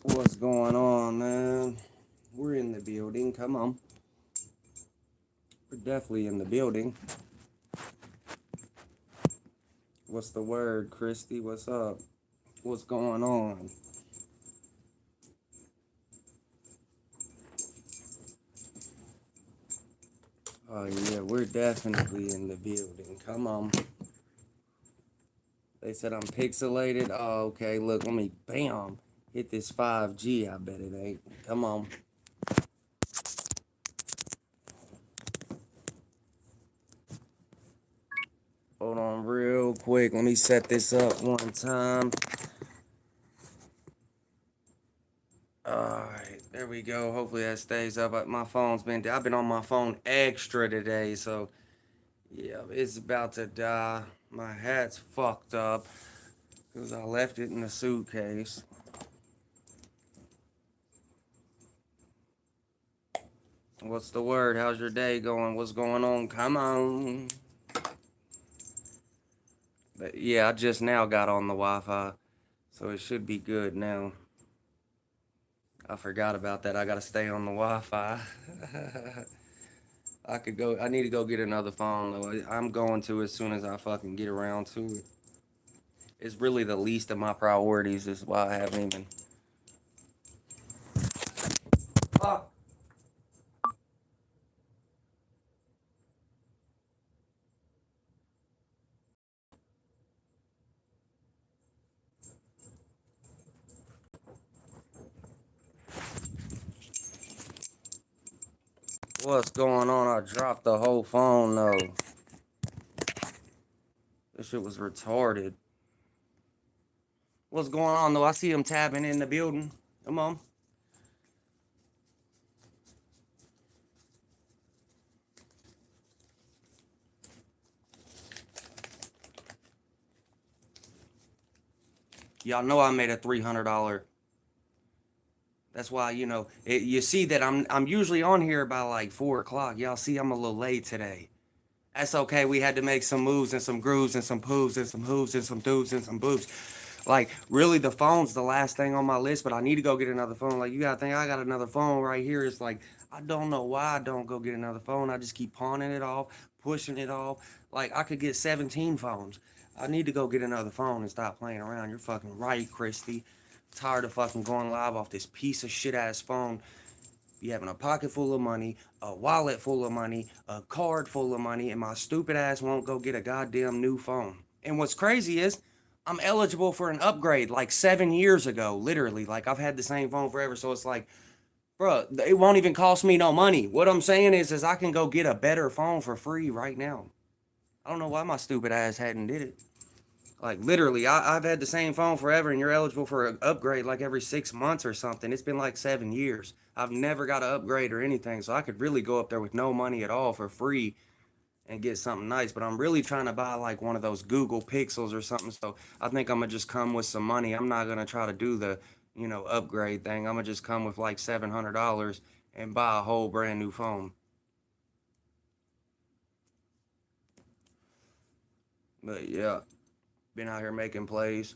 What's going on, man? We're in the building. Come on. We're definitely in the building. What's the word, Christy? What's up? What's going on? Oh, yeah, we're definitely in the building. Come on. They said I'm pixelated. Oh, okay. Look, let me, bam, hit this 5G. I bet it ain't. Come on. Hold on real quick. Let me set this up one time. Alright, there we go. Hopefully that stays up. My phone's I've been on my phone extra today, so yeah, it's about to die. My hat's fucked up because I left it in the suitcase. What's the word? How's your day going? What's going on? Come on. But yeah, I just now got on the Wi-Fi, so it should be good now. I forgot about that. I gotta stay on the Wi-Fi. I need to go get another phone though. I'm going to as soon as I fucking get around to it. It's really the least of my priorities. Is why I haven't even. Fuck. What's going on? I dropped the whole phone though. This shit was retarded. What's going on though? I see him tapping in the building. Come on. Y'all know I made a $300. That's why you see that I'm usually on here by like 4 o'clock. Y'all see I'm a little late today. That's okay. We had to make some moves and some grooves and some poos and some hooves and some dudes and some boobs. Like, really, the phone's the last thing on my list, but I need to go get another phone. Like, you gotta think I got another phone right here. It's like, I don't know why I don't go get another phone. I just keep pawning it off, pushing it off. Like, I could get 17 phones. I need to go get another phone and stop playing around. You're fucking right, Christy. Tired of fucking going live off this piece of shit ass phone. Be having a pocket full of money, a wallet full of money, a card full of money, and my stupid ass won't go get a goddamn new phone. And what's crazy is I'm eligible for an upgrade like 7 years ago, literally. Like I've had the same phone forever, so it's like, bro, it won't even cost me no money. What I'm saying is I can go get a better phone for free right now. I don't know why my stupid ass hadn't did it. Like literally, I've had the same phone forever, and you're eligible for an upgrade like every 6 months or something. It's been like 7 years. I've never got an upgrade or anything, so I could really go up there with no money at all for free and get something nice. But I'm really trying to buy like one of those Google Pixels or something. So I think I'm gonna just come with some money. I'm not gonna try to do the upgrade thing. I'm gonna just come with like $700 and buy a whole brand new phone. But yeah, been out here making plays.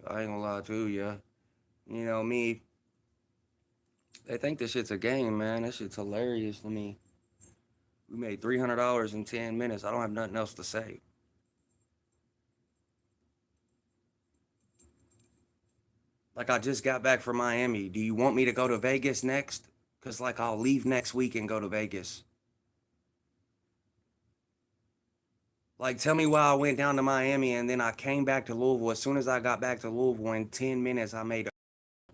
I ain't gonna lie to you. You know me, they think this shit's a game, man. This shit's hilarious to me. We made $300 in 10 minutes. I don't have nothing else to say. Like, I just got back from Miami. Do you want me to go to Vegas next? Because, like, I'll leave next week and go to Vegas. Like, tell me why I went down to Miami and then I came back to Louisville. As soon as I got back to Louisville in 10 minutes, I made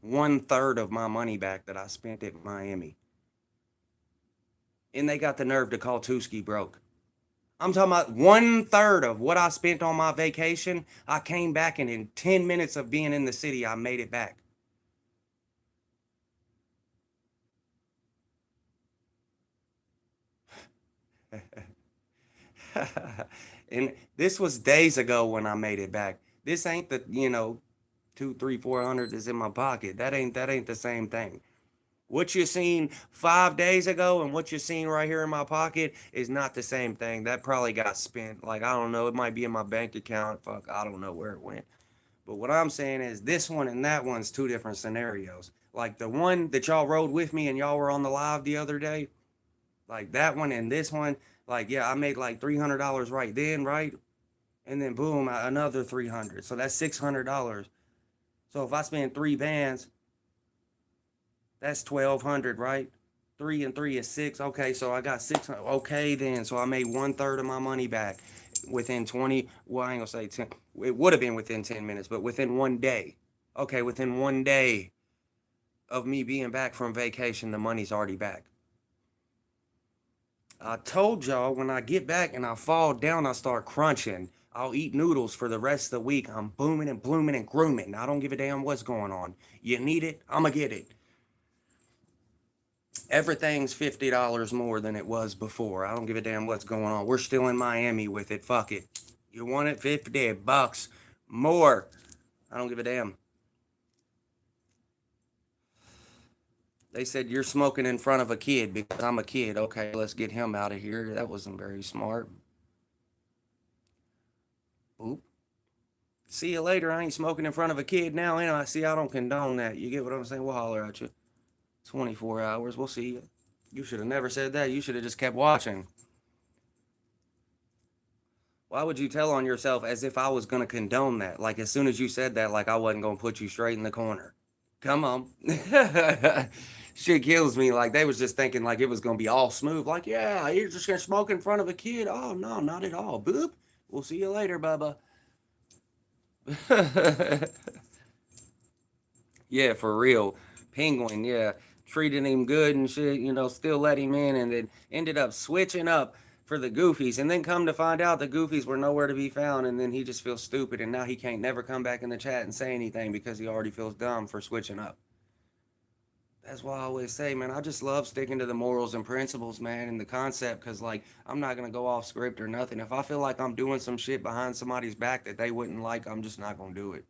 1/3 of my money back that I spent at Miami. And they got the nerve to call Tuski broke. I'm talking about 1/3 of what I spent on my vacation. I came back and in 10 minutes of being in the city, I made it back. And this was days ago when I made it back. This ain't the, two, three, 400 is in my pocket. That ain't the same thing. What you seen 5 days ago and what you seen right here in my pocket is not the same thing. That probably got spent. Like, I don't know. It might be in my bank account. Fuck, I don't know where it went. But what I'm saying is this one and that one's two different scenarios. Like the one that y'all rode with me and y'all were on the live the other day, like that one and this one, like yeah, I made like $300 right then, right? And then boom, another 300. So that's $600. So if I spend 3 bands, that's 1,200, right? 3 and 3 is 6. Okay, so I got 600. Okay, then. So I made 1/3 of my money back within 20. Well, I ain't gonna say 10. It would have been within 10 minutes, but within one day. Okay, within one day of me being back from vacation, the money's already back. I told y'all when I get back and I fall down, I start crunching. I'll eat noodles for the rest of the week. I'm booming and blooming and grooming. I don't give a damn what's going on. You need it? I'ma get it. Everything's $50 more than it was before. I don't give a damn what's going on. We're still in Miami with it. Fuck it. You want it? $50 more. I don't give a damn. They said you're smoking in front of a kid because I'm a kid. Okay, let's get him out of here. That wasn't very smart. Oop. See you later. I ain't smoking in front of a kid now. And I see I don't condone that. You get what I'm saying? We'll holler at you. 24 hours. We'll see you. You should have never said that. You should have just kept watching. Why would you tell on yourself as if I was going to condone that? Like as soon as you said that, like I wasn't going to put you straight in the corner. Come on. Shit kills me. Like they was just thinking like it was going to be all smooth. Like, yeah, you're just going to smoke in front of a kid. Oh, no, not at all. Boop. We'll see you later, Bubba. Yeah, for real. Penguin, yeah. Treated him good and shit, still let him in and then ended up switching up for the Goofies. And then come to find out the Goofies were nowhere to be found. And then he just feels stupid. And now he can't never come back in the chat and say anything because he already feels dumb for switching up. That's why I always say, man, I just love sticking to the morals and principles, man, and the concept because, like, I'm not going to go off script or nothing. If I feel like I'm doing some shit behind somebody's back that they wouldn't like, I'm just not going to do it.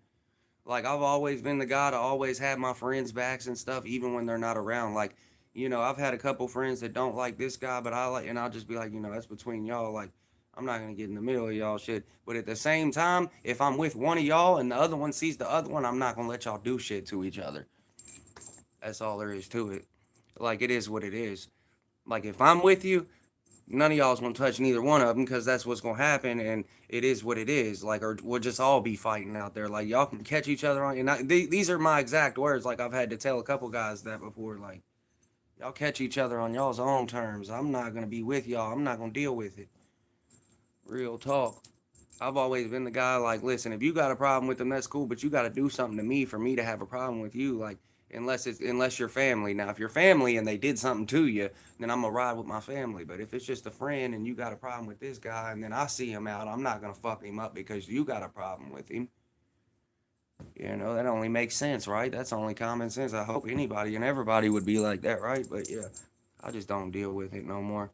Like, I've always been the guy to always have my friends' backs and stuff, even when they're not around. Like, I've had a couple friends that don't like this guy, but I like, and I'll just be like, that's between y'all. Like, I'm not going to get in the middle of y'all shit. But at the same time, if I'm with one of y'all and the other one sees the other one, I'm not going to let y'all do shit to each other. That's all there is to it. Like, it is what it is. Like, if I'm with you, none of y'all's gonna touch neither one of them because that's what's gonna happen, and it is what it is. Like, or we'll just all be fighting out there. Like, y'all can catch each other on. And these are my exact words. Like, I've had to tell a couple guys that before. Like, y'all catch each other on y'all's own terms. I'm not gonna be with y'all. I'm not gonna deal with it. Real talk. I've always been the guy. Like, listen, if you got a problem with them, that's cool. But you got to do something to me for me to have a problem with you. Like, unless you're family. Now, if you're family and they did something to you, then I'm gonna ride with my family. But if it's just a friend and you got a problem with this guy and then I see him out, I'm not gonna fuck him up because you got a problem with him. That only makes sense, right? That's only common sense. I hope anybody and everybody would be like that, right? But yeah, I just don't deal with it no more.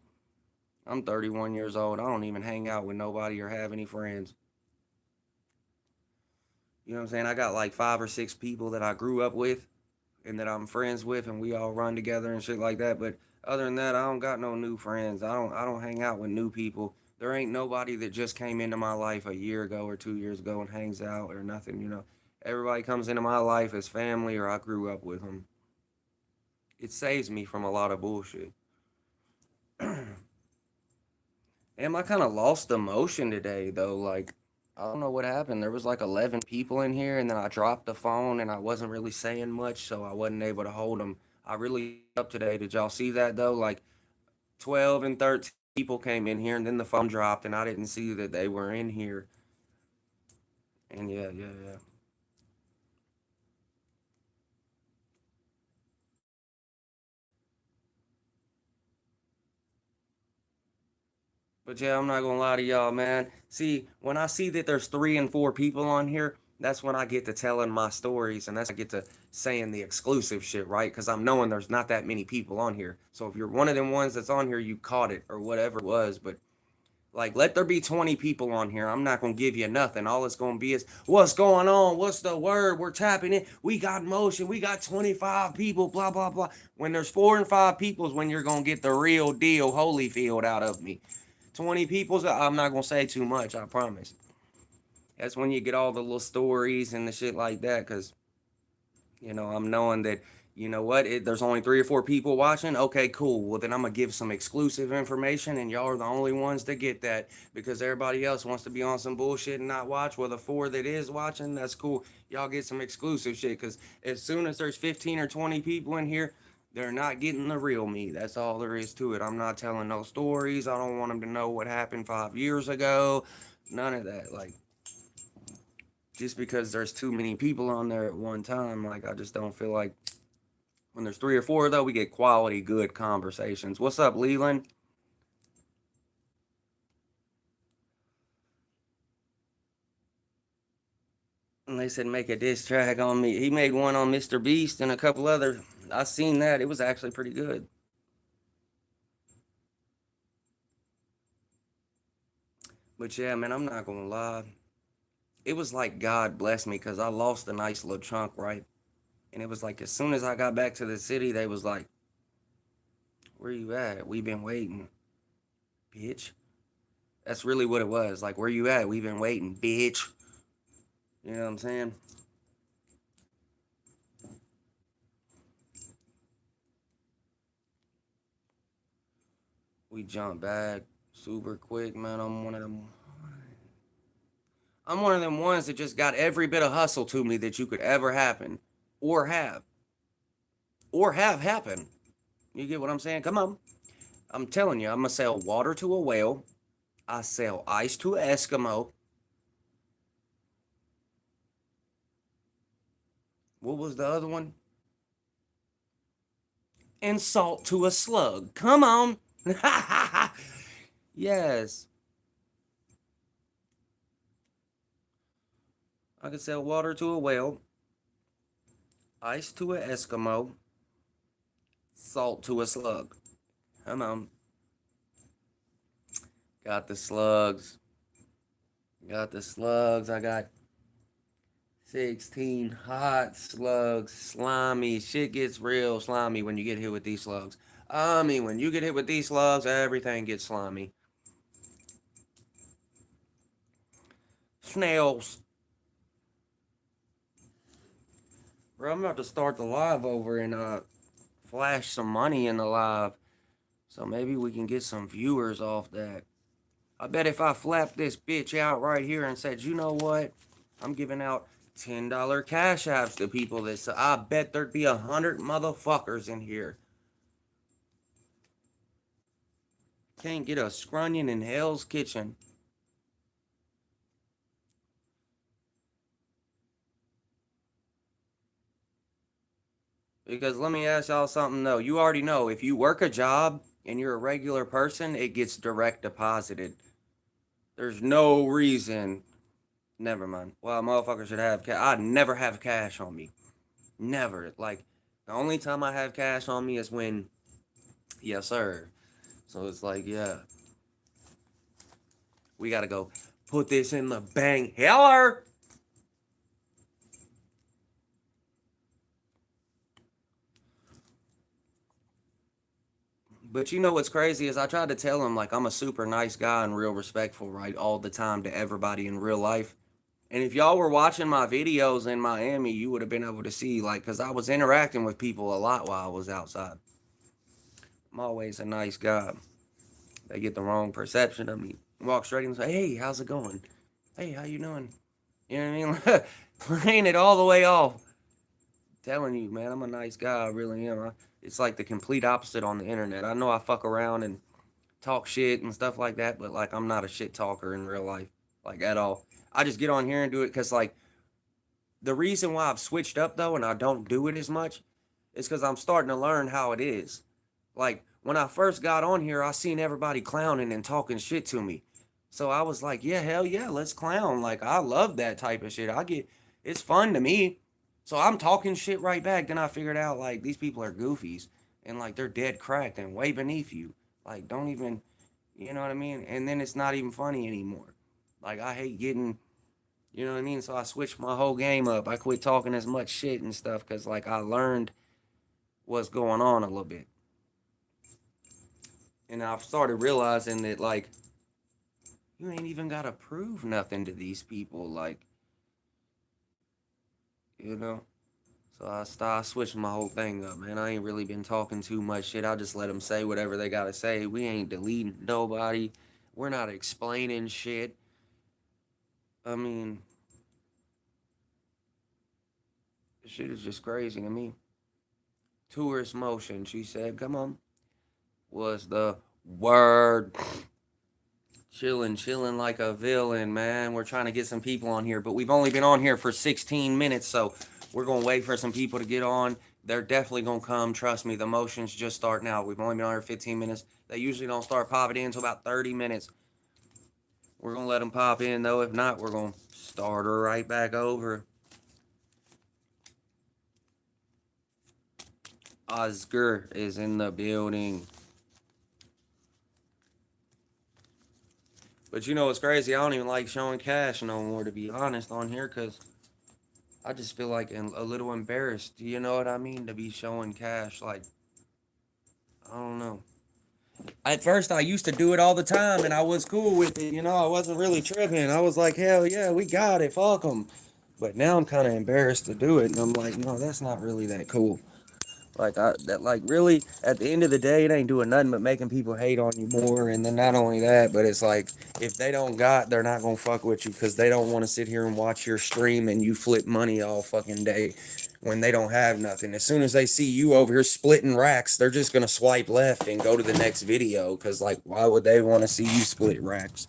I'm 31 years old. I don't even hang out with nobody or have any friends. You know what I'm saying? I got like 5 or 6 people that I grew up with and that I'm friends with and we all run together and shit like that. But other than that, I don't got no new friends. I don't hang out with new people. There ain't nobody that just came into my life a year ago or 2 years ago and hangs out or nothing. Everybody comes into my life as family or I grew up with them. It saves me from a lot of bullshit. Damn, I kind of lost emotion today, though. Like, I don't know what happened. There was like 11 people in here, and then I dropped the phone, and I wasn't really saying much, so I wasn't able to hold them. I really up today. Did y'all see that, though? Like, 12 and 13 people came in here, and then the phone dropped, and I didn't see that they were in here. And yeah, yeah, yeah. But yeah, I'm not gonna lie to y'all, man. See, when I see that there's 3 and 4 people on here, that's when I get to telling my stories, and that's when I get to saying the exclusive shit, right? Because I'm knowing there's not that many people on here. So if you're one of them ones that's on here, you caught it or whatever it was. But like, let there be 20 people on here. I'm not gonna give you nothing. All it's gonna be is what's going on, what's the word, we're tapping it, we got motion, we got 25 people, blah blah blah. When there's 4 and 5 people is when you're gonna get the real deal Holyfield out of me. 20 people, I'm not gonna say too much, I promise. That's when you get all the little stories and the shit like that. Cause I'm knowing that, there's only 3 or 4 people watching. Okay, cool. Well, then I'm going to give some exclusive information, and y'all are the only ones to get that because everybody else wants to be on some bullshit and not watch. Well, the 4 that is watching, that's cool. Y'all get some exclusive shit because as soon as there's 15 or 20 people in here, they're not getting the real me. That's all there is to it. I'm not telling no stories. I don't want them to know what happened 5 years ago. None of that. Like, just because there's too many people on there at one time, like, I just don't feel like when there's 3 or 4, though, we get quality, good conversations. What's up, Leland? And they said make a diss track on me. He made one on Mr. Beast and a couple other. I seen that. It was actually pretty good. But yeah, man, I'm not gonna lie. It was like God blessed me because I lost a nice little chunk, right? And it was like as soon as I got back to the city, they was like, "Where you at? We've been waiting, bitch." That's really what it was. Like, where you at? We've been waiting, bitch. You know what I'm saying? We jump back super quick, man. I'm one of them ones that just got every bit of hustle to me that you could ever happen or have happen. You get what I'm saying? Come on. I'm telling you, I'm gonna sell water to a whale. I sell ice to an Eskimo. What was the other one? And salt to a slug. Come on. Yes. I could sell water to a whale, ice to an Eskimo, salt to a slug. Come on. Got the slugs. Got the slugs. I got 16 hot slugs. Slimy. Shit gets real slimy when you get hit with these slugs. I mean, when you get hit with these slugs, everything gets slimy. Snails. Bro, I'm about to start the live over and flash some money in the live. So maybe we can get some viewers off that. I bet if I flap this bitch out right here and said, you know what? I'm giving out $10 cash apps to people that I bet there'd be 100 motherfuckers in here. Can't get a scrunion in Hell's Kitchen. Because let me ask y'all something though. You already know if you work a job and you're a regular person, it gets direct deposited. There's no reason. Never mind. Well, a motherfucker should have cash. I never have cash on me. Never. Like, the only time I have cash on me is when, yes, sir. So it's like, yeah. We gotta go put this in the bank. Heller! But you know what's crazy is I tried to tell him, like, I'm a super nice guy and real respectful, right? All the time to everybody in real life. And if y'all were watching my videos in Miami, you would have been able to see, like, because I was interacting with people a lot while I was outside. I'm always a nice guy. They get the wrong perception of me. Walk straight and say, hey, how's it going? Hey, how you doing? You know what I mean? Playing it all the way off. Telling you, man, I'm a nice guy. I really am. It's like the complete opposite on the internet. I know I fuck around and talk shit and stuff like that, but, like, I'm not a shit talker in real life, like, at all. I just get on here and do it because, like, the reason why I've switched up, though, and I don't do it as much is because I'm starting to learn how it is. Like, when I first got on here, I seen everybody clowning and talking shit to me. So I was like, yeah, hell yeah, let's clown. Like, I love that type of shit. It's fun to me. So I'm talking shit right back. Then I figured out, like, these people are goofies. And, like, they're dead cracked and way beneath you. Like, don't even, you know what I mean? And then it's not even funny anymore. Like, I hate getting, you know what I mean? So I switched my whole game up. I quit talking as much shit and stuff because, like, I learned what's going on a little bit. And I've started realizing that, like, You ain't even gotta prove nothing to these people, like, you know. So I switched my whole thing up, man. I ain't really been talking too much shit. I just let them say whatever they gotta say. We ain't deleting nobody. We're not explaining shit. I mean, this shit is just crazy to me. Tourist motion, she said. Come on. Was the word. Chilling like a villain, man. We're trying to get some people on here, but we've only been on here for 16 minutes, so we're going to wait for some people to get on. They're definitely going to come. Trust me, the motion's just starting out. We've only been on here 15 minutes. They usually don't start popping in until about 30 minutes. We're going to let them pop in, though. If not, we're going to start her right back over. Oscar is in the building. But you know what's crazy? I don't even like showing cash no more, to be honest, on here, because I just feel like a little embarrassed. You know what I mean? To be showing cash. Like, I don't know. At first, I used to do it all the time, and I was cool with it. You know, I wasn't really tripping. I was like, hell yeah, we got it. Fuck them. But now I'm kind of embarrassed to do it, and I'm like, no, that's not really that cool. Like really, at the end of the day, it ain't doing nothing but making people hate on you more. And then not only that, but it's like, if they don't got, they're not gonna fuck with you because they don't want to sit here and watch your stream and you flip money all fucking day when they don't have nothing. As soon as they see you over here splitting racks, they're just gonna swipe left and go to the next video because, like, why would they want to see you split racks?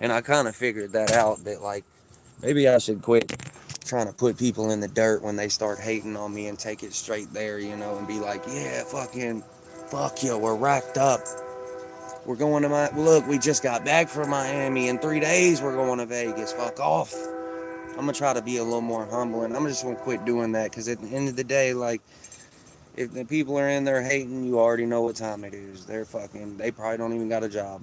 And I kind of figured that out, that like maybe I should quit trying to put people in the dirt when they start hating on me and take it straight there, you know, and be like, yeah, fuck you, we're racked up. We're going to look, we just got back from Miami. In 3 days, we're going to Vegas. Fuck off. I'm going to try to be a little more humble, and I'm just going to quit doing that, because at the end of the day, like, if the people are in there hating, you already know what time it is. They probably don't even got a job.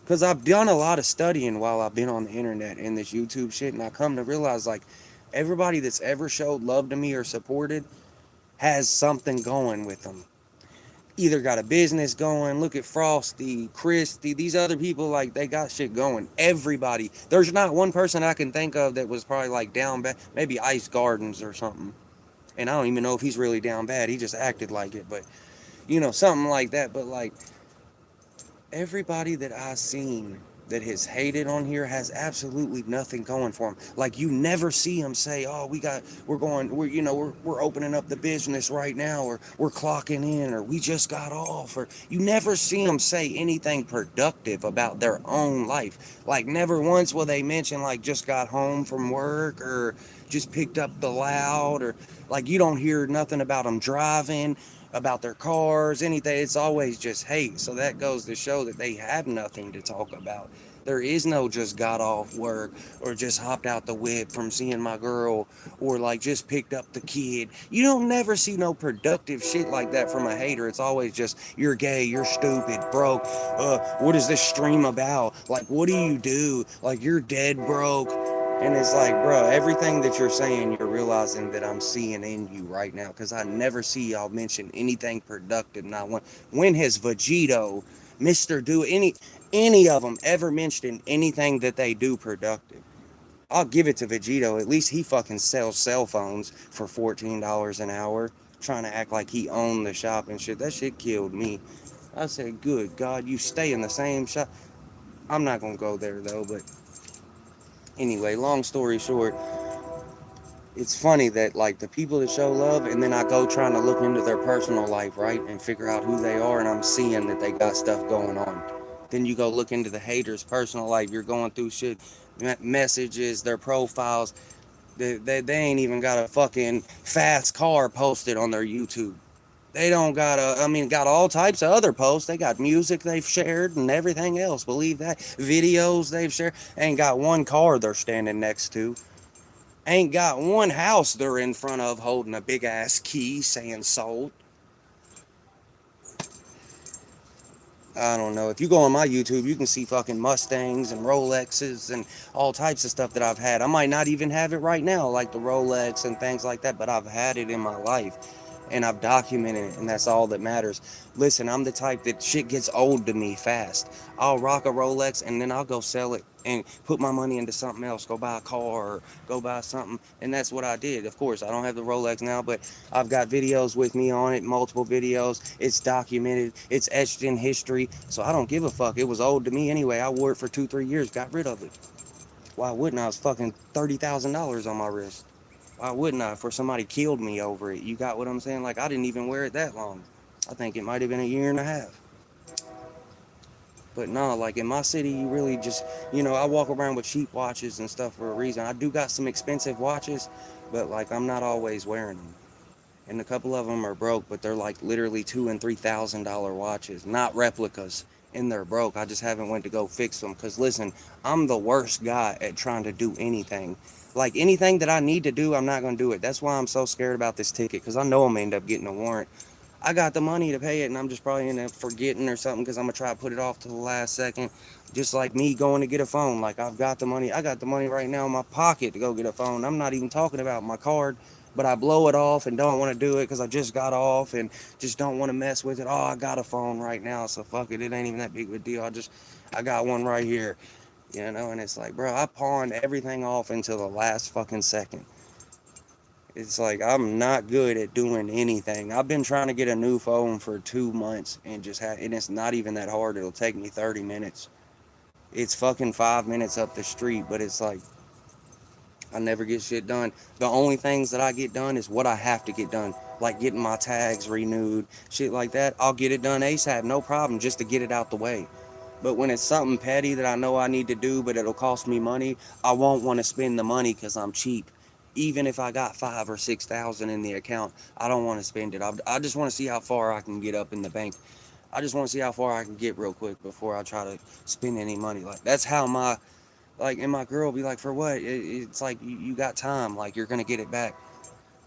Because I've done a lot of studying while I've been on the internet and this YouTube shit, and I come to realize, like, everybody that's ever showed love to me or supported has something going with them. Either got a business going. Look at Frosty, Christy, these other people, like, they got shit going. Everybody. There's not one person I can think of that was probably, like, down bad. Maybe Ice Gardens or something. And I don't even know if he's really down bad. He just acted like it. But, you know, something like that. But, like, everybody that I've seen that has hated on here has absolutely nothing going for them. Like, you never see them say, oh, we're opening up the business right now, or we're clocking in, or we just got off, or you never see them say anything productive about their own life. Like, never once will they mention, like, just got home from work, or just picked up the loud, or, like, you don't hear nothing about them driving, about their cars, anything. It's always just hate. So that goes to show that they have nothing to talk about. There is no just got off work, or just hopped out the whip from seeing my girl, or like just picked up the kid. You don't never see no productive shit like that from a hater. It's always just, you're gay, you're stupid, broke, what is this stream about? Like, what do you do? Like, you're dead broke. And it's like, bro, everything that you're saying, you're realizing that I'm seeing in you right now. Because I never see y'all mention anything productive. Not one. When has Vegito, Mr. Do, any of them ever mentioned anything that they do productive? I'll give it to Vegito. At least he fucking sells cell phones for $14 an hour. Trying to act like he owned the shop and shit. That shit killed me. I said, good God, you stay in the same shop. I'm not going to go there, though, but anyway, long story short, it's funny that, like, the people that show love, and then I go trying to look into their personal life, right, and figure out who they are, and I'm seeing that they got stuff going on. Then you go look into the haters' personal life. You're going through shit, messages, their profiles. They ain't even got a fucking fast car posted on their YouTube. They don't got all types of other posts. They got music they've shared and everything else. Believe that. Videos they've shared. Ain't got one car they're standing next to. Ain't got one house they're in front of holding a big ass key saying sold. I don't know. If you go on my YouTube, you can see fucking Mustangs and Rolexes and all types of stuff that I've had. I might not even have it right now, like the Rolex and things like that, but I've had it in my life. and I've documented it, and that's all that matters. Listen, I'm the type that shit gets old to me fast. I'll rock a Rolex and then I'll go sell it and put my money into something else, go buy a car or go buy something, and that's what I did. Of course, I don't have the Rolex now, but I've got videos with me on it, multiple videos. It's documented, it's etched in history, so I don't give a fuck. It was old to me anyway. I wore it for 2-3 years, got rid of it. Why wouldn't I? It's fucking $30,000 on my wrist. Why wouldn't I? For somebody killed me over it. You got what I'm saying? Like, I didn't even wear it that long. I think it might have been a year and a half. But no, like in my city, you really just, I walk around with cheap watches and stuff for a reason. I do got some expensive watches, but like I'm not always wearing them. And a couple of them are broke, but they're like literally $2,000 and $3,000 watches, not replicas. And they're broke. I just haven't went to go fix them. Cause listen, I'm the worst guy at trying to do anything. Like anything that I need to do, I'm not gonna do it. That's why I'm so scared about this ticket, cause I know I'm gonna end up getting a warrant. I got the money to pay it, and I'm just probably gonna forgetting or something, because I'm gonna try to put it off to the last second. Just like me going to get a phone. Like I've got the money. I got the money right now in my pocket to go get a phone. I'm not even talking about my card, but I blow it off and don't want to do it because I just got off and just don't want to mess with it. Oh, I got a phone right now, so fuck it. It ain't even that big of a deal. I got one right here, and it's like, bro, I pawned everything off until the last fucking second. It's like I'm not good at doing anything. I've been trying to get a new phone for 2 months and it's not even that hard. It'll take me 30 minutes. It's fucking 5 minutes up the street, but it's like I never get shit done. The only things that I get done is what I have to get done, like getting my tags renewed, shit like that. I'll get it done ASAP, no problem, just to get it out the way. But when it's something petty that I know I need to do, but it'll cost me money, I won't want to spend the money because I'm cheap. Even if I got 5 or 6 thousand in the account, I don't want to spend it. I just want to see how far I can get up in the bank. I just want to see how far I can get real quick before I try to spend any money. Like that's how and my girl be like, for what? It's like you got time. Like you're gonna get it back.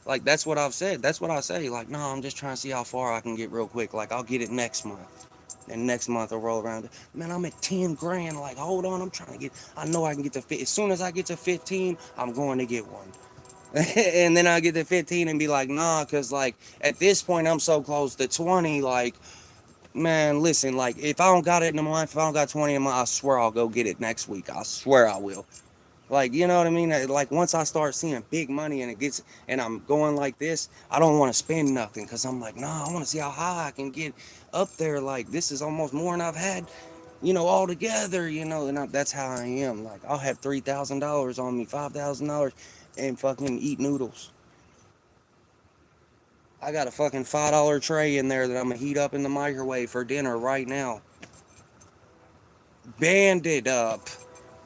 Like that's what I've said. That's what I say. Like no, I'm just trying to see how far I can get real quick. Like I'll get it next month. And next month I'll roll around. Man, I'm at 10 grand. Like, hold on, I'm trying to get, I know I can get to as soon as I get to 15, I'm going to get one. And then I get to 15 and be like, nah, because like at this point I'm so close to 20. Like, man, listen, like if I don't got it in a month, if I don't got 20 in a month, I swear I'll go get it next week. I swear I will. Like, you know what I mean? Like once I start seeing big money and I'm going like this, I don't want to spend nothing, because I'm like, nah, I want to see how high I can get up there. Like this is almost more than I've had, all together, that's how I am. Like I'll have $3,000 on me, $5,000, and fucking eat noodles. I got a fucking $5 tray in there that I'm gonna heat up in the microwave for dinner right now. Banded up.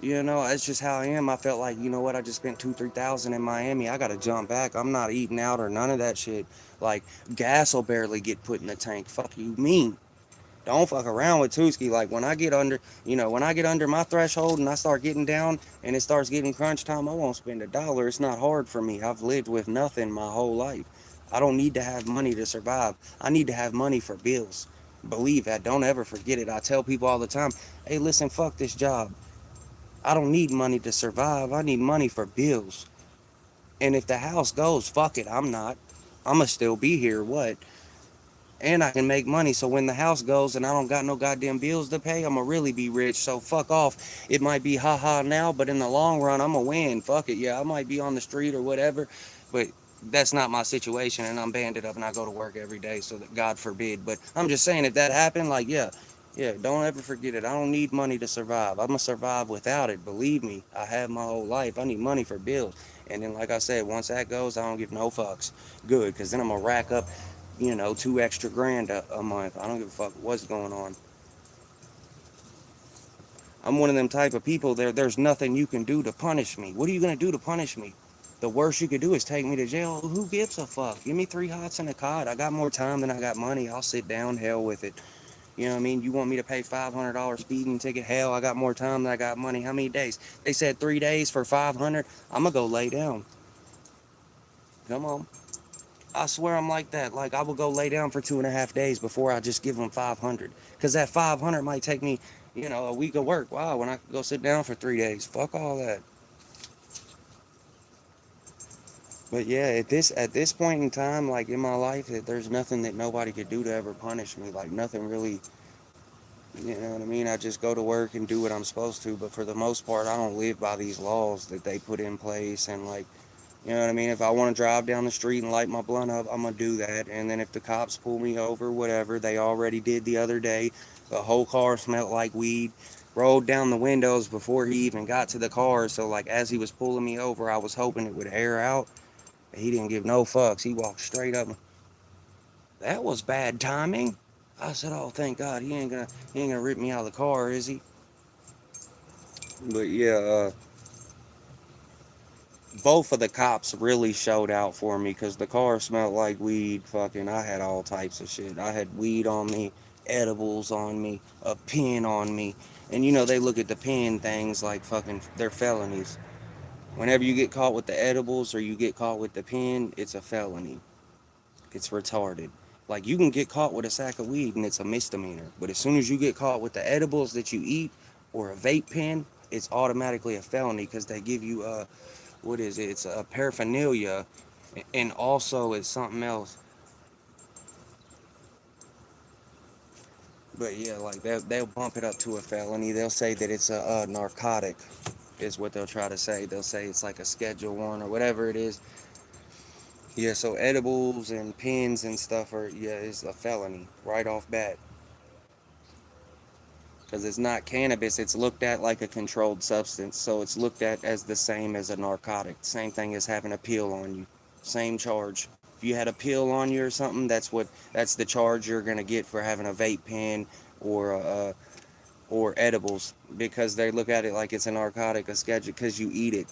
That's just how I am. I felt like, you know what, I just spent 2-3 thousand in Miami. I gotta jump back. I'm not eating out or none of that shit. Like gas will barely get put in the tank. Fuck you mean? Don't fuck around with Tuski. Like when I get under my threshold and I start getting down and it starts getting crunch time, I won't spend a dollar. It's not hard for me. I've lived with nothing my whole life. I don't need to have money to survive. I need to have money for bills. Believe that. Don't ever forget it. I tell people all the time, hey, listen, fuck this job. I don't need money to survive. I need money for bills. And if the house goes, fuck it. I'm not. I'm going to still be here. What? And I can make money. So when the house goes and I don't got no goddamn bills to pay, I'm going to really be rich. So fuck off. It might be haha now, but in the long run, I'm going to win. Fuck it. Yeah, I might be on the street or whatever, but that's not my situation. And I'm banded up and I go to work every day. So that God forbid. But I'm just saying, if that happened, like, yeah, don't ever forget it. I don't need money to survive. I'm going to survive without it. Believe me, I have my whole life. I need money for bills. And then, like I said, once that goes, I don't give no fucks. Good, because then I'm going to rack up 2 extra grand a month. I don't give a fuck what's going on. I'm one of them type of people there's nothing you can do to punish me. What are you going to do to punish me? The worst you could do is take me to jail. Who gives a fuck? Give me 3 hots and a cot. I got more time than I got money. I'll sit down, hell with it. You know what I mean? You want me to pay $500 speeding ticket? Hell, I got more time than I got money. How many days? They said 3 days for 500. I'm going to go lay down. Come on. I swear I'm like that. Like I will go lay down for 2.5 days before I just give them 500. Because that 500 might take me, a week of work. Wow, when I could go sit down for 3 days. Fuck all that. But yeah, at this point in time, like in my life, there's nothing that nobody could do to ever punish me. Like nothing really, you know what I mean? I just go to work and do what I'm supposed to. But for the most part, I don't live by these laws that they put in place. And like, you know what I mean? If I want to drive down the street and light my blunt up, I'm gonna do that. And then if the cops pull me over, whatever, they already did the other day. The whole car smelled like weed. Rolled down the windows before he even got to the car. So like as he was pulling me over, I was hoping it would air out. He didn't give no fucks. He walked straight up. That was bad timing. I said, "Oh, thank God, he ain't gonna rip me out of the car, is he?" But yeah, both of the cops really showed out for me because the car smelled like weed. Fucking, I had all types of shit. I had weed on me, edibles on me, a pen on me, and you know they look at the pen things like fucking they're felonies. Whenever you get caught with the edibles or you get caught with the pen, it's a felony. It's retarded. Like you can get caught with a sack of weed and it's a misdemeanor, but as soon as you get caught with the edibles that you eat or a vape pen, it's automatically a felony because they give you what is it? It's a paraphernalia, and also it's something else. But yeah, like they'll bump it up to a felony. They'll say that it's a narcotic, is what they'll try to say. They'll say it's like a Schedule 1 or whatever it is. Yeah, so edibles and pens and stuff are yeah is a felony right off bat. Because it's not cannabis, it's looked at like a controlled substance, so it's looked at as the same as a narcotic. Same thing as having a pill on you, same charge. If you had a pill on you or something, that's the charge you're gonna get for having a vape pen or or edibles, because they look at it like it's a narcotic, a schedule, because you eat it.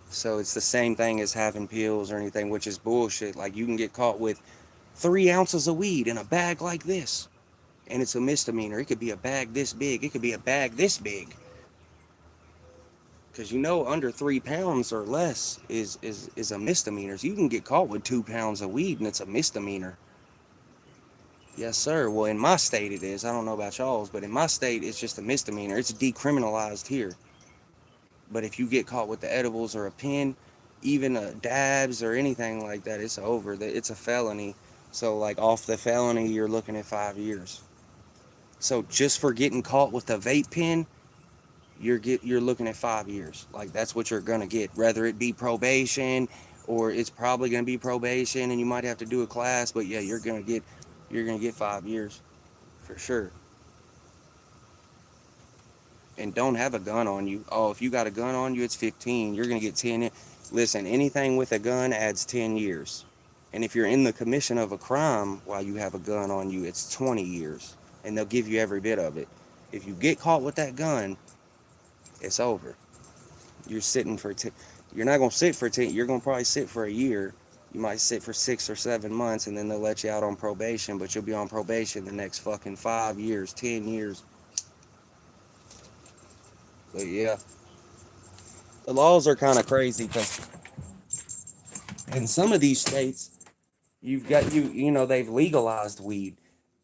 So it's the same thing as having pills or anything, which is bullshit. Like you can get caught with 3 ounces of weed in a bag like this, and it's a misdemeanor. It could be a bag this big. It could be a bag this big. Because you know, under 3 pounds or less is a misdemeanor. So you can get caught with 2 pounds of weed, and it's a misdemeanor. Yes, sir. Well, in my state it is. I don't know about y'all's, but in my state it's just a misdemeanor. It's decriminalized here. But if you get caught with the edibles or a pen, even a dabs or anything like that, it's over. It's a felony. So like off the felony, you're looking at 5 years. So just for getting caught with a vape pen, you're looking at 5 years. Like that's what you're gonna get, whether it be probation or it's probably gonna be probation, and you might have to do a class. But yeah, you're gonna get 5 years for sure. And don't have a gun on you. Oh, if you got a gun on you, it's 15. You're gonna get 10. Listen, anything with a gun adds 10 years. And if you're in the commission of a crime while you have a gun on you, it's 20 years. And they'll give you every bit of it. If you get caught with that gun, it's over. You're sitting for 10. You're not gonna sit for 10. You're gonna probably sit for a year. You might sit for 6 or 7 months, and then they'll let you out on probation. But you'll be on probation the next fucking 5 years, 10 years. But yeah, the laws are kind of crazy because in some of these states, you've got they've legalized weed.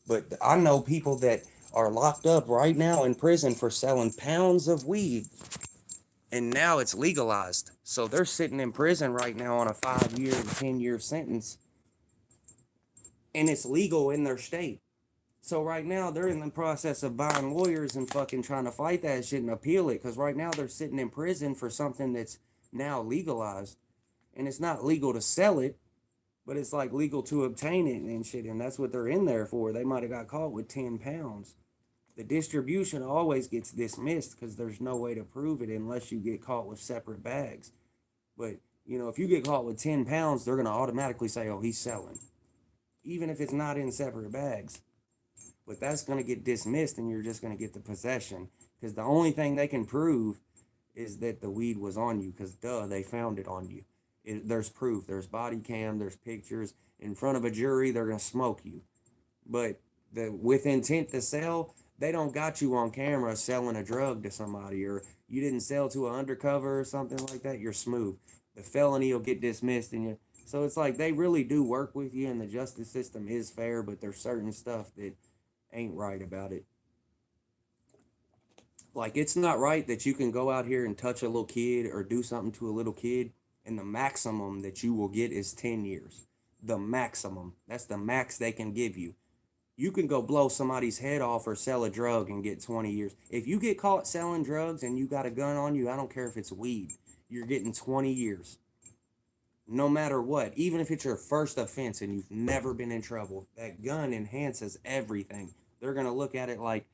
But I know people that are locked up right now in prison for selling pounds of weed, and now it's legalized. So they're sitting in prison right now on a 5 year and 10 year sentence, and it's legal in their state. So right now they're in the process of buying lawyers and fucking trying to fight that shit and appeal it, because right now they're sitting in prison for something that's now legalized, and it's not legal to sell it, but it's like legal to obtain it and shit, and that's what they're in there for. They might have got caught with 10 pounds. The distribution always gets dismissed because there's no way to prove it unless you get caught with separate bags. But if you get caught with 10 pounds, they're gonna automatically say, "Oh, he's selling," even if it's not in separate bags. But that's gonna get dismissed, and you're just gonna get the possession, because the only thing they can prove is that the weed was on you. Because duh, they found it on you. There's proof. There's body cam. There's pictures in front of a jury. They're gonna smoke you. But with intent to sell, they don't got you on camera selling a drug to somebody, or you didn't sell to an undercover or something like that. You're smooth. The felony will get dismissed, and so it's like they really do work with you, and the justice system is fair, but there's certain stuff that ain't right about it. Like, it's not right that you can go out here and touch a little kid or do something to a little kid, and the maximum that you will get is 10 years. The maximum. That's the max they can give you. You can go blow somebody's head off or sell a drug and get 20 years. If you get caught selling drugs and you got a gun on you, I don't care if it's weed, you're getting 20 years. No matter what, even if it's your first offense and you've never been in trouble, that gun enhances everything. They're going to look at it like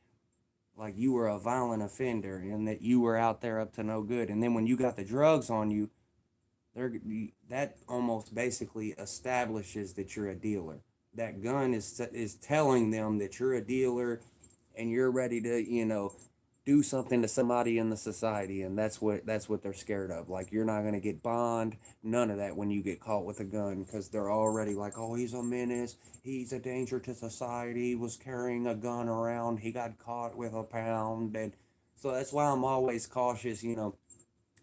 you were a violent offender and that you were out there up to no good. And then when you got the drugs on you, that almost basically establishes that you're a dealer. That gun is telling them that you're a dealer and you're ready to, do something to somebody in the society, and that's what they're scared of. Like, you're not going to get bond, none of that when you get caught with a gun, because they're already like, oh, he's a menace, he's a danger to society, he was carrying a gun around, he got caught with a pound. And so that's why I'm always cautious,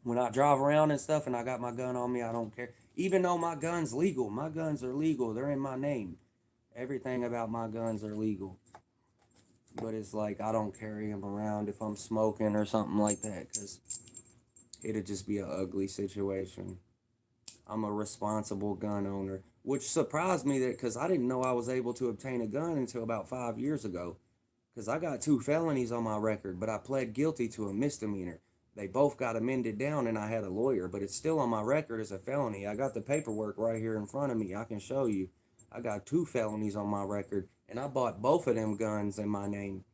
when I drive around and stuff and I got my gun on me. I don't care, even though my guns are legal, they're in my name, everything about my guns are legal. But it's like, I don't carry them around if I'm smoking or something like that, because it'd just be an ugly situation. I'm a responsible gun owner, which surprised me, that because I didn't know I was able to obtain a gun until about 5 years ago, because I got 2 felonies on my record, but I pled guilty to a misdemeanor. They both got amended down and I had a lawyer, but it's still on my record as a felony. I got the paperwork right here in front of me. I can show you. I got 2 felonies on my record, and I bought both of them guns in my name.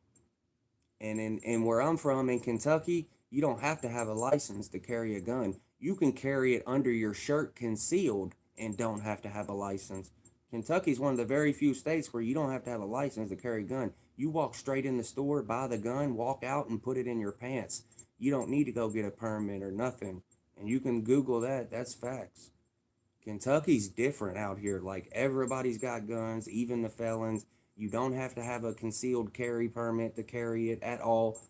And in where I'm from, in Kentucky, you don't have to have a license to carry a gun. You can carry it under your shirt concealed and don't have to have a license. Kentucky's one of the very few states where you don't have to have a license to carry a gun. You walk straight in the store, buy the gun, walk out, and put it in your pants. You don't need to go get a permit or nothing. And you can Google that. That's facts. Kentucky's different out here. Like, everybody's got guns, even the felons. You don't have to have a concealed carry permit to carry it at all.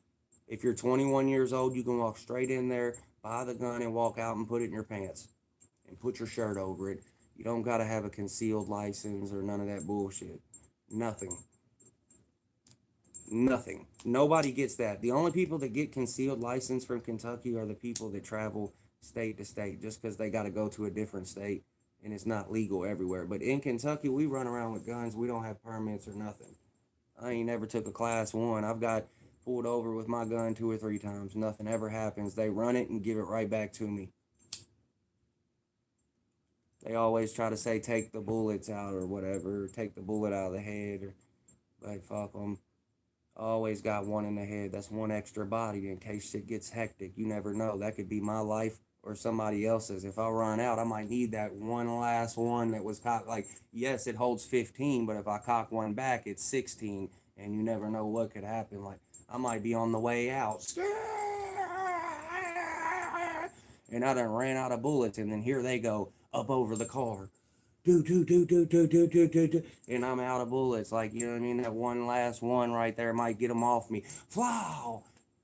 If you're 21 years old, you can walk straight in there, buy the gun, and walk out and put it in your pants and put your shirt over it. You don't got to have a concealed license or none of that bullshit. Nothing. Nothing. Nobody gets that. The only people that get concealed license from Kentucky are the people that travel state to state, just because they got to go to a different state and it's not legal everywhere. But in Kentucky, we run around with guns. We don't have permits or nothing. I ain't never took a class 1. I've got pulled over with my gun 2 or 3 times. Nothing ever happens. They run it and give it right back to me. They always try to say take the bullets out or whatever, take the bullet out of the head, or, but fuck them. Always got one in the head. That's one extra body in case shit gets hectic. You never know. That could be my life or somebody else's. If I run out, I might need that one last one that was cocked. Like, yes, it holds 15, but if I cock one back, it's 16, and you never know what could happen. Like, I might be on the way out, and I done ran out of bullets, and then here they go up over the car. And I'm out of bullets. Like, you know what I mean? That one last one right there might get them off me. Flow!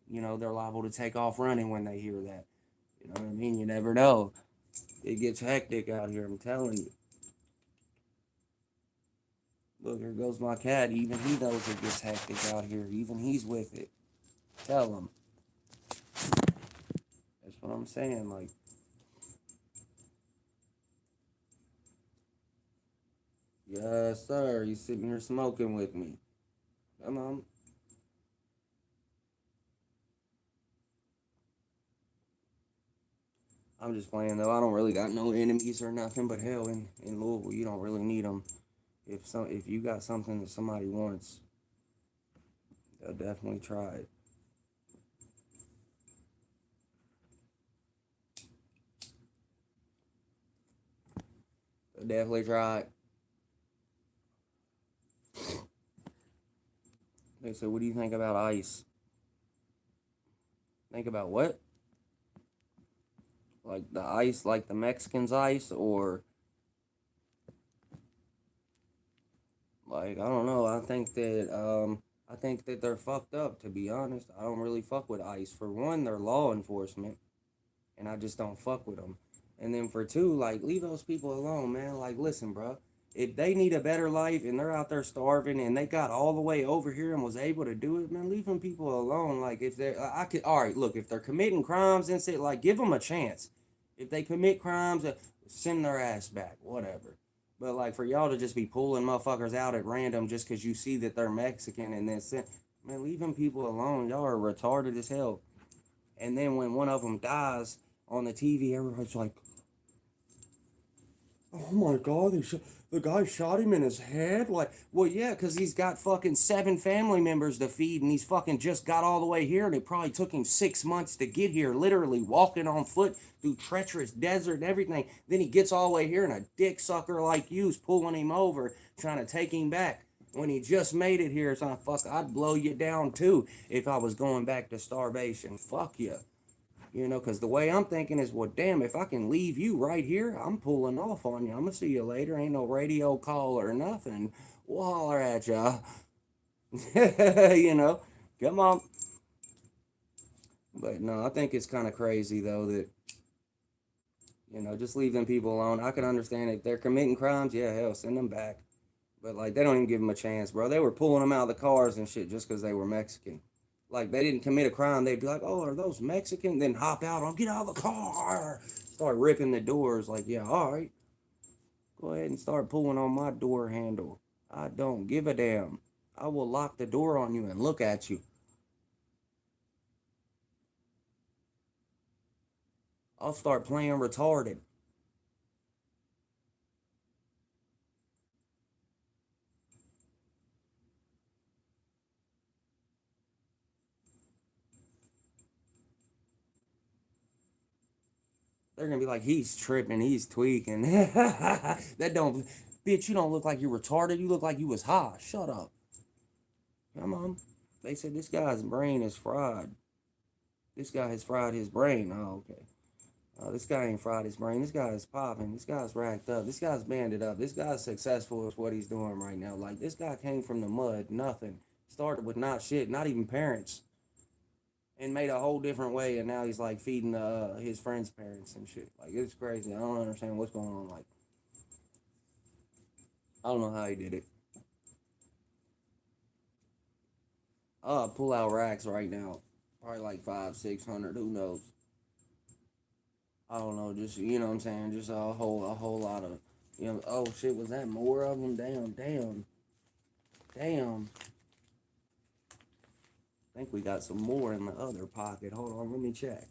They're liable to take off running when they hear that. You know what I mean? You never know. It gets hectic out here, I'm telling you. Look, here goes my cat. Even he knows it gets hectic out here. Even he's with it. Tell him. That's what I'm saying. Like, yes, sir. He's sitting here smoking with me. Come on. I'm just playing, though. I don't really got no enemies or nothing, but hell, in Louisville, you don't really need them. If you got something that somebody wants, they'll definitely try it. They'll definitely try it. They said, what do you think about ice? Think about what? Like the ice, like the Mexicans' ice, or like, I don't know. I think that they're fucked up, to be honest. I don't really fuck with ICE. For one, they're law enforcement, and I just don't fuck with them. And then for 2, like, leave those people alone, man. Like, listen, bro. If they need a better life and they're out there starving and they got all the way over here and was able to do it, man, leave them people alone. Like, if they're, all right, look, if they're committing crimes and shit, like, give them a chance. If they commit crimes, send their ass back, whatever. But like for y'all to just be pulling motherfuckers out at random just because you see that they're Mexican and then send, man, leave them people alone. Y'all are retarded as hell. And then when one of them dies on the TV, everybody's like, oh my God, the guy shot him in his head? Like, well, yeah, because he's got fucking 7 family members to feed and he's fucking just got all the way here and it probably took him 6 months to get here, literally walking on foot through treacherous desert and everything. Then he gets all the way here and a dick sucker like you's pulling him over, trying to take him back. When he just made it here, it's like, fuck, I'd blow you down too if I was going back to starvation. Fuck you. You know, because the way I'm thinking is, well, damn, if I can leave you right here, I'm pulling off on you. I'm going to see you later. Ain't no radio call or nothing. We'll holler at ya. You know, come on. But no, I think it's kind of crazy, though, that, you know, just leave them people alone. I can understand if they're committing crimes, yeah, hell, send them back. But, like, they don't even give them a chance, bro. They were pulling them out of the cars and shit just because they were Mexican. Like, they didn't commit a crime. They'd be like, oh, are those Mexican? Then hop out. I'll get out of the car. Start ripping the doors. Like, yeah, all right. Go ahead and start pulling on my door handle. I don't give a damn. I will lock the door on you and look at you. I'll start playing retarded. They're gonna be like, he's tripping, he's tweaking. That don't, bitch, you don't look like you're retarded. You look like you was high. Shut up. Come on. They said this guy's brain is fried. This guy has fried his brain. Oh, okay. This guy ain't fried his brain. This guy is popping. This guy's racked up. This guy's banded up. This guy's successful with what he's doing right now. Like, this guy came from the mud, nothing. Started with not shit, not even parents. And made a whole different way, and now he's like feeding his friends' parents and shit. Like, it's crazy. I don't understand what's going on. Like, I don't know how he did it. Pull out racks right now. Probably like 500-600. Who knows? I don't know. Just, you know what I'm saying? Just a whole lot of, you know. Oh shit, was that more of them? Damn. I think we got some more in the other pocket. Hold on, let me check.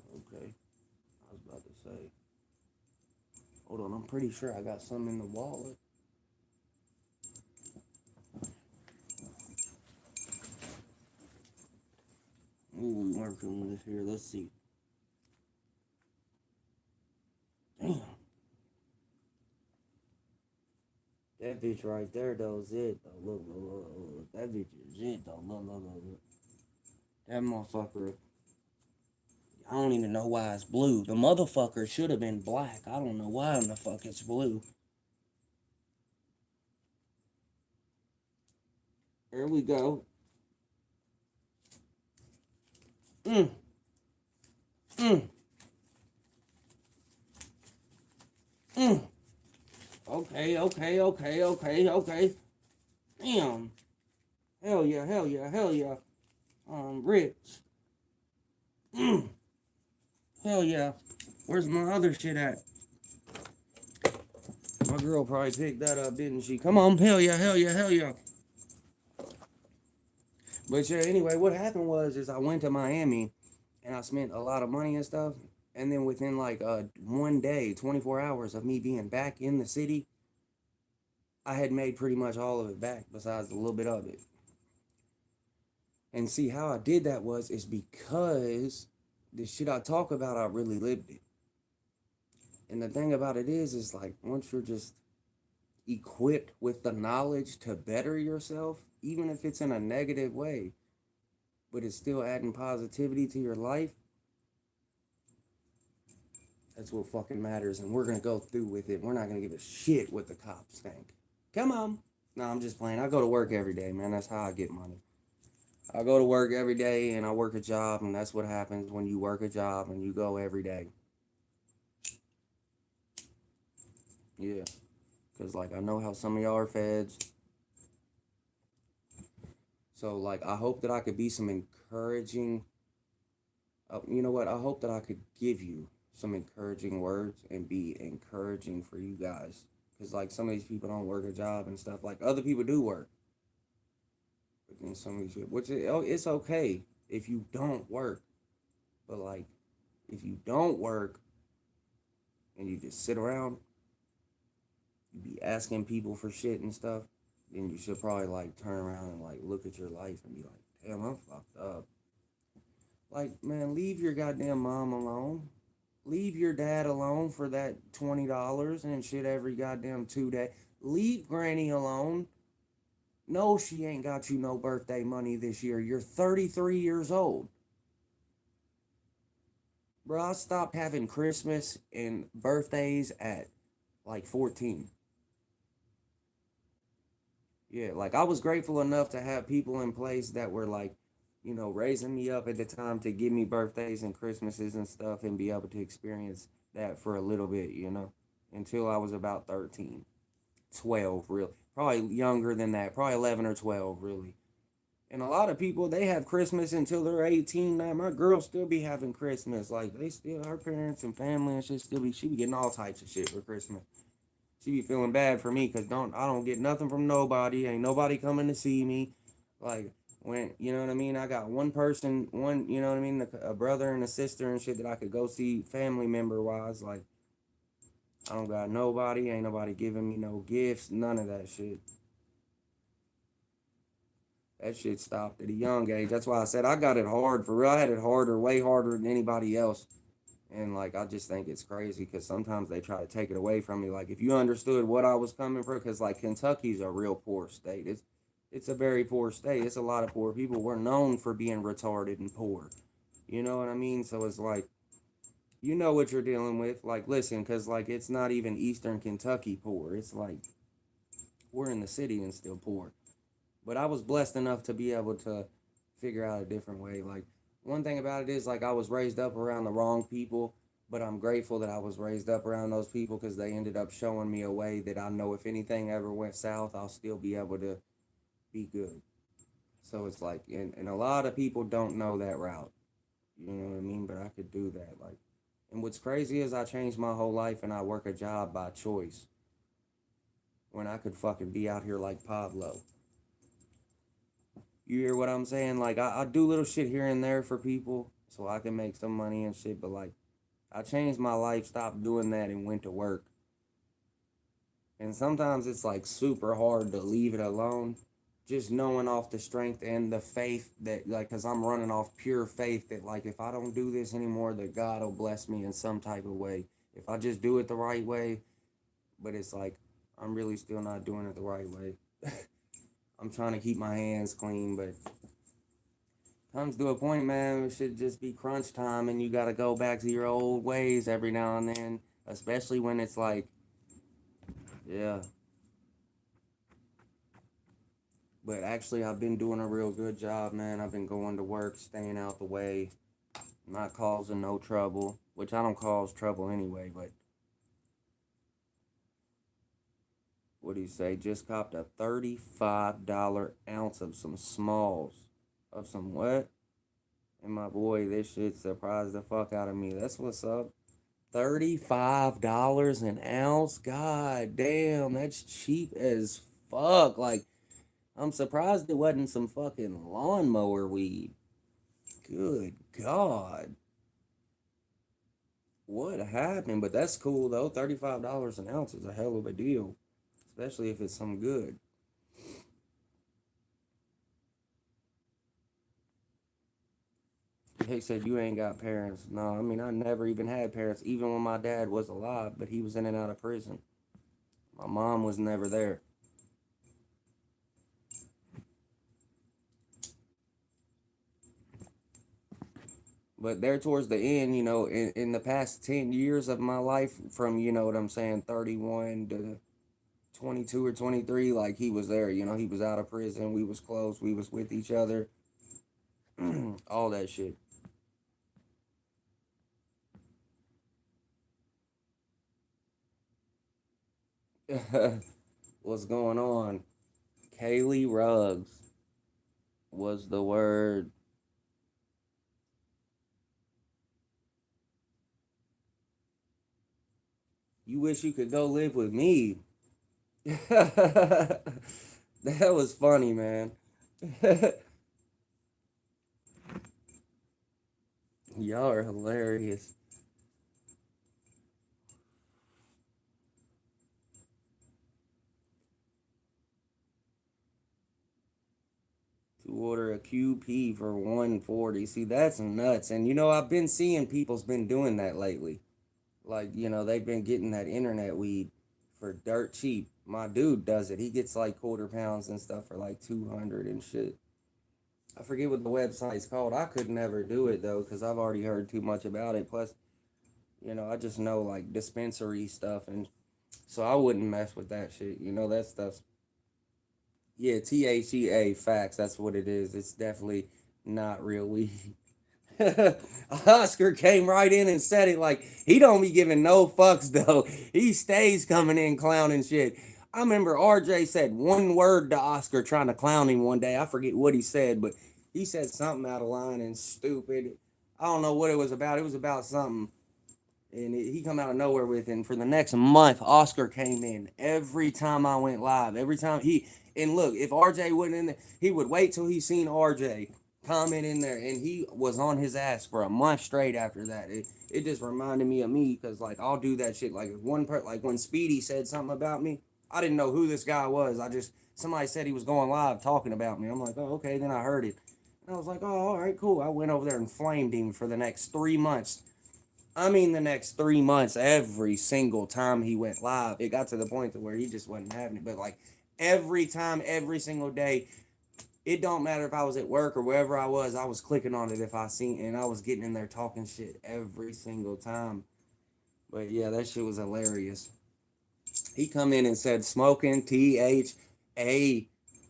Okay, I was about to say. Hold on, I'm pretty sure I got some in the wallet. Ooh, we working with this here. Let's see. Damn. That bitch right there, though, is it, though. Look. That bitch is it, though. Look. That motherfucker, I don't even know why it's blue. The motherfucker should have been black. I don't know why in the fuck it's blue. Here we go. Okay. Damn. Hell yeah. Ribs. Hell yeah. Where's my other shit at? My girl probably picked that up, didn't she? Come on, hell yeah. But yeah, anyway, what happened is I went to Miami and I spent a lot of money and stuff. And then within like one day, 24 hours of me being back in the city, I had made pretty much all of it back besides a little bit of it. And see how I did that is because the shit I talk about, I really lived it. And the thing about it is like once you're just equipped with the knowledge to better yourself, even if it's in a negative way, but it's still adding positivity to your life, that's what fucking matters. And we're going to go through with it. We're not going to give a shit what the cops think. Come on. No, I'm just playing. I go to work every day, man. That's how I get money. I go to work every day and I work a job, and that's what happens when you work a job and you go every day. Yeah. Because, like, I know how some of y'all are feds. So, like, I hope that I could be some encouraging You know what? I hope that I could give you some encouraging words and be encouraging for you guys. Because, like, some of these people don't work a job and stuff. Like, other people do work. But then some of these people, it's okay if you don't work. But, like, if you don't work and you just sit around, you be asking people for shit and stuff, then you should probably, like, turn around and, like, look at your life and be like, damn, I'm fucked up. Like, man, leave your goddamn mom alone. Leave your dad alone for that $20 and shit every goddamn 2 day. Leave granny alone. No, she ain't got you no birthday money this year. You're 33 years old. Bro, I stopped having Christmas and birthdays at like 14. Yeah, like I was grateful enough to have people in place that were like, raising me up at the time to give me birthdays and Christmases and stuff and be able to experience that for a little bit, until I was about 13, 12, really. Probably younger than that, probably 11 or 12, really. And a lot of people, they have Christmas until they're 18 now. My girl still be having Christmas. Like, her parents and family and shit she be getting all types of shit for Christmas. She be feeling bad for me because I don't get nothing from nobody. Ain't nobody coming to see me. Like, when, you know what I mean? I got one person, you know what I mean? A brother and a sister and shit that I could go see family member wise. Like, I don't got nobody. Ain't nobody giving me no gifts. None of that shit. That shit stopped at a young age. That's why I said I got it hard for real. I had it harder, way harder than anybody else. And like, I just think it's crazy because sometimes they try to take it away from me. Like, if you understood what I was coming from, because like Kentucky's a real poor state. It's a very poor state. It's a lot of poor people. We're known for being retarded and poor. You know what I mean? So it's like, you know what you're dealing with. Like, listen, because like it's not even Eastern Kentucky poor. It's like we're in the city and still poor. But I was blessed enough to be able to figure out a different way. Like, one thing about it is, like, I was raised up around the wrong people, but I'm grateful that I was raised up around those people because they ended up showing me a way that I know if anything ever went south, I'll still be able to be good. So it's like, and a lot of people don't know that route. You know what I mean? But I could do that. Like, and what's crazy is I changed my whole life and I work a job by choice when I could fucking be out here like Pablo. You hear what I'm saying? Like, I do little shit here and there for people so I can make some money and shit, but like, I changed my life, stopped doing that, and went to work. And sometimes it's like super hard to leave it alone. Just knowing off the strength and the faith that, like, because I'm running off pure faith that, like, if I don't do this anymore, that God will bless me in some type of way. If I just do it the right way, but it's like, I'm really still not doing it the right way. I'm trying to keep my hands clean, but comes to a point, man, it should just be crunch time and you got to go back to your old ways every now and then, especially when it's like, yeah. But actually, I've been doing a real good job, man. I've been going to work, staying out the way, not causing no trouble, which I don't cause trouble anyway, but what do you say? Just copped a $35 ounce of some smalls. Of some what? And my boy, this shit surprised the fuck out of me. That's what's up. $35 an ounce? God damn, that's cheap as fuck. Like, I'm surprised it wasn't some fucking lawnmower weed. Good God. What happened? But that's cool though. $35 an ounce is a hell of a deal. Especially if it's some good. He said you ain't got parents. No, I mean I never even had parents, even when my dad was alive, but he was in and out of prison. My mom was never there. But there towards the end, in the past 10 years of my life, from, you know what I'm saying, 31 to 22 or 23, like he was there, he was out of prison, we was close, we was with each other, all that shit. What's going on? Kaylee Ruggs was the word. You wish you could go live with me. That was funny, man. Y'all are hilarious. To order a QP for 140. See, that's nuts. And I've been seeing people's been doing that lately. Like, they've been getting that internet weed for dirt cheap. My dude does it. He gets like quarter pounds and stuff for like 200 and shit. I forget what the website's called. I could never do it though, because I've already heard too much about it. Plus, I just know like dispensary stuff, and so I wouldn't mess with that shit. That stuff's, yeah, THEA facts. That's what it is. It's definitely not real weed. Oscar came right in and said it like he don't be giving no fucks though. He stays coming in clowning shit. I remember RJ said one word to Oscar trying to clown him one day. I forget what he said, but he said something out of line and stupid. I don't know what it was about. It was about something. And he come out of nowhere with it. And for the next month, Oscar came in every time I went live. Every time and look, if RJ wasn't in there, he would wait till he seen RJ comment in there, and he was on his ass for a month straight after that. It just reminded me of me, because like I'll do that shit. Like like when Speedy said something about me, I didn't know who this guy was. Somebody said he was going live talking about me. I'm like, oh, okay. Then I heard it, and I was like, oh, all right, cool. I went over there and flamed him for the next 3 months. I mean, the next 3 months, every single time he went live, it got to the point to where he just wasn't having it. But like every time, every single day, it don't matter if I was at work or wherever I was clicking on it if I seen, and I was getting in there talking shit every single time. But yeah, that shit was hilarious. He come in and said smoking THA,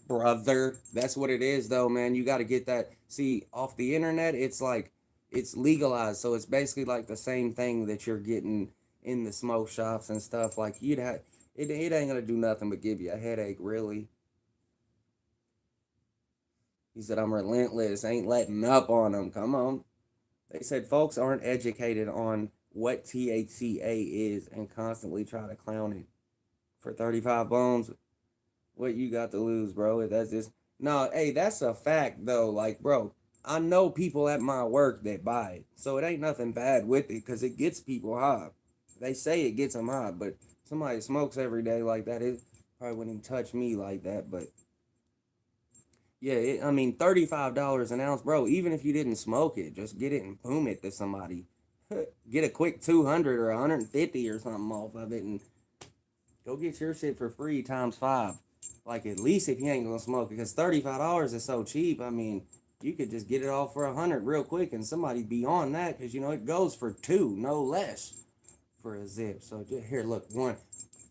brother. That's what it is though, man. You got to get that. See, off the internet, it's like it's legalized, so it's basically like the same thing that you're getting in the smoke shops and stuff. Like it ain't gonna do nothing but give you a headache, really. He said, I'm relentless, ain't letting up on them. Come on. They said folks aren't educated on what THCA is and constantly try to clown it. For 35 bones, what you got to lose, bro? That's just, no, hey, that's a fact, though. Like, bro, I know people at my work that buy it. So it ain't nothing bad with it because it gets people high. They say it gets them high, but somebody smokes every day like that, it probably wouldn't touch me like that, but yeah, I mean, $35 an ounce, bro. Even if you didn't smoke it, just get it and boom it to somebody. Get a quick 200 or 150 or something off of it, and go get your shit for free times 5. Like at least if you ain't gonna smoke it, because $35 is so cheap. I mean, you could just get it all for 100 real quick, and somebody be on that because it goes for 2, no less, for a zip. So just here, look, one.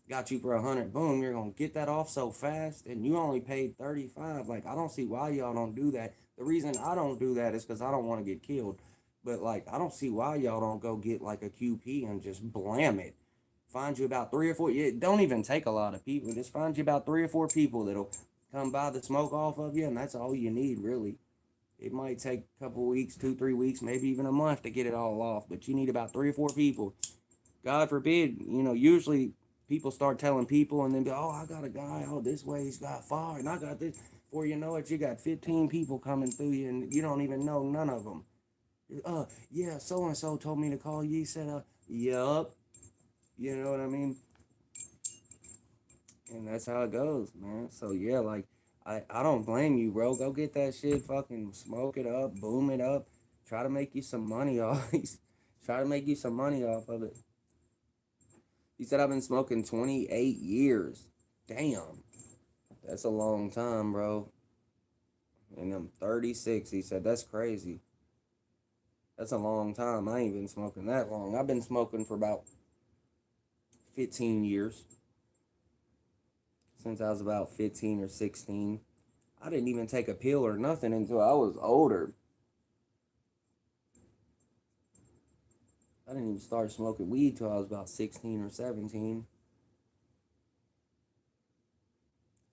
Got you for 100, boom, you're gonna get that off so fast, and you only paid 35. Like, I don't see why y'all don't do that. The reason I don't do that is because I don't want to get killed. But like, I don't see why y'all don't go get like a QP and just blam it. Find you about 3 or 4. It don't even take a lot of people. Just find you about 3 or 4 people that'll come buy the smoke off of you, and that's all you need, really. It might take a couple weeks, 2, 3 weeks, maybe even a month to get it all off, but you need about 3 or 4 people. God forbid, usually people start telling people, and then be, oh, I got a guy out this way, he's got fire, and I got this. Before you know it, you got 15 people coming through you, and you don't even know none of them. Yeah, so-and-so told me to call you. He said, yup. You know what I mean? And that's how it goes, man. So, yeah, like, I don't blame you, bro. Go get that shit, fucking smoke it up, boom it up. Try to make you some money off. Try to make you some money off of it. He said, I've been smoking 28 years. Damn. That's a long time, bro. And I'm 36. He said, that's crazy. That's a long time. I ain't been smoking that long. I've been smoking for about 15 years. Since I was about 15 or 16. I didn't even take a pill or nothing until I was older. I didn't even start smoking weed till I was about 16 or 17.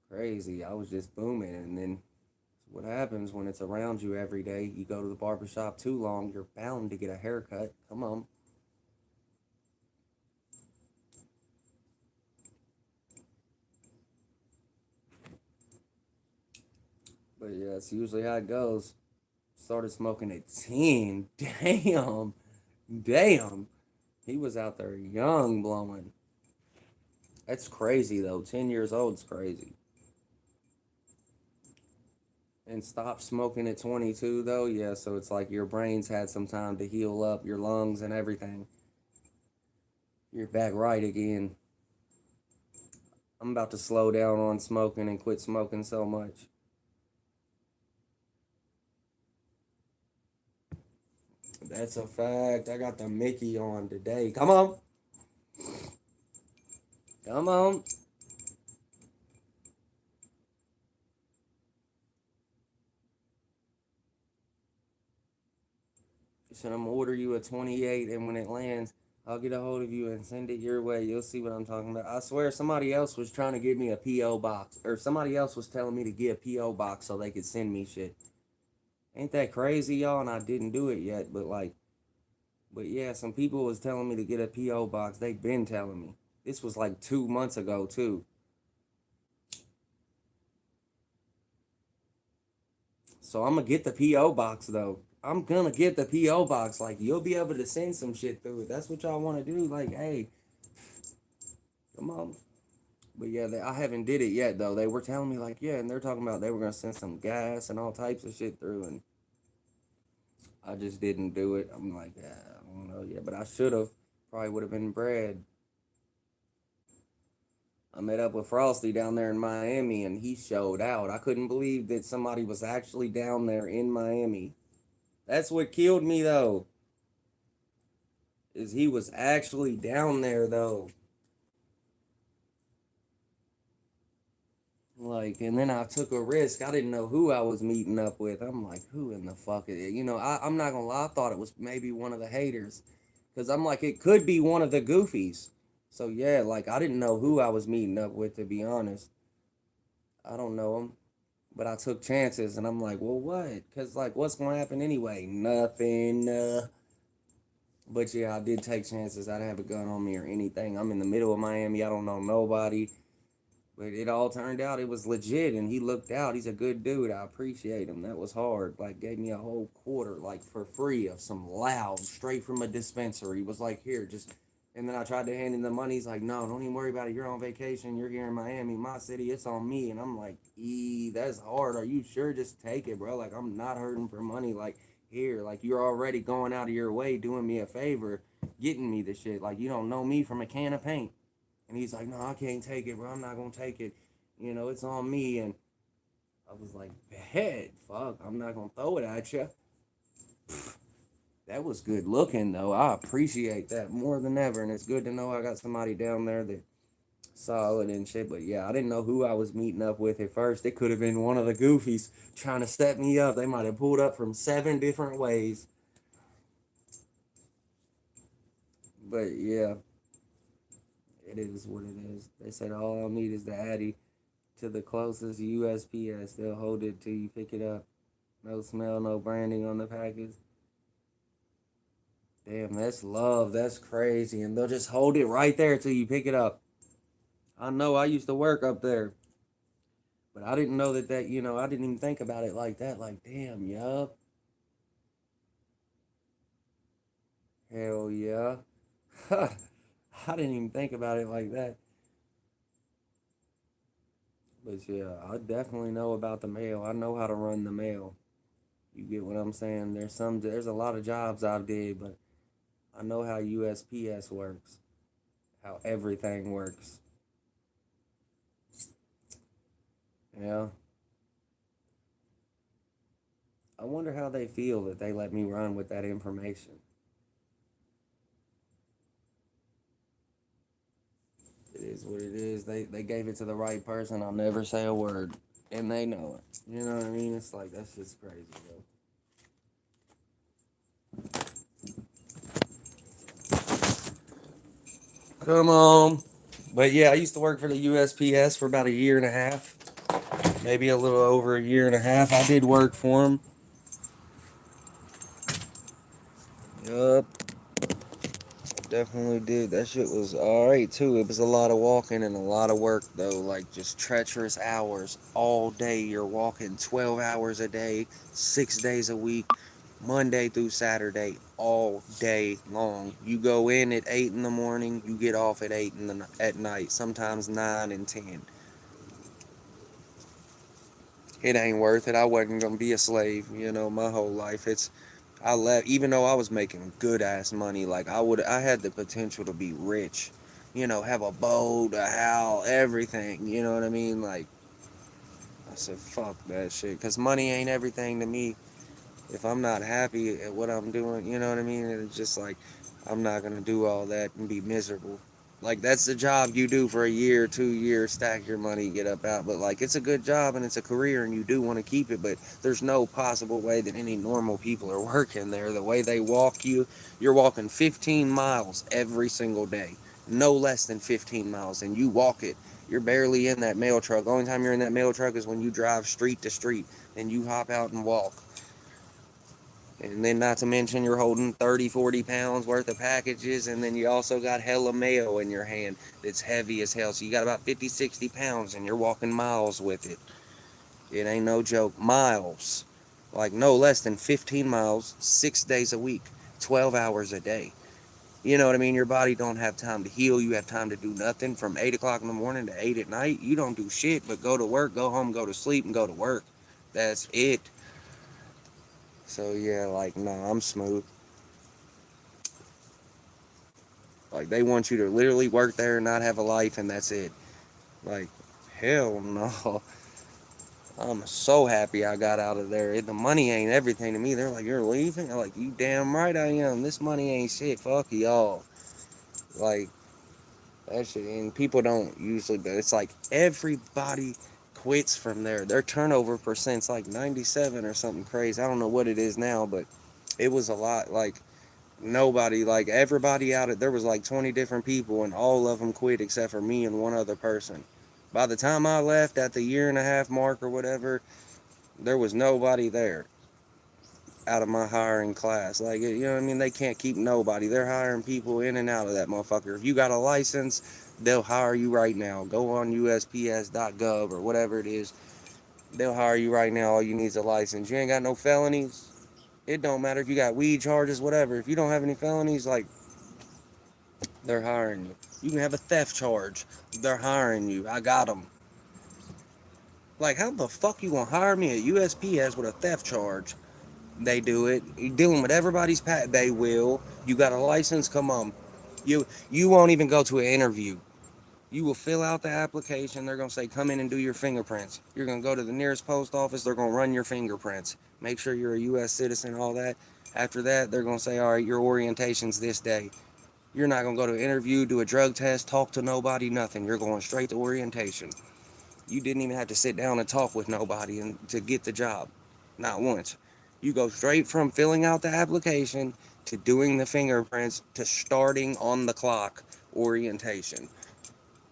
Crazy. I was just booming. And then what happens when it's around you every day? You go to the barbershop too long, you're bound to get a haircut. Come on. But yeah, it's usually how it goes. Started smoking at 10. Damn. Damn. He was out there young blowing. That's crazy though. 10 years old is crazy. And stopped smoking at 22 though. Yeah, so it's like your brain's had some time to heal up, your lungs and everything. You're back right again. I'm about to slow down on smoking and quit smoking so much. That's a fact. I got the Mickey on today. Come on. Come on. She said, I'm gonna order you a 28, and when it lands, I'll get a hold of you and send it your way. You'll see what I'm talking about. I swear somebody else was trying to give me a P.O. box, or somebody else was telling me to get a P.O. box so they could send me shit. Ain't that crazy, y'all? And I didn't do it yet, but yeah, some people was telling me to get a P.O. box. They've been telling me. This was like 2 months ago, too. So I'm gonna get the P.O. box, though. I'm gonna get the P.O. box. Like, you'll be able to send some shit through it. That's what y'all want to do. Like, hey, come on. But yeah, I haven't did it yet, though. They were telling me, like, yeah, and they're talking about they were gonna send some gas and all types of shit through, and I just didn't do it. I'm like, I don't know, yeah, but I should have. Probably would have been bread. I met up with Frosty down there in Miami, and he showed out. I couldn't believe that somebody was actually down there in Miami. That's what killed me, though, is he was actually down there, though. Like, and then I took a risk. I didn't know who I was meeting up with. I'm like, who in the fuck is it? You know, I'm not gonna lie. I thought it was maybe one of the haters. Because I'm like, it could be one of the goofies. So, yeah, like, I didn't know who I was meeting up with, to be honest. I don't know him. But I took chances, and I'm like, well, what? Because, like, what's going to happen anyway? Nothing. But, yeah, I did take chances. I didn't have a gun on me or anything. I'm in the middle of Miami. I don't know nobody. But it all turned out it was legit, and he looked out. He's a good dude. I appreciate him. That was hard. Like, gave me a whole quarter, like, for free of some loud, straight from a dispensary. He was like, here, just... And then I tried to hand him the money. He's like, no, don't even worry about it. You're on vacation. You're here in Miami, my city. It's on me. And I'm like, that's hard. Are you sure? Just take it, bro. Like, I'm not hurting for money. Like, here. Like, you're already going out of your way doing me a favor, getting me the shit. Like, you don't know me from a can of paint. And he's like, no, I can't take it, bro. I'm not going to take it. You know, it's on me. And I was like, bad. Fuck, I'm not going to throw it at you. That was good looking, though. I appreciate that more than ever. And it's good to know I got somebody down there that solid and shit. But yeah, I didn't know who I was meeting up with at first. It could have been one of the goofies trying to set me up. They might have pulled up from 7 different ways. But yeah, it is what it is. They said all I'll need is the Addy to the closest USPS. They'll hold it till you pick it up. No smell, no branding on the package. Damn, that's love. That's crazy. And they'll just hold it right there till you pick it up. I know I used to work up there. But I didn't know I didn't even think about it like that. Like, damn, yup. Hell yeah. I didn't even think about it like that. But yeah, I definitely know about the mail. I know how to run the mail. You get what I'm saying? There's a lot of jobs I've did, but I know how USPS works, how everything works. Yeah. I wonder how they feel that they let me run with that information. It is what it is. They gave it to the right person. I'll never say a word. And they know it. You know what I mean? It's like, that's just crazy, bro. Come on. But yeah, I used to work for the USPS for about a year and a half. Maybe a little over a year and a half. I did work for them. Yup. Definitely did. That shit was alright too. It was a lot of walking and a lot of work though, like just treacherous hours all day. You're walking 12 hours a day, 6 days a week, Monday through Saturday, all day long. You go in at 8 in the morning, you get off at 8 at night, sometimes 9 and 10. It ain't worth it. I wasn't gonna be a slave, my whole life. I left even though I was making good ass money. Like I had the potential to be rich, have a boat, a house, everything. You know what I mean? Like I said, fuck that shit, cause money ain't everything to me. If I'm not happy at what I'm doing, you know what I mean? It's just like I'm not gonna do all that and be miserable. Like that's the job you do for a year, 2 years, stack your money, get up out. But like it's a good job and it's a career and you do want to keep it. But there's no possible way that any normal people are working there. The way they walk you're walking 15 miles every single day, no less than 15 miles, and you walk it. You're barely in that mail truck. The only time you're in that mail truck is when you drive street to street and you hop out and walk. And then not to mention you're holding 30, 40 pounds worth of packages, and then you also got hella mail in your hand that's heavy as hell. So you got about 50, 60 pounds and you're walking miles with it. It ain't no joke. Miles. Like no less than 15 miles, 6 days a week, 12 hours a day. You know what I mean? Your body don't have time to heal. You have time to do nothing from 8 o'clock in the morning to 8 at night. You don't do shit but go to work, go home, go to sleep, and go to work. That's it. So yeah, like, nah, I'm smooth. Like, they want you to literally work there and not have a life, and that's it. Like, hell no. I'm so happy I got out of there. The money ain't everything to me. They're like, you're leaving? I'm like, you damn right I am. This money ain't shit. Fuck y'all. Like, that shit. And people don't usually, but it's like everybody quits from there. Their turnover percent's like 97 or something crazy. I don't know what it is now, but it was a lot. Like, nobody, like everybody out of there was like 20 different people and all of them quit except for me and one other person. By the time I left at the year and a half mark or whatever, there was nobody there out of my hiring class. Like, you know what I mean? They can't keep nobody. They're hiring people in and out of that motherfucker. If you got a license, they'll hire you right now. Go on USPS.gov or whatever it is. They'll hire you right now. All you need is a license. You ain't got no felonies. It don't matter if you got weed charges, whatever. If you don't have any felonies, like, they're hiring you. You can have a theft charge. They're hiring you. I got them. Like, how the fuck you gonna hire me at USPS with a theft charge? They do it. You're dealing with everybody's pat. They will. You got a license? Come on. You won't even go to an interview. You will fill out the application. They're gonna say, come in and do your fingerprints. You're gonna go to the nearest post office. They're gonna run your fingerprints. Make sure you're a U.S. citizen. All that. After that, they're gonna say, all right, your orientation's this day. You're not going to go to an interview, do a drug test, talk to nobody, nothing. You're going straight to orientation. You didn't even have to sit down and talk with nobody to get the job. Not once. You go straight from filling out the application to doing the fingerprints to starting on the clock orientation.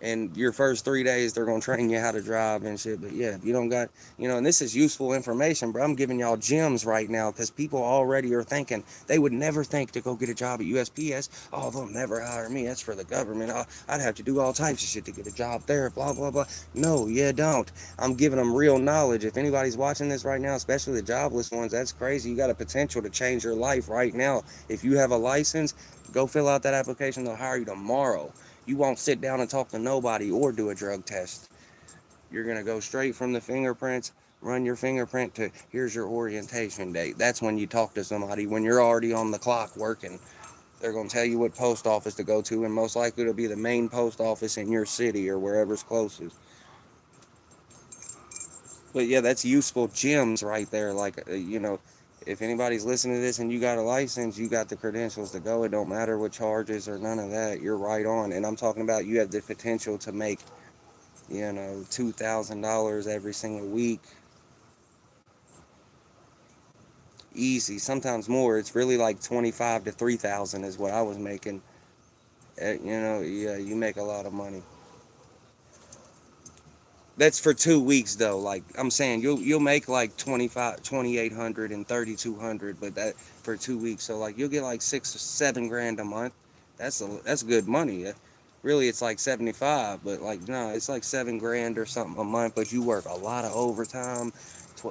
And your first 3 days, they're going to train you how to drive and shit. But yeah, if you don't got, and this is useful information, but I'm giving y'all gems right now because people already are thinking, they would never think to go get a job at USPS. Oh, they'll never hire me. That's for the government. I'd have to do all types of shit to get a job there, blah, blah, blah. No, you don't. I'm giving them real knowledge. If anybody's watching this right now, especially the jobless ones, that's crazy. You got a potential to change your life right now. If you have a license, go fill out that application. They'll hire you tomorrow. You won't sit down and talk to nobody or do a drug test. You're going to go straight from the fingerprints, run your fingerprint to here's your orientation date. That's when you talk to somebody, when you're already on the clock working. They're going to tell you what post office to go to, and most likely it'll be the main post office in your city or wherever's closest. But yeah, that's useful gems right there. Like, if anybody's listening to this and you got a license, you got the credentials to go. It don't matter what charges or none of that. You're right on. And I'm talking about you have the potential to make, $2,000 every single week. Easy. Sometimes more. It's really like 25 to 3,000 is what I was making. Yeah, you make a lot of money. That's for 2 weeks though. Like I'm saying, you'll make like 2,800 and 3,200, but that for 2 weeks. So like you'll get like 6 or 7 grand a month. That's good money. Really, it's like 75, but like no, it's like 7 grand or something a month. But you work a lot of overtime.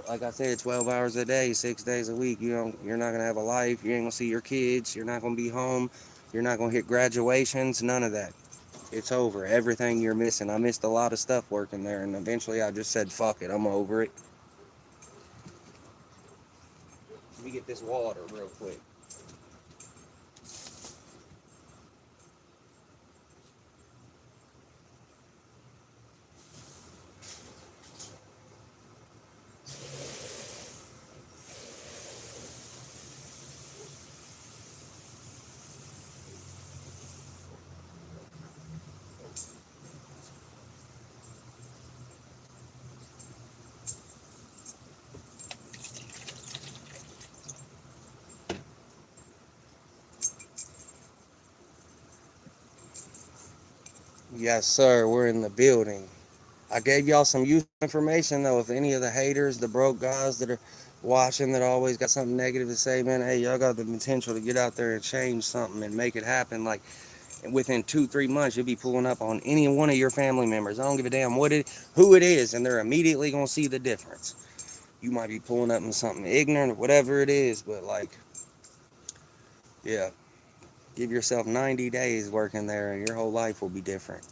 Like I said, 12 hours a day, 6 days a week. You're not gonna have a life. You ain't gonna see your kids. You're not gonna be home. You're not gonna hit graduations. None of that. It's over. Everything you're missing. I missed a lot of stuff working there, and eventually I just said, "Fuck it, I'm over it." Let me get this water real quick. Yes, sir. We're in the building. I gave y'all some useful information though. If any of the haters, the broke guys that are watching that always got something negative to say, man, hey, y'all got the potential to get out there and change something and make it happen. Like within 2-3 months, you'll be pulling up on any one of your family members. I don't give a damn who it is, and they're immediately gonna see the difference. You might be pulling up in something ignorant or whatever it is, but like, yeah, give yourself 90 days working there, and your whole life will be different.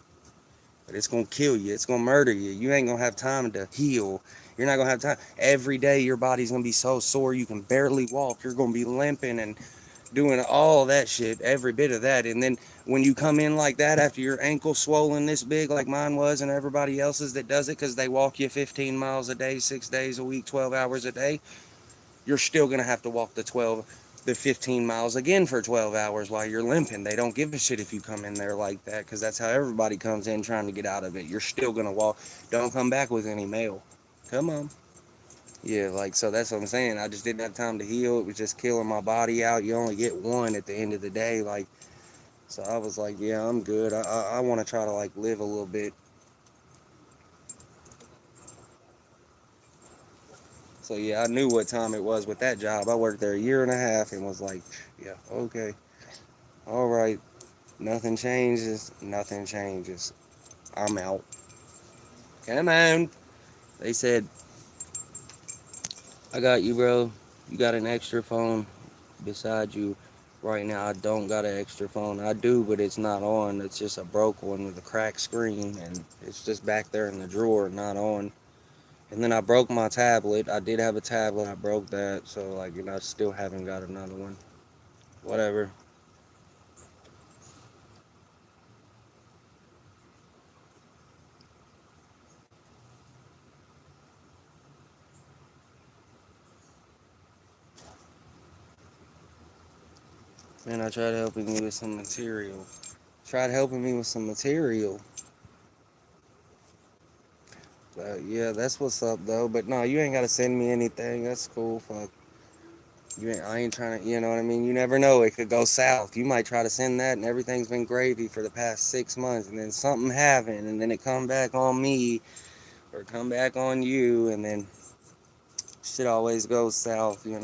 But it's gonna kill you. It's gonna murder you. You ain't gonna have time to heal. You're not gonna have time. Every day your body's gonna be so sore you can barely walk. You're gonna be limping and doing all that shit, every bit of that. And then when you come in like that after your ankle swollen this big like mine was and everybody else's that does it because they walk you 15 miles a day, 6 days a week, 12 hours a day, you're still gonna have to walk the 15 miles again for 12 hours while you're limping. They don't give a shit if you come in there like that because that's how everybody comes in trying to get out of it. You're still gonna walk. Don't come back with any mail. Come on. Yeah, like, so that's what I'm saying. I just didn't have time to heal. It was just killing my body out. You only get one at the end of the day. Like, so I was like, yeah, I'm good. I want to try to like live a little bit. So yeah, I knew what time it was with that job. I worked there a year and a half and was like, yeah, okay, all right. Nothing changes. Nothing changes. I'm out. Come on. They said, I got you, bro. You got an extra phone beside you right now. I don't got an extra phone. I do, but it's not on. It's just a broke one with a cracked screen, and it's just back there in the drawer, not on. And then I broke my tablet. I did have a tablet. I broke that, so like, I still haven't got another one. Whatever. And I tried helping you with some material. Tried helping me with some material. Yeah, that's what's up though. But no, you ain't gotta send me anything. That's cool. Fuck. I ain't trying to. You know what I mean? You never know. It could go south. You might try to send that, and everything's been gravy for the past 6 months, and then something happened, and then it come back on me, or come back on you, and then shit always goes south. You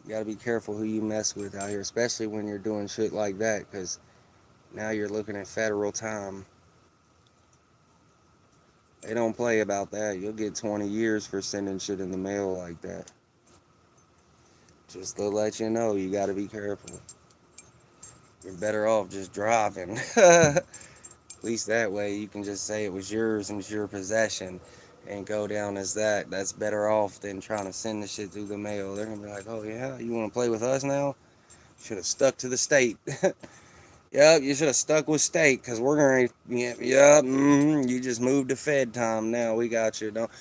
gotta be careful who you mess with out here, especially when you're doing shit like that, because now you're looking at federal time. They don't play about that. You'll get 20 years for sending shit in the mail like that. Just to let you know, you gotta be careful. You're better off just driving. At least that way you can just say it was yours and it's your possession and go down as that. That's better off than trying to send the shit through the mail. They're gonna be like, oh yeah, you wanna play with us now? Should have stuck to the state. Yep, you should have stuck with state because we're gonna. Yep, you just moved to Fed time now. We got you. Don't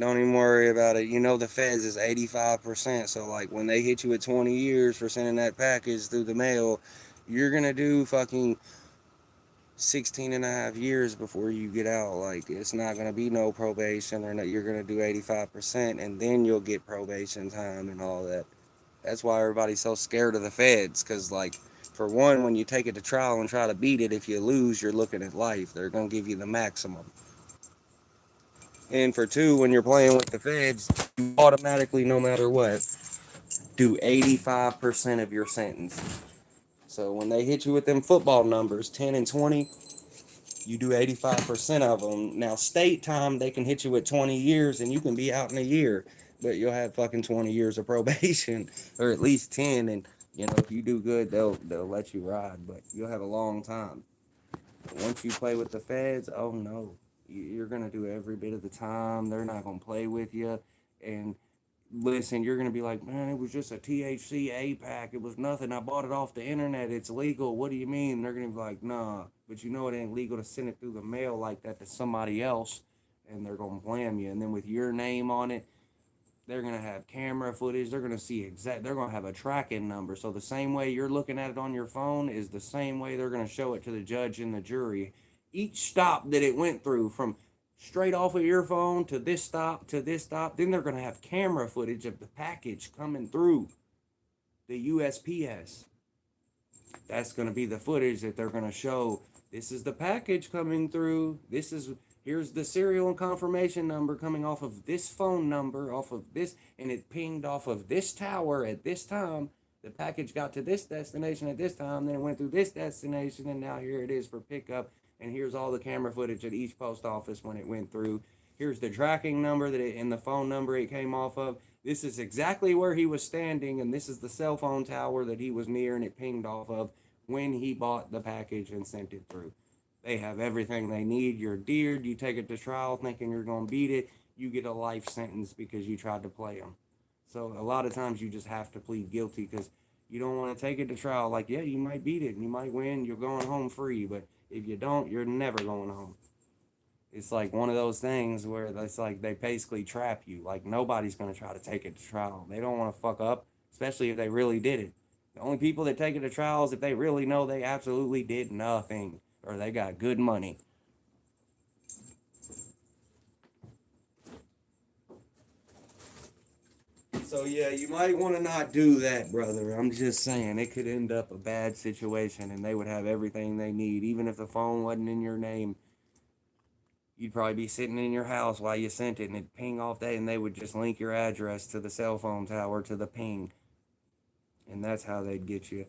even worry about it. You know the Feds is 85%. So like when they hit you with 20 years for sending that package through the mail, you're gonna do fucking 16 and a half years before you get out. Like it's not gonna be no probation or no. You're gonna do 85%, and then you'll get probation time and all that. That's why everybody's so scared of the feds, because, like, for one, when you take it to trial and try to beat it, if you lose, you're looking at life. They're going to give you the maximum. And for two, when you're playing with the feds, you automatically, no matter what, do 85% of your sentence. So when they hit you with them football numbers, 10 and 20, you do 85% of them. Now, state time, they can hit you with 20 years and you can be out in a year, but you'll have fucking 20 years of probation or at least 10. And, you know, if you do good, they'll let you ride, but you'll have a long time. But once you play with the feds, oh no, you're going to do every bit of the time. They're not going to play with you. And listen, you're gonna be like, man, it was just a THC pack. It was nothing. I bought it off the internet. It's legal. What do you mean? And they're gonna be like, nah. But you know it ain't legal to send it through the mail like that to somebody else, and they're gonna blame you. And then with your name on it, they're gonna have camera footage. They're gonna see exact. They're gonna have a tracking number. So the same way you're looking at it on your phone is the same way they're gonna show it to the judge and the jury. Each stop that it went through from straight off of your phone to this stop to this stop. Then they're going to have camera footage of the package coming through the USPS. That's going to be the footage that they're going to show. This is the package coming through. Here's the serial and confirmation number coming off of this phone number, off of this, and it pinged off of this tower at this time. The package got to this destination at this time, then it went through this destination, and now here it is for pickup. And here's all the camera footage at each post office when it went through. Here's the tracking number and the phone number it came off of. This is exactly where he was standing, and this is the cell phone tower that he was near and it pinged off of when he bought the package and sent it through. They have everything they need. You're deered. You take it to trial thinking you're going to beat it. You get a life sentence because you tried to play them. So a lot of times you just have to plead guilty because you don't want to take it to trial. Like, yeah, you might beat it and you might win. You're going home free, but if you don't, you're never going home. It's like one of those things where it's like they basically trap you. Like nobody's going to try to take it to trial. They don't want to fuck up, especially if they really did it. The only people that take it to trial is if they really know they absolutely did nothing or they got good money. So yeah, you might want to not do that, brother. I'm just saying it could end up a bad situation and they would have everything they need. Even if the phone wasn't in your name, you'd probably be sitting in your house while you sent it and it'd ping off that and they would just link your address to the cell phone tower to the ping. And that's how they'd get you.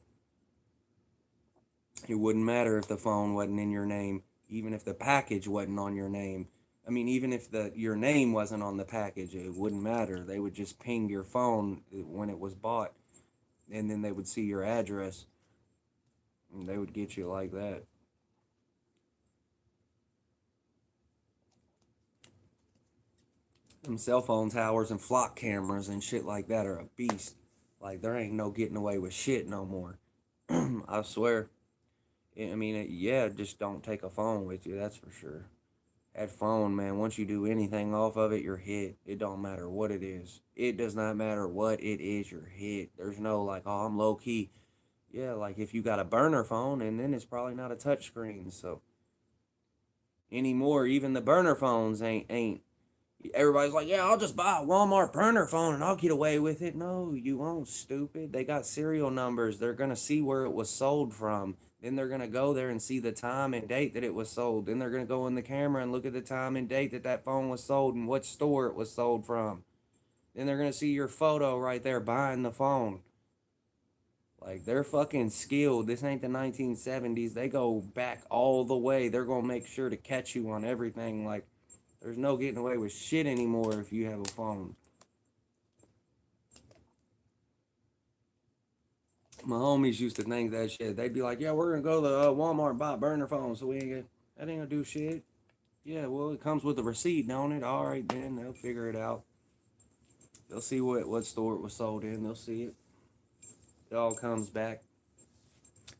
It wouldn't matter if the phone wasn't in your name, even if the package wasn't on your name. I mean, even if your name wasn't on the package, it wouldn't matter. They would just ping your phone when it was bought, and then they would see your address, and they would get you like that. Them cell phone towers and flock cameras and shit like that are a beast. Like, there ain't no getting away with shit no more. I swear. I mean, yeah, just don't take a phone with you, that's for sure. That phone, man, once you do anything off of it, you're hit. It don't matter what it is. It does not matter what it is, you're hit. There's no like, oh, I'm low key. Yeah, like if you got a burner phone, and then it's probably not a touch screen. So anymore, even the burner phones ain't. Everybody's like, yeah, I'll just buy a Walmart burner phone and I'll get away with it. No, you won't, stupid. They got serial numbers. They're gonna see where it was sold from. Then they're going to go there and see the time and date that it was sold. Then they're going to go in the camera and look at the time and date that phone was sold and what store it was sold from. Then they're going to see your photo right there buying the phone. Like, they're fucking skilled. This ain't the 1970s. They go back all the way. They're going to make sure to catch you on everything. Like, there's no getting away with shit anymore if you have a phone. My homies used to think that shit. They'd be like, yeah, we're going to go to Walmart and buy a burner phone so that ain't going to do shit. Yeah, well, it comes with a receipt, don't it? All right, then. They'll figure it out. They'll see what store it was sold in. They'll see it. It all comes back.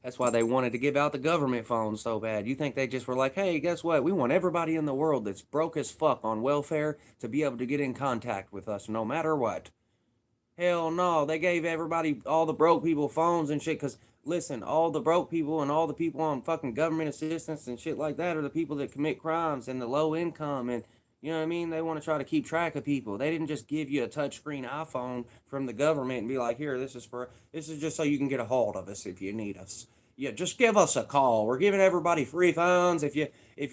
That's why they wanted to give out the government phones so bad. You think they just were like, hey, guess what? We want everybody in the world that's broke as fuck on welfare to be able to get in contact with us no matter what. Hell no, they gave everybody, all the broke people, phones and shit, because, listen, all the broke people and all the people on fucking government assistance and shit like that are the people that commit crimes and the low income, and, you know what I mean? They want to try to keep track of people. They didn't just give you a touchscreen iPhone from the government and be like, here, this is just so you can get a hold of us if you need us. Yeah, just give us a call. We're giving everybody free phones. If you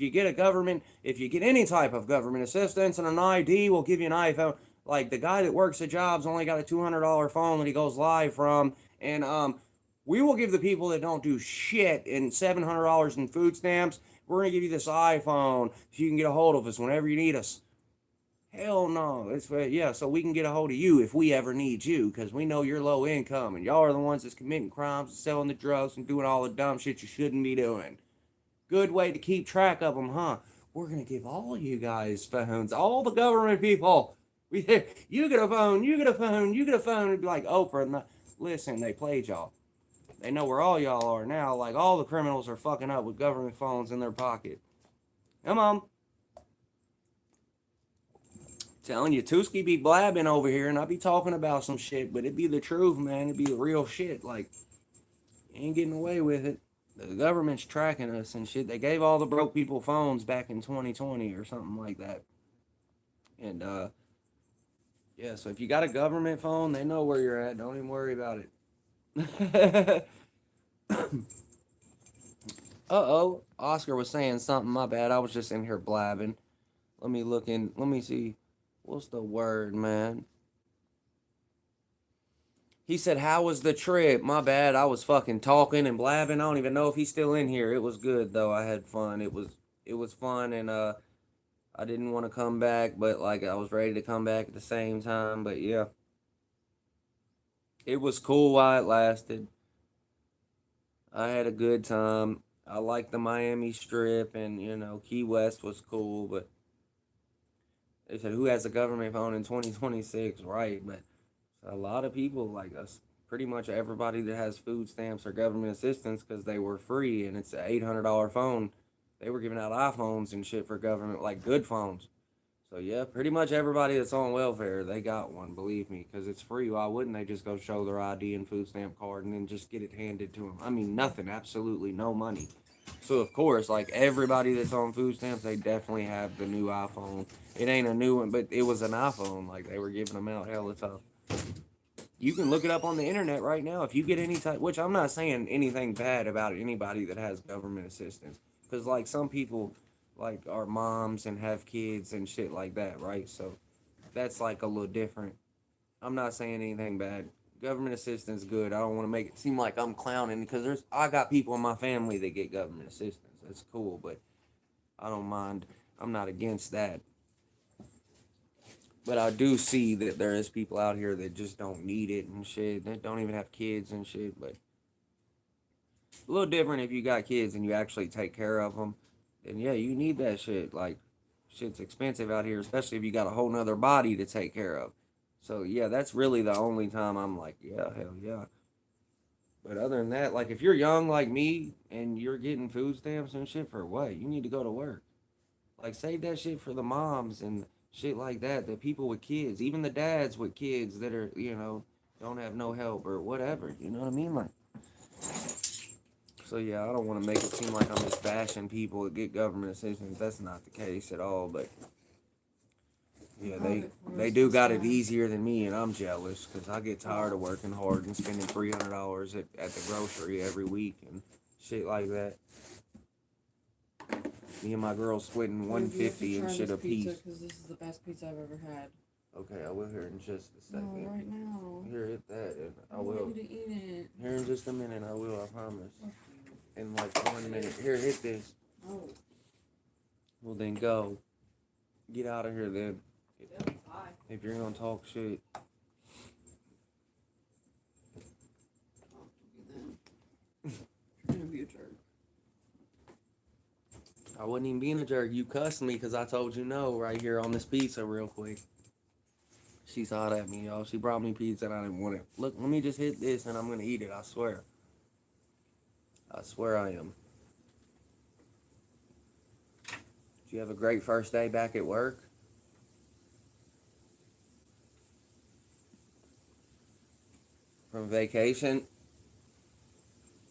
get any type of government assistance and an ID, we'll give you an iPhone. Like, the guy that works the job's only got a $200 phone that he goes live from, and We will give the people that don't do shit and $700 in food stamps. We're going to give you this iPhone so you can get a hold of us whenever you need us. Hell no. It's yeah, so we can get a hold of you if we ever need you, because we know you're low income and y'all are the ones that's committing crimes and selling the drugs and doing all the dumb shit you shouldn't be doing. Good way to keep track of them, huh? We're going to give all you guys phones, all the government people. You get a phone, you get a phone, you get a phone. It'd be like Oprah. Listen, they played y'all. They know where all y'all are now. Like, all the criminals are fucking up with government phones in their pocket. Come on. Telling you, Tuski be blabbing over here, and I be talking about some shit, but it be the truth, man. It be the real shit. Like, you ain't getting away with it. The government's tracking us and shit. They gave all the broke people phones back in 2020 or something like that. And, yeah, so if you got a government phone, they know where you're at. Don't even worry about it. Uh-oh. Oscar was saying something. My bad. I was just in here blabbing. Let me look in. Let me see. What's the word, man? He said, how was the trip? My bad. I was fucking talking and blabbing. I don't even know if he's still in here. It was good, though. I had fun. It was fun, and I didn't want to come back, but like I was ready to come back at the same time. But yeah. It was cool while it lasted. I had a good time. I liked the Miami Strip, and Key West was cool, but they said, who has a government phone in 2026, right? But a lot of people like us, pretty much everybody that has food stamps or government assistance, because they were free, and it's an $800 phone. They were giving out iPhones and shit for government, like good phones. So yeah, pretty much everybody that's on welfare, they got one, believe me, because it's free. Why wouldn't they just go show their ID and food stamp card and then just get it handed to them? I mean, nothing, absolutely no money. So of course, like everybody that's on food stamps, they definitely have the new iPhone. It ain't a new one, but it was an iPhone. Like, they were giving them out hella tough. You can look it up on the internet right now. If you get any type, which I'm not saying anything bad about anybody that has government assistance, because like some people like are moms and have kids and shit like that, right? So that's like a little different. I'm not saying anything bad. Government assistance good. I don't want to make it seem like I'm clowning, because I got people in my family that get government assistance. That's cool, but I don't mind. I'm not against that. But I do see that there is people out here that just don't need it and shit. That don't even have kids and shit. But a little different if you got kids and you actually take care of them. Then yeah, you need that shit. Like, shit's expensive out here, especially if you got a whole nother body to take care of. So yeah, that's really the only time I'm like, yeah, hell yeah. But other than that, like if you're young like me and you're getting food stamps and shit, for what? You need to go to work. Like, save that shit for the moms and shit like that. The people with kids, even the dads with kids that are, don't have no help or whatever. You know what I mean? Like, so yeah, I don't want to make it seem like I'm just bashing people that get government assistance. That's not the case at all. But yeah, they do got it easier than me, and I'm jealous because I get tired of working hard and spending $300 at the grocery every week and shit like that. Me and my girl splitting $150 and shit a piece. Because this is the best pizza I've ever had. Okay, I will here in just a second. No, right now. Here, hit that, and I will. I want you to eat it. Here in just a minute, I will, I promise. In like 1 minute. Here, hit this. Oh. Well, then go. Get out of here, then. If you're gonna talk shit. You're gonna be a jerk. I wasn't even being a jerk. You cussed me because I told you no right here on this pizza real quick. She's hot at me, y'all. She brought me pizza and I didn't want it. Look, let me just hit this and I'm going to eat it. I swear. I swear I am. Did you have a great first day back at work? From vacation?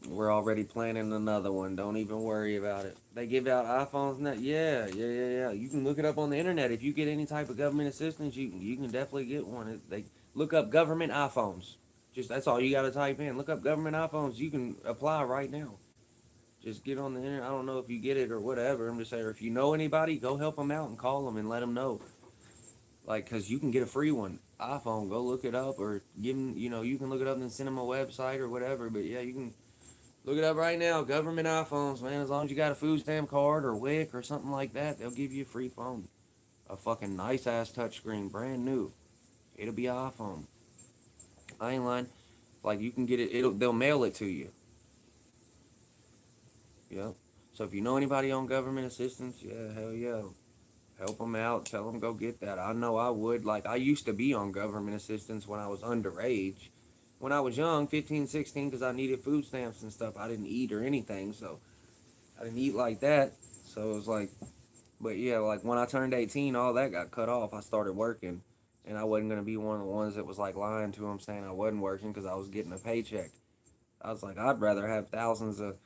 We're already planning another one. Don't even worry about it. They give out iPhones now. Yeah. You can look it up on the internet. If you get any type of government assistance, you can definitely get one. They look up government iPhones. Just that's all you got to type in. Look up government iPhones. You can apply right now. Just get on the internet. I don't know if you get it or whatever. I'm just saying, if you know anybody, go help them out and call them and let them know. Like, cause you can get a free one. iPhone, go look it up or give them. You know, you can look it up and send them a website or whatever. But yeah, you can look it up right now. Government iPhones, man. As long as you got a food stamp card or WIC or something like that, they'll give you a free phone. A fucking nice ass touchscreen, brand new. It'll be an iPhone. I ain't lying. Like you can get it. They'll mail it to you. Yep. So if you know anybody on government assistance, yeah, hell yeah. Help them out. Tell them go get that. I know I would. Like, I used to be on government assistance when I was underage. When I was young, 15, 16, because I needed food stamps and stuff. I didn't eat or anything, so I didn't eat like that. So it was like, but yeah, like when I turned 18, all that got cut off. I started working, and I wasn't going to be one of the ones that was like lying to them saying I wasn't working because I was getting a paycheck. I was like, I'd rather have thousands of,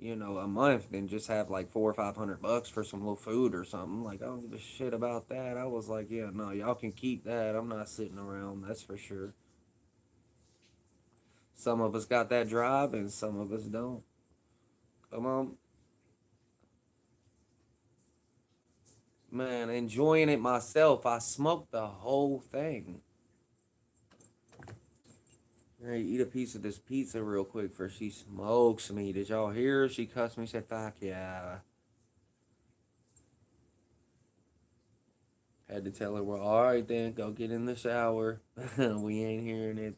a month than just have like $400 or $500 for some little food or something. Like, I don't give a shit about that. I was like, yeah, no, y'all can keep that. I'm not sitting around, that's for sure. Some of us got that drive and some of us don't. Come on. Man, enjoying it myself. I smoked the whole thing. Hey, eat a piece of this pizza real quick before she smokes me. Did y'all hear her? She cussed me, said, fuck yeah. Had to tell her, well, alright then, go get in the shower. We ain't hearing it.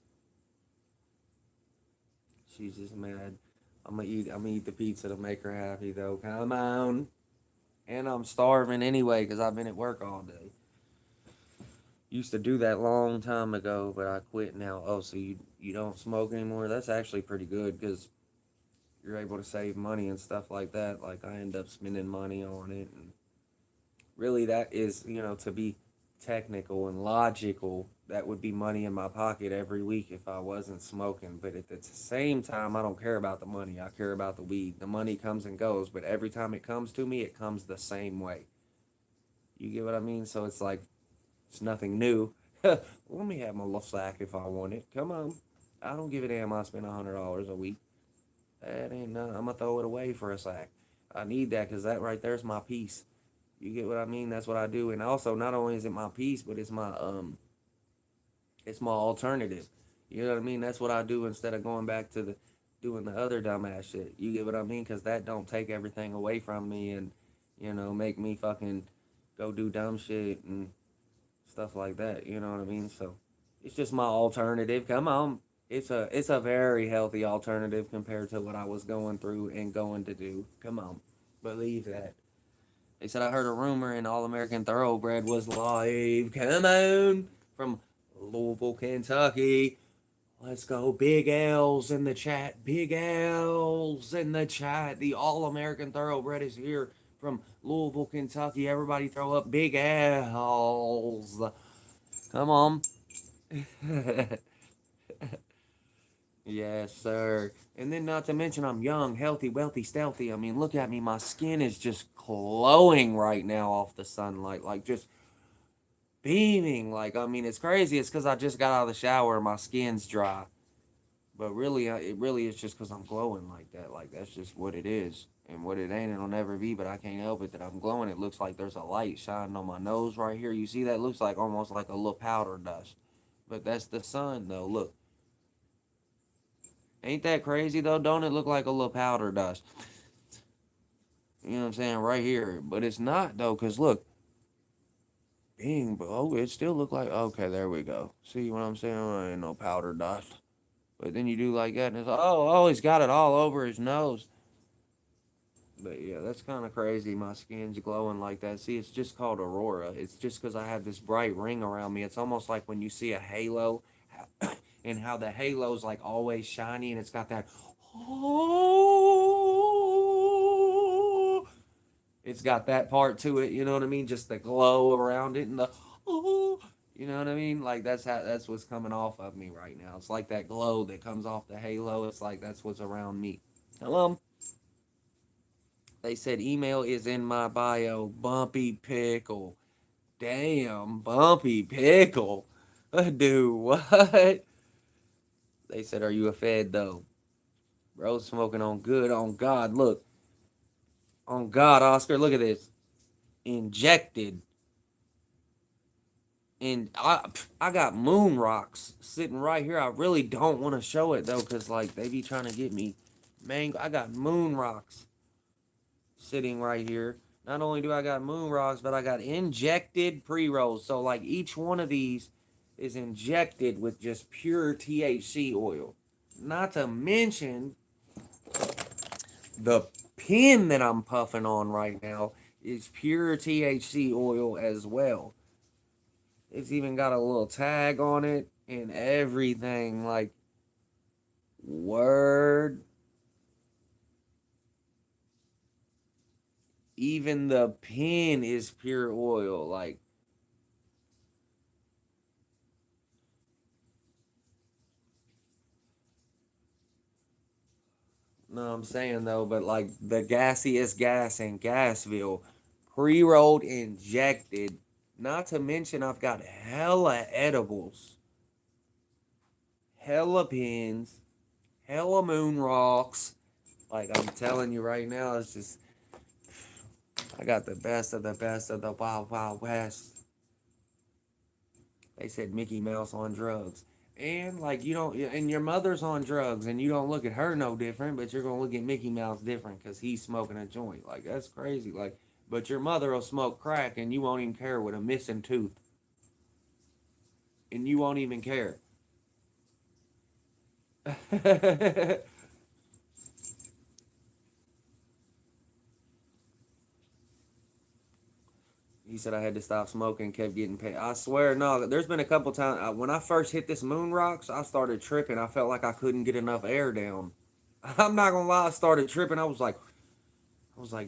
She's just mad. I'm gonna eat the pizza to make her happy though. Come on. And I'm starving anyway because I've been at work all day. Used to do that long time ago, but I quit now. Oh, so you don't smoke anymore? That's actually pretty good because you're able to save money and stuff like that. Like I end up spending money on it, and really that is, to be technical and logical, that would be money in my pocket every week if I wasn't smoking. But at the same time, I don't care about the money. I care about the weed. The money comes and goes, but every time it comes to me, it comes the same way. You get what I mean? So it's like, it's nothing new. Let me have my little sack if I want it. Come on. I don't give a damn I spend $100 a week. That ain't nothing. I'm going to throw it away for a sack. I need that because that right there's my piece. You get what I mean? That's what I do. And also, not only is it my piece, but it's my alternative. You know what I mean? That's what I do instead of going back to doing the other dumbass shit. You get what I mean? Because that don't take everything away from me and, make me fucking go do dumb shit and stuff like that. You know what I mean? So it's just my alternative. Come on. It's a very healthy alternative compared to what I was going through and going to do. Come on. Believe that. They said I heard a rumor in All-American Thoroughbred was live. Come on. From Louisville, Kentucky. Let's go. Big L's in the chat. Big L's in the chat. The All-American Thoroughbred is here from Louisville, Kentucky. Everybody throw up big L's. Come on. Yes, sir. And then not to mention I'm young, healthy, wealthy, stealthy. I mean, look at me. My skin is just glowing right now off the sunlight. Like, just beaming. Like, I mean, it's crazy. It's because I just got out of the shower and my skin's dry. But really, it really is just because I'm glowing like that. Like, that's just what it is. And what it ain't, it'll never be, but I can't help it that I'm glowing. It looks like there's a light shining on my nose right here. You see that? It looks like almost like a little powder dust. But that's the sun, though. Look. Ain't that crazy, though? Don't it look like a little powder dust? You know what I'm saying? Right here. But it's not, though, because look. Dang, bro. It still look like... Okay, there we go. See what I'm saying? Ain't no powder dust. But then you do like that, and it's like, oh, he's got it all over his nose. But yeah, that's kind of crazy. My skin's glowing like that. See, it's just called aurora. It's just because I have this bright ring around me. It's almost like when you see a halo, and how the halo's like always shiny, and it's got that. Oh, it's got that part to it. You know what I mean? Just the glow around it and the. Oh, you know what I mean? Like that's what's coming off of me right now. It's like that glow that comes off the halo. It's like that's what's around me. Hello. They said email is in my bio. Bumpy Pickle. Damn, Bumpy Pickle. Dude, what? They said, are you a fed though? Bro, smoking on good. On God, look. On God, Oscar, look at this. Injected. And I got moon rocks sitting right here. I really don't want to show it though, cause like they be trying to get me mango. I got moon rocks sitting right here. Not only do I got moon rocks, but I got injected pre-rolls. So like each one of these is injected with just pure THC oil. Not to mention the pen that I'm puffing on right now is pure THC oil as well. It's even got a little tag on it and everything. Like, word. Even the pen is pure oil. Like, no, I'm saying though, but like the gassiest gas in Gasville, pre rolled, injected. Not to mention, I've got hella edibles, hella pins, hella moon rocks. Like, I'm telling you right now, it's just, I got the best of the best of the Wild Wild West. They said Mickey Mouse on drugs. And like you don't, and your mother's on drugs, and you don't look at her no different, but you're gonna look at Mickey Mouse different because he's smoking a joint. Like that's crazy. Like, but your mother will smoke crack, and you won't even care with a missing tooth, and you won't even care. He said I had to stop smoking, kept getting paid. I swear, no. There's been a couple times when I first hit this moon rocks, I started tripping. I felt like I couldn't get enough air down. I'm not gonna lie, I started tripping. I was like,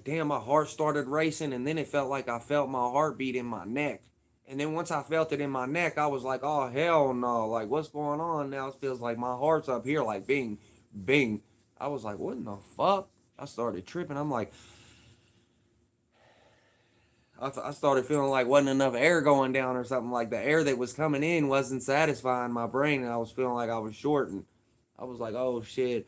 damn, my heart started racing, and then it felt like I felt my heartbeat in my neck. And then once I felt it in my neck, I was like, oh hell no, like what's going on now? It feels like my heart's up here, like bing, bing. I was like, what in the fuck? I started tripping. I'm like, I started feeling like wasn't enough air going down or something. Like the air that was coming in wasn't satisfying my brain, and I was feeling like I was short. And I was like, oh shit.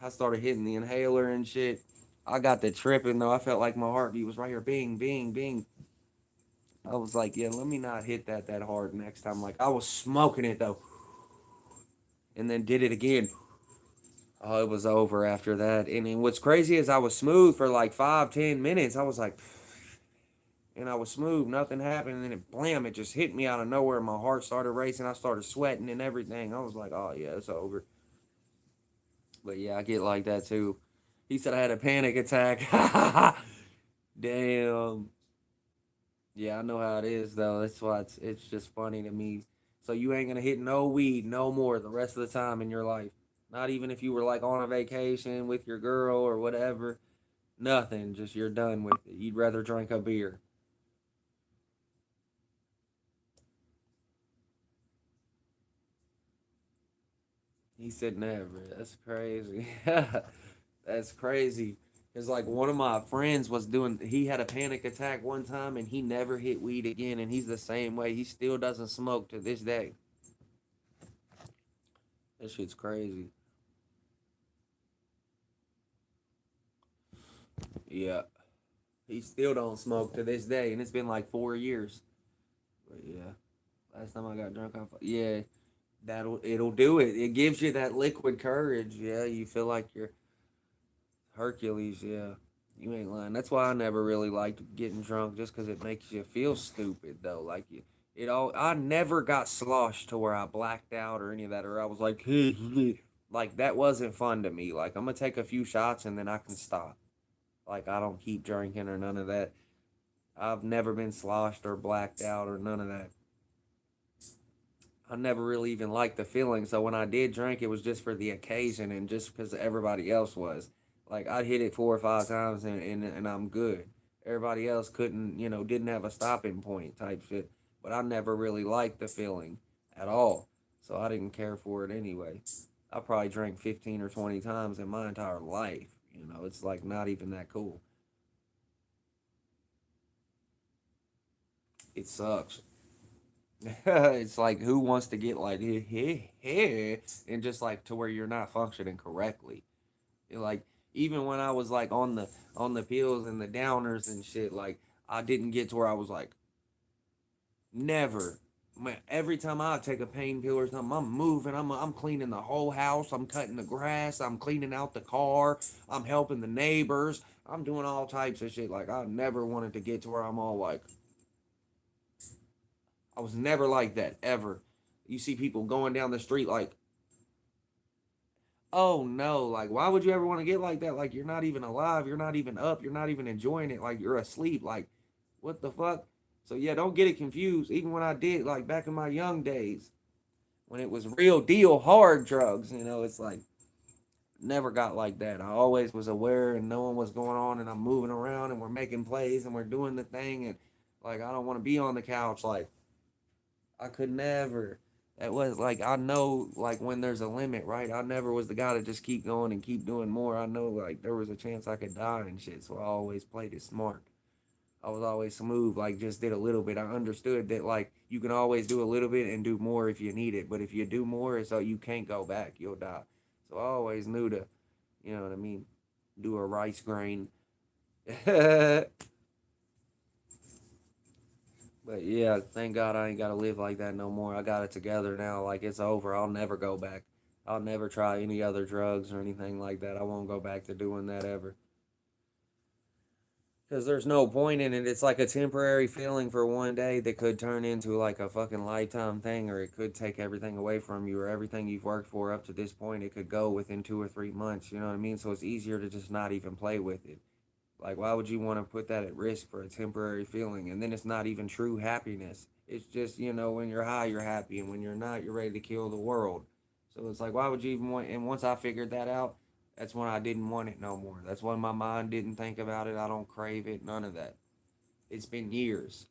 I started hitting the inhaler and shit. I got the tripping though. I felt like my heartbeat was right here, bing, bing, bing. I was like, yeah, let me not hit that hard next time. Like I was smoking it though, and then did it again. Oh, it was over after that. And then what's crazy is I was smooth for like 5, 10 minutes. I was like, and I was smooth, nothing happened, and then it blam, it just hit me out of nowhere. My heart started racing, I started sweating and everything. I was like, oh yeah, it's over. But yeah, I get like that too. He said I had a panic attack. Damn. Yeah, I know how it is though. That's why it's just funny to me. So you ain't gonna hit no weed no more the rest of the time in your life. Not even if you were like on a vacation with your girl or whatever. Nothing. Just you're done with it. You'd rather drink a beer. He said never. That's crazy. That's crazy. It's like one of my friends was doing, he had a panic attack one time and he never hit weed again. And he's the same way. He still doesn't smoke to this day. That shit's crazy. Yeah. He still don't smoke to this day. And it's been like 4 years. But yeah. Last time I got drunk off, yeah, it'll do it. It gives you that liquid courage. Yeah, you feel like you're Hercules. Yeah, you ain't lying. That's why I never really liked getting drunk, just because it makes you feel stupid though. Like you, it all. I never got sloshed to where I blacked out or any of that, or I was like, like that wasn't fun to me. Like I'm gonna take a few shots and then I can stop. Like I don't keep drinking or none of that. I've never been sloshed or blacked out or none of that. I never really even liked the feeling. So when I did drink, it was just for the occasion and just because everybody else was. Like I'd hit it 4 or 5 times and I'm good. Everybody else couldn't, didn't have a stopping point type shit. But I never really liked the feeling at all. So I didn't care for it anyway. I probably drank 15 or 20 times in my entire life. It's like not even that cool. It sucks. It's like who wants to get like and just like to where you're not functioning correctly. Like even when I was like on the pills and the downers and shit, like I didn't get to where I was like never. Man, every time I take a pain pill or something, I'm moving. I'm cleaning the whole house. I'm cutting the grass. I'm cleaning out the car. I'm helping the neighbors. I'm doing all types of shit. Like, I never wanted to get to where I'm all like, I was never like that, ever. You see people going down the street like, oh no, like, why would you ever want to get like that? Like, you're not even alive. You're not even up. You're not even enjoying it. Like, you're asleep. Like, what the fuck? So, yeah, don't get it confused. Even when I did, like, back in my young days, when it was real deal hard drugs, it's like, never got like that. I always was aware and knowing what's going on, and I'm moving around and we're making plays and we're doing the thing. And, like, I don't want to be on the couch. Like, I could never. It was like, I know, like, when there's a limit, right? I never was the guy to just keep going and keep doing more. I know, like, there was a chance I could die and shit, so I always played it smart. I was always smooth, like, just did a little bit. I understood that, like, you can always do a little bit and do more if you need it, but if you do more, it's like you can't go back, you'll die. So I always knew to, you know what I mean, do a rice grain. But yeah, thank God I ain't gotta live like that no more. I got it together now. Like, it's over. I'll never go back. I'll never try any other drugs or anything like that. I won't go back to doing that ever. Because there's no point in it. It's like a temporary feeling for one day that could turn into like a fucking lifetime thing, or it could take everything away from you, or everything you've worked for up to this point. It could go within 2 or 3 months. You know what I mean? So it's easier to just not even play with it. Like, why would you want to put that at risk for a temporary feeling? And then it's not even true happiness. It's just, when you're high, you're happy. And when you're not, you're ready to kill the world. So it's like, why would you even want? And once I figured that out, that's when I didn't want it no more. That's when my mind didn't think about it. I don't crave it. None of that. It's been years.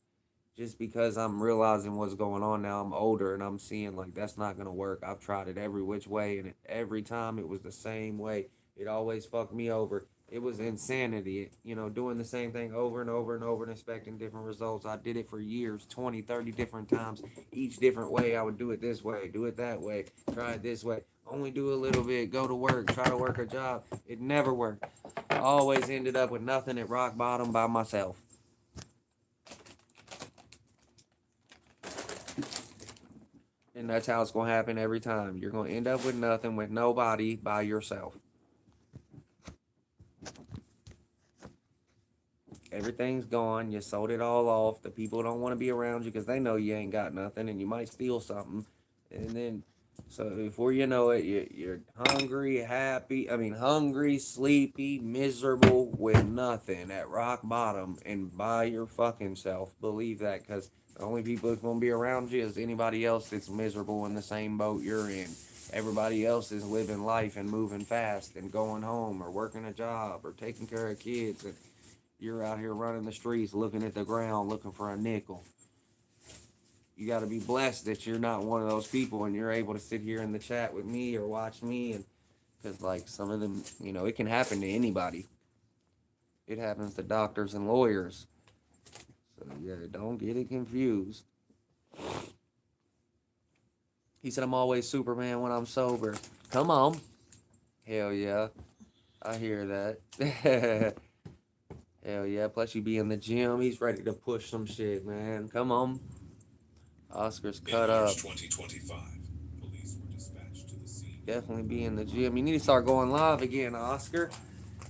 Just because I'm realizing what's going on now, I'm older and I'm seeing like that's not going to work. I've tried it every which way, and every time it was the same way. It always fucked me over. It was insanity, doing the same thing over and over and over and expecting different results. I did it for years, 20, 30 different times, each different way. I would do it this way, do it that way, try it this way, only do a little bit, go to work, try to work a job. It never worked. I always ended up with nothing at rock bottom by myself. And that's how it's going to happen every time. You're going to end up with nothing, with nobody, by yourself. Everything's gone. You sold it all off. The people don't want to be around you because they know you ain't got nothing and you might steal something. And then, so before you know it, you're hungry, sleepy, miserable, with nothing, at rock bottom, and by your fucking self. Believe that, because the only people that's going to be around you is anybody else that's miserable in the same boat you're in. Everybody else is living life and moving fast and going home or working a job or taking care of kids, and you're out here running the streets, looking at the ground, looking for a nickel. You got to be blessed that you're not one of those people and you're able to sit here in the chat with me or watch me. And because, like, some of them, it can happen to anybody. It happens to doctors and lawyers. So, yeah, don't get it confused. He said, I'm always Superman when I'm sober. Come on. Hell yeah. I hear that. Hell yeah. Plus, you be in the gym. He's ready to push some shit, man. Come on. Oscar's cut up. 2025, police were dispatched to the scene. Definitely be in the gym. You need to start going live again, Oscar.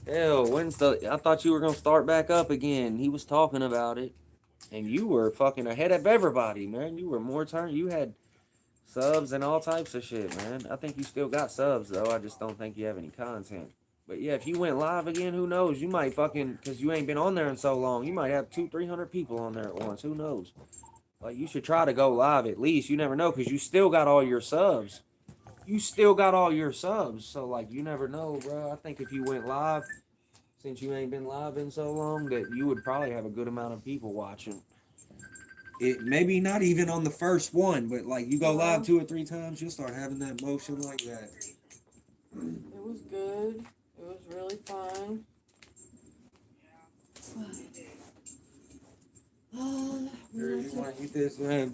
Hell, I thought you were going to start back up again. He was talking about it. And you were fucking ahead of everybody, man. You were more turned. You had subs and all types of shit, man. I think you still got subs, though. I just don't think you have any content. But yeah, if you went live again, who knows? You might fucking, because you ain't been on there in so long, you might have 200-300 people on there at once. Who knows? Like, you should try to go live at least. You never know, because you still got all your subs. So, like, you never know, bro. I think if you went live, since you ain't been live in so long, that you would probably have a good amount of people watching. It maybe not even on the first one, but like you go live 2 or 3 times, you'll start having that motion like that. It was good. It was really fun. Here, you want to eat this, man?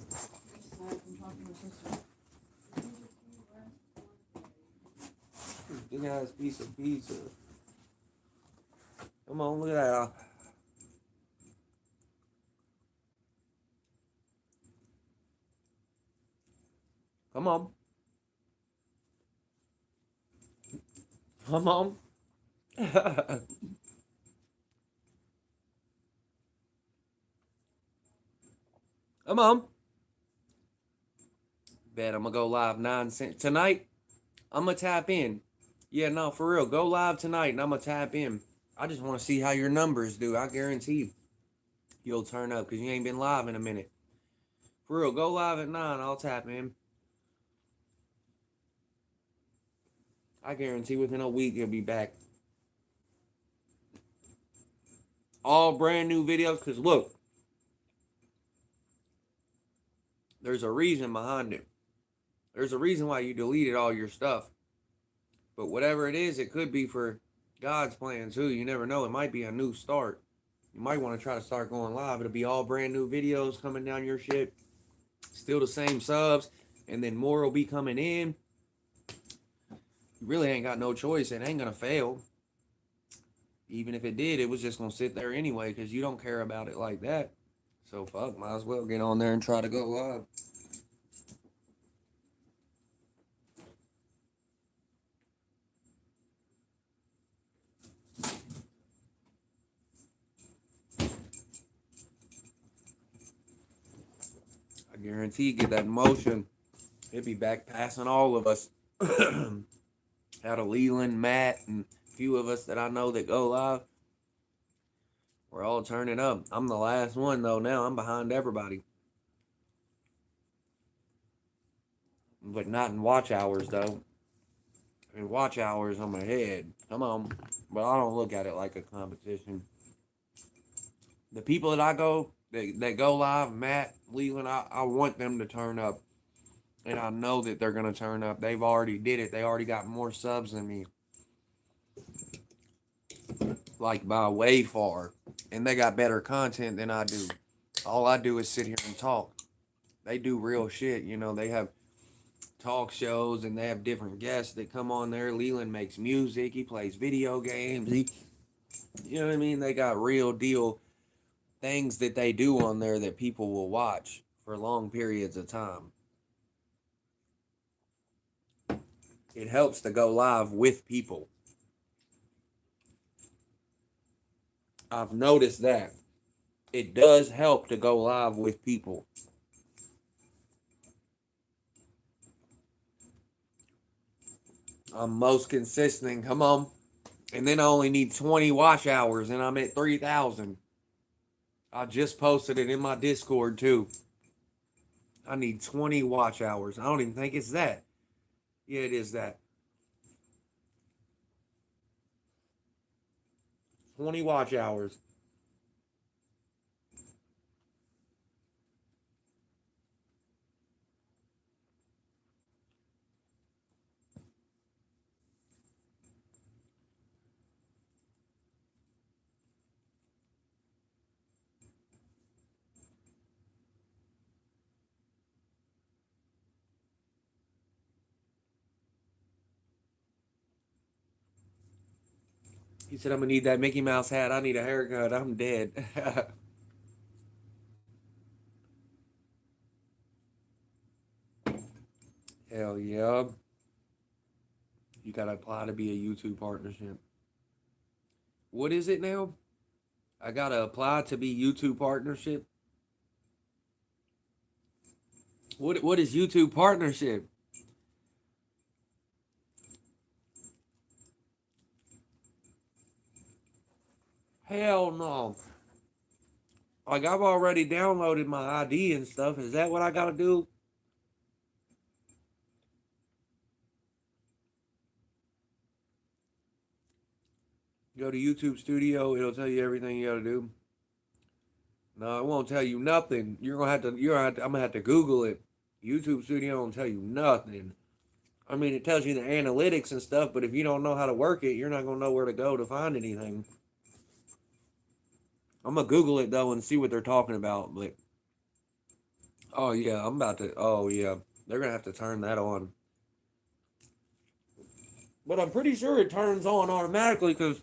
Big ass piece of pizza. Come on, look at that. Come on. Come on. Come on. Bet I'm gonna go live 9 cents tonight. I'm gonna tap in. Yeah, no, for real. Go live tonight and I'm gonna tap in. I just want to see how your numbers do. I guarantee you'll turn up because you ain't been live in a minute. For real, go live at 9. I'll tap in. I guarantee within a week you'll be back. All brand new videos. Because look, there's a reason behind it. There's a reason why you deleted all your stuff. But whatever it is, it could be for God's plan too. You never know. It might be a new start. You might want to try to start going live. It'll be all brand new videos coming down your shit. Still the same subs. And then more will be coming in. You really ain't got no choice. It ain't going to fail. Even if it did, it was just going to sit there anyway because you don't care about it like that. So fuck, might as well get on there and try to go live. I guarantee you get that motion. It'd be back passing all of us. Out of Leland, Matt, and a few of us that I know that go live. We're all turning up. I'm the last one though now. I'm behind everybody. But not in watch hours though. In watch hours, I'm ahead. Come on. But I don't look at it like a competition. The people that I go, that go live, Matt, Leland, I want them to turn up. And I know that they're going to turn up. They've already did it. They already got more subs than me. Like by way far. And they got better content than I do. All I do is sit here and talk. They do real shit. You know, they have talk shows and they have different guests that come on there. Leland makes music. He plays video games. You know what I mean? They got real deal things that they do on there that people will watch for long periods of time. It helps to go live with people. I've noticed that. It does help to go live with people. I'm most consistent. Come on. And then I only need 20 watch hours and I'm at 3,000. I just posted it in my Discord too. I need 20 watch hours. I don't even think it's that. Yeah, it is that. 20 watch hours. He said, I'm going to need that Mickey Mouse hat. I need a haircut. I'm dead. Hell yeah. You got to apply to be a YouTube partnership. What is it now? I got to apply to be YouTube partnership? What is YouTube partnership? Hell no. Like, I've already downloaded my ID and stuff. Is that what I gotta do? Go to YouTube Studio. It'll tell you everything you gotta do. No, it won't tell you nothing. I'm gonna have to Google it. YouTube Studio won't tell you nothing. I mean, it tells you the analytics and stuff, but if you don't know how to work it, you're not gonna know where to go to find anything. I'm gonna Google it though and see what they're talking about. But oh yeah, oh yeah, they're gonna have to turn that on. But I'm pretty sure it turns on automatically because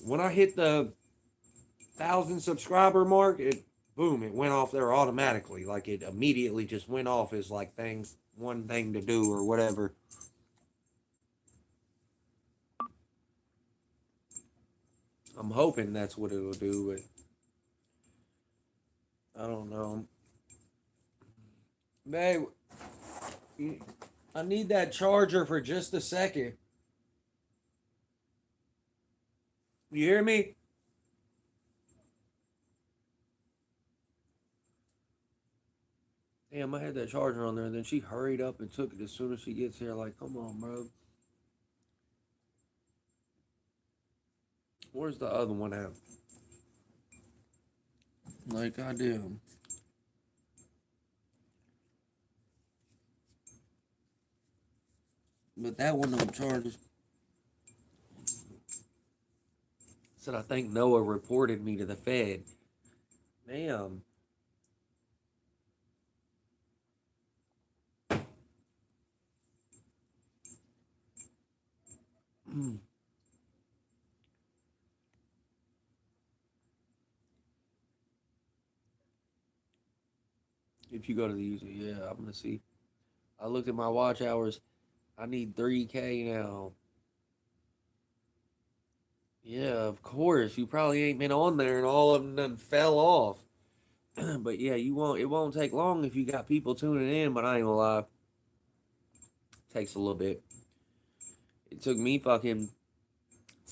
when I hit the 1,000 subscriber mark, it went off there automatically. Like it immediately just went off as like things one thing to do or whatever. I'm hoping that's what it'll do, but I don't know. Babe, I need that charger for just a second. You hear me? Damn, I had that charger on there, and then she hurried up and took it as soon as she gets here. Like, come on, bro. Where's the other one at? Like, goddamn. But that one don't charge. Said I think Noah reported me to the Fed. Damn. If you go to the user, yeah, I'm gonna see. I looked at my watch hours. I need 3K now. Yeah, of course. You probably ain't been on there and all of them done fell off. But yeah, you won't. It won't take long if you got people tuning in. But I ain't gonna lie, takes a little bit. It took me fucking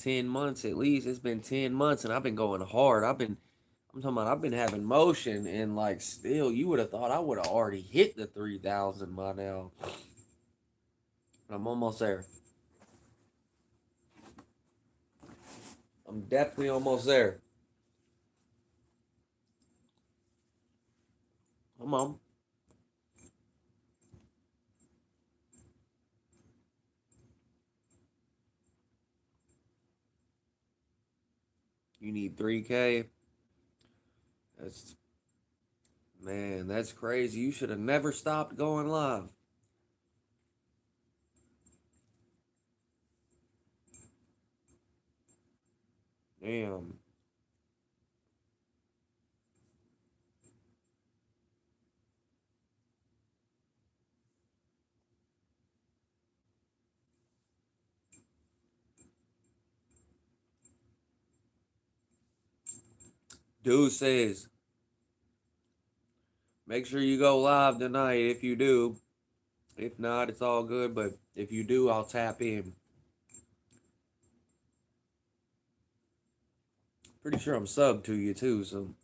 10 months at least. It's been 10 months, and I've been going hard. I'm talking about. I've been having motion, and like still, you would have thought I would have already hit the 3,000 by now. But I'm almost there. I'm definitely almost there. Come on. You need 3K. That's, man, that's crazy. You should have never stopped going live. Damn. Dude says, make sure you go live tonight if you do. If not, it's all good. But if you do, I'll tap in. Pretty sure I'm subbed to you too, so.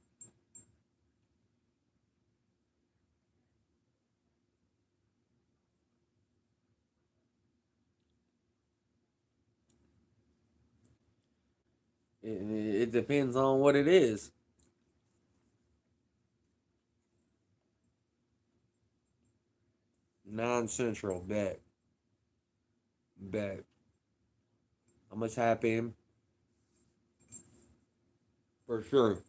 It depends on what it is. Non-central, bet. Bet. I'm gonna tap in. For sure.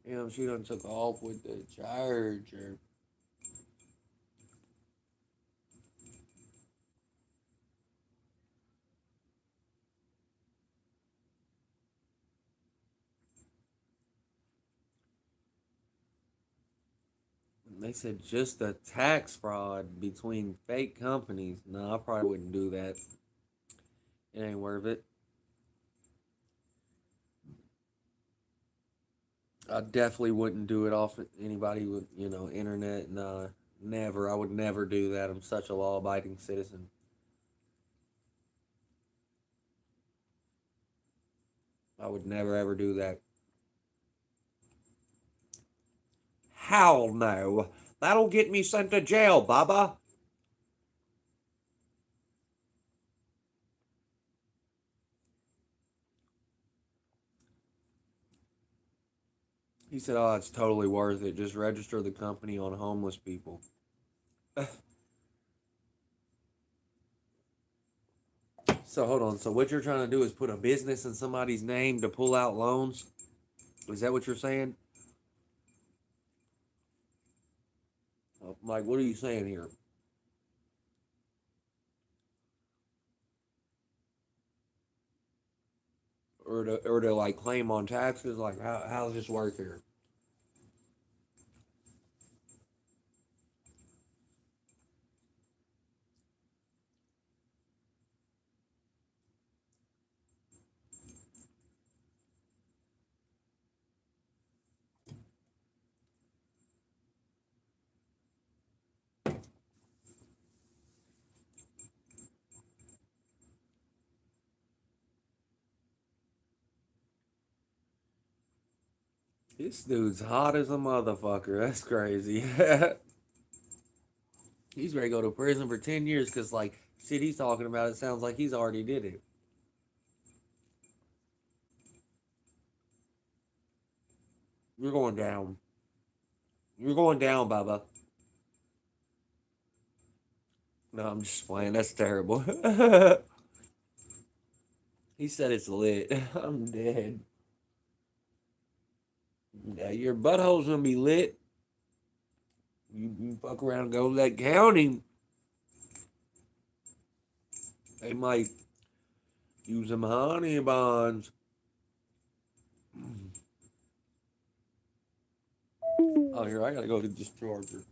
Damn, she done took off with the charger. They said just a tax fraud between fake companies. No, I probably wouldn't do that. It ain't worth it. I definitely wouldn't do it off anybody with, internet. Nah, never. I would never do that. I'm such a law-abiding citizen. I would never ever do that. Hell no. That'll get me sent to jail, Baba. He said, oh, it's totally worth it. Just register the company on homeless people. So hold on. So what you're trying to do is put a business in somebody's name to pull out loans? Is that what you're saying? Like, what are you saying here? or to like claim on taxes? Like how's this work here? This dude's hot as a motherfucker. That's crazy. He's ready to go to prison for 10 years because, like, shit he's talking about, it sounds like he's already did it. You're going down. You're going down, Baba. No, I'm just playing. That's terrible. He said it's lit. I'm dead. Yeah, your butthole's gonna be lit. You fuck around and go to that county. They might use them honey bonds. Oh, here, I gotta go to this charger.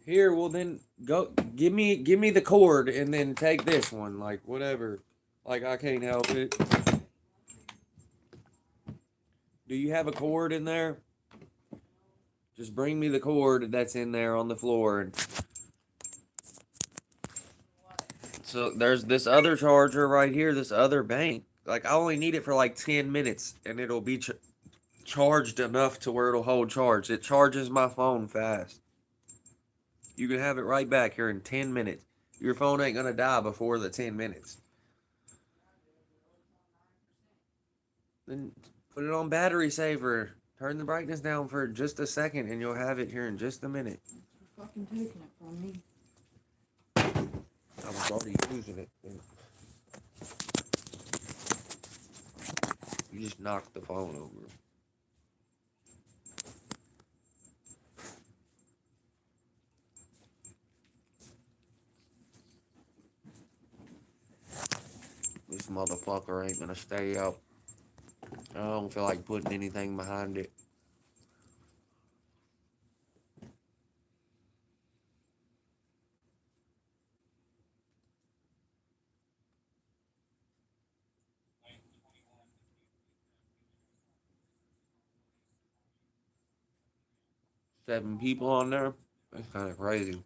Here, well then go give me the cord and then take this one, like whatever. Like I can't help it. Do you have a cord in there? Just bring me the cord that's in there on the floor. So there's this other charger right here, this other bank. Like I only need it for like 10 minutes and it'll be charged enough to where it'll hold charge. It charges my phone fast. You can have it right back here in 10 minutes. Your phone ain't gonna die before the 10 minutes. Then put it on battery saver. Turn the brightness down for just a second and you'll have it here in just a minute. You're fucking taking it from me. I was already using it. You just knocked the phone over. This motherfucker ain't gonna stay up. I don't feel like putting anything behind it. Seven people on there? That's kind of crazy.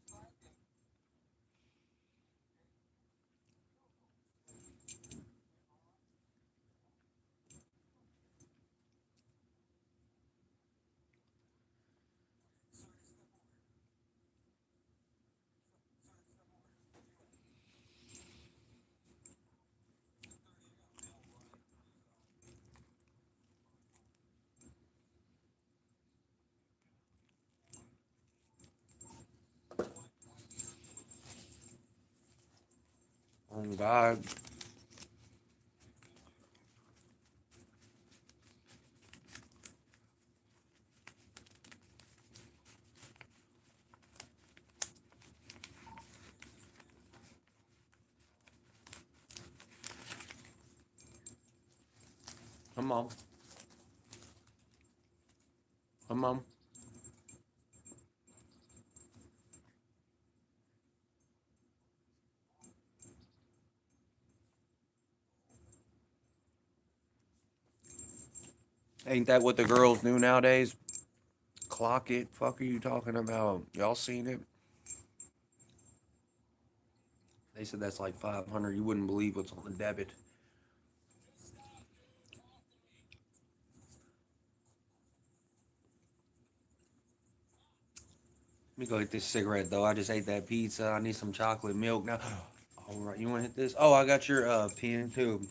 Oh God. Come on. Come on. Ain't that what the girls do nowadays? Clock it. Fuck are you talking about? Y'all seen it? They said that's like 500. You wouldn't believe what's on the debit. Let me go hit this cigarette though. I just ate that pizza. I need some chocolate milk now. All right, you want to hit this? Oh, I got your pen too.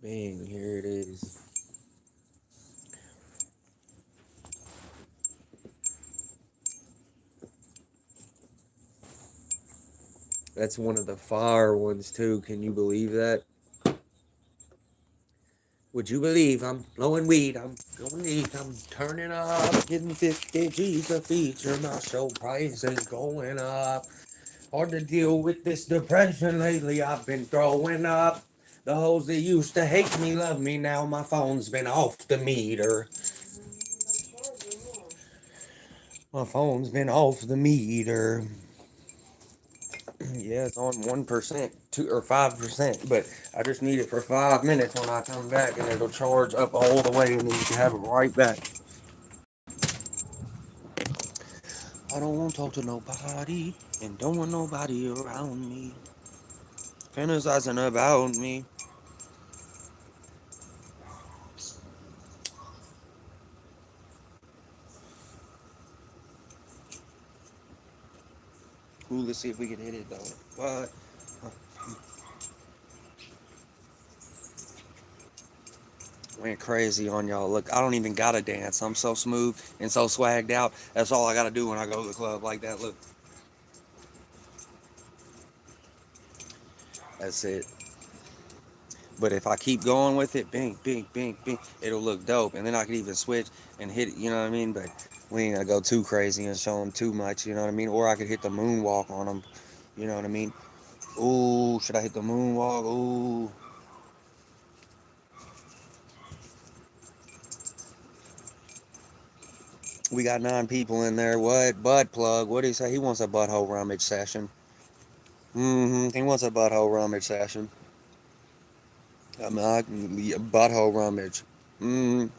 Bang, here it is. That's one of the fire ones too. Can you believe that? Would you believe I'm blowing weed? I'm going weed. I'm turning up, getting 50 G's a feature. My show price is going up. Hard to deal with this depression lately. I've been throwing up. The hoes that used to hate me love me now. My phone's been off the meter. My phone's been off the meter. Yeah, it's on 1%, 2 or 5%, but I just need it for 5 minutes when I come back, and it'll charge up all the way, and then you can have it right back. I don't want to talk to nobody, and don't want nobody around me, fantasizing about me. Ooh, let's see if we can hit it though. What? Went crazy on y'all. Look, I don't even gotta dance. I'm so smooth and so swagged out. That's all I gotta do when I go to the club like that. Look. That's it. But if I keep going with it, bing, bing, bing, bing, it'll look dope. And then I can even switch and hit it, you know what I mean? But we ain't gonna go too crazy and show them too much, you know what I mean? Or I could hit the moonwalk on them, you know what I mean? Ooh, should I hit the moonwalk? Ooh. We got 9 people in there. What? Butt plug. What do you say? He wants a butthole rummage session. He wants a butthole rummage session. I'm not butthole rummage. Come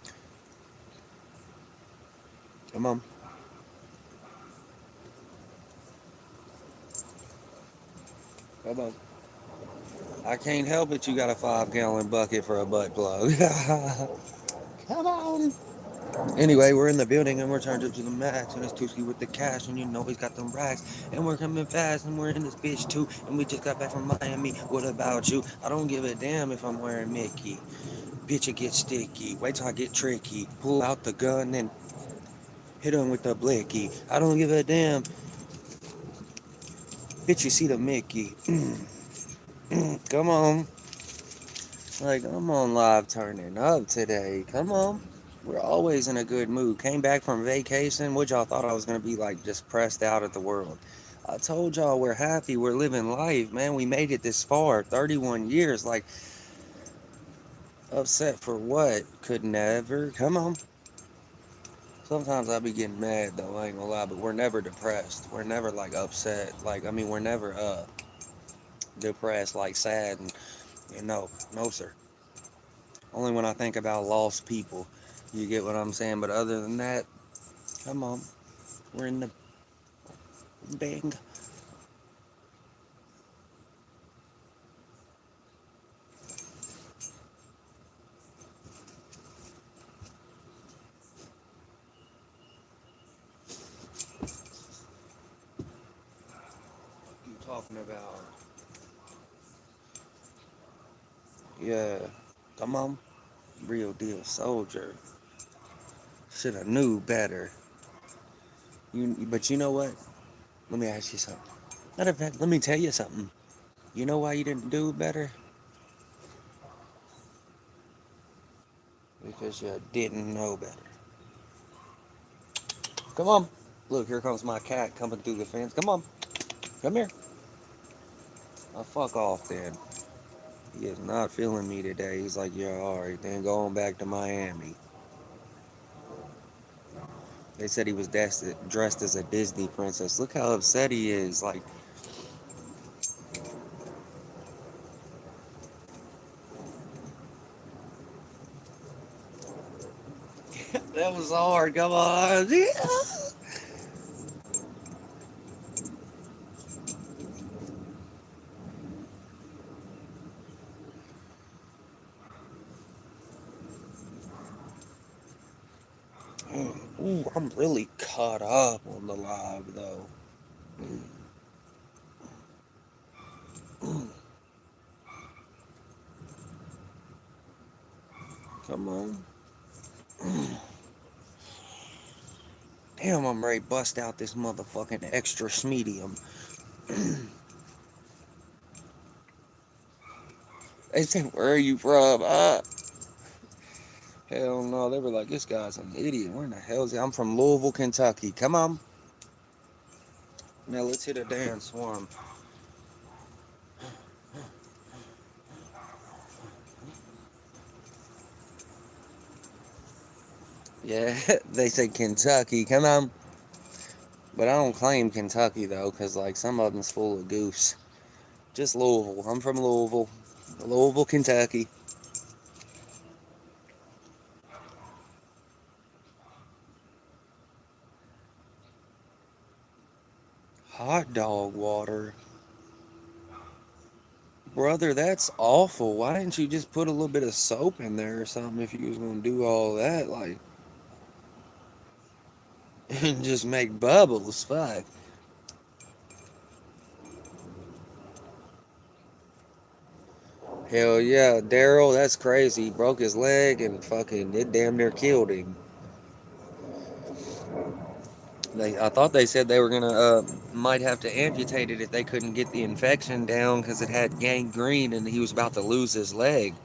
on. Come on. I can't help it. You got a 5-gallon bucket for a butt plug. Come on. Anyway, we're in the building and we're turned up to the max, and it's Tuski with the cash, and you know he's got them racks, and we're coming fast, and we're in this bitch too, and we just got back from Miami. What about you? I don't give a damn if I'm wearing Mickey. Bitch, it gets sticky. Wait till I get tricky. Pull out the gun and hit him with the blicky. I don't give a damn. Bitch, you see the Mickey. Come on. Like, I'm on live turning up today. Come on. We're always in a good mood. Came back from vacation. What y'all thought I was going to be like, just pressed out at the world? I told y'all we're happy. We're living life, man. We made it this far. 31 years. Like, upset for what? Could never. Come on. Sometimes I be getting mad, though. I ain't gonna lie. But we're never depressed. We're never, like, upset. Like, I mean, we're never, depressed, like, sad. And no. No, sir. Only when I think about lost people. You get what I'm saying? But other than that, come on. We're in the bang. You talking about? Yeah. Come on. Real deal soldier. Should have knew better. But you know what? Let me ask you something. Matter of fact, let me tell you something. You know why you didn't do better? Because you didn't know better. Come on. Look, here comes my cat coming through the fence. Come on. Come here. Oh, fuck off then. He is not feeling me today. He's like, yeah, alright, then going back to Miami. They said he was dressed as a Disney princess. Look how upset he is. Like, that was hard. Come on. Ooh, I'm really caught up on the live, though. Come on. Damn, I'm ready to bust out this motherfucking extra medium. They said, where are you from? Hell no. They were like, this guy's an idiot. Where in the hell is he? I'm from Louisville, Kentucky. Come on. Now let's hit a dance swarm. Yeah, they said Kentucky. Come on. But I don't claim Kentucky, though, because, like, some of them's full of goofs. Just Louisville. I'm from Louisville. Louisville, Kentucky. Hot dog water. Brother, that's awful. Why didn't you just put a little bit of soap in there or something if you was going to do all that? Like, and just make bubbles. Fuck. Hell yeah. Daryl, that's crazy. He broke his leg and fucking it damn near killed him. I thought they said they were gonna might have to amputate it if they couldn't get the infection down because it had gangrene and he was about to lose his leg.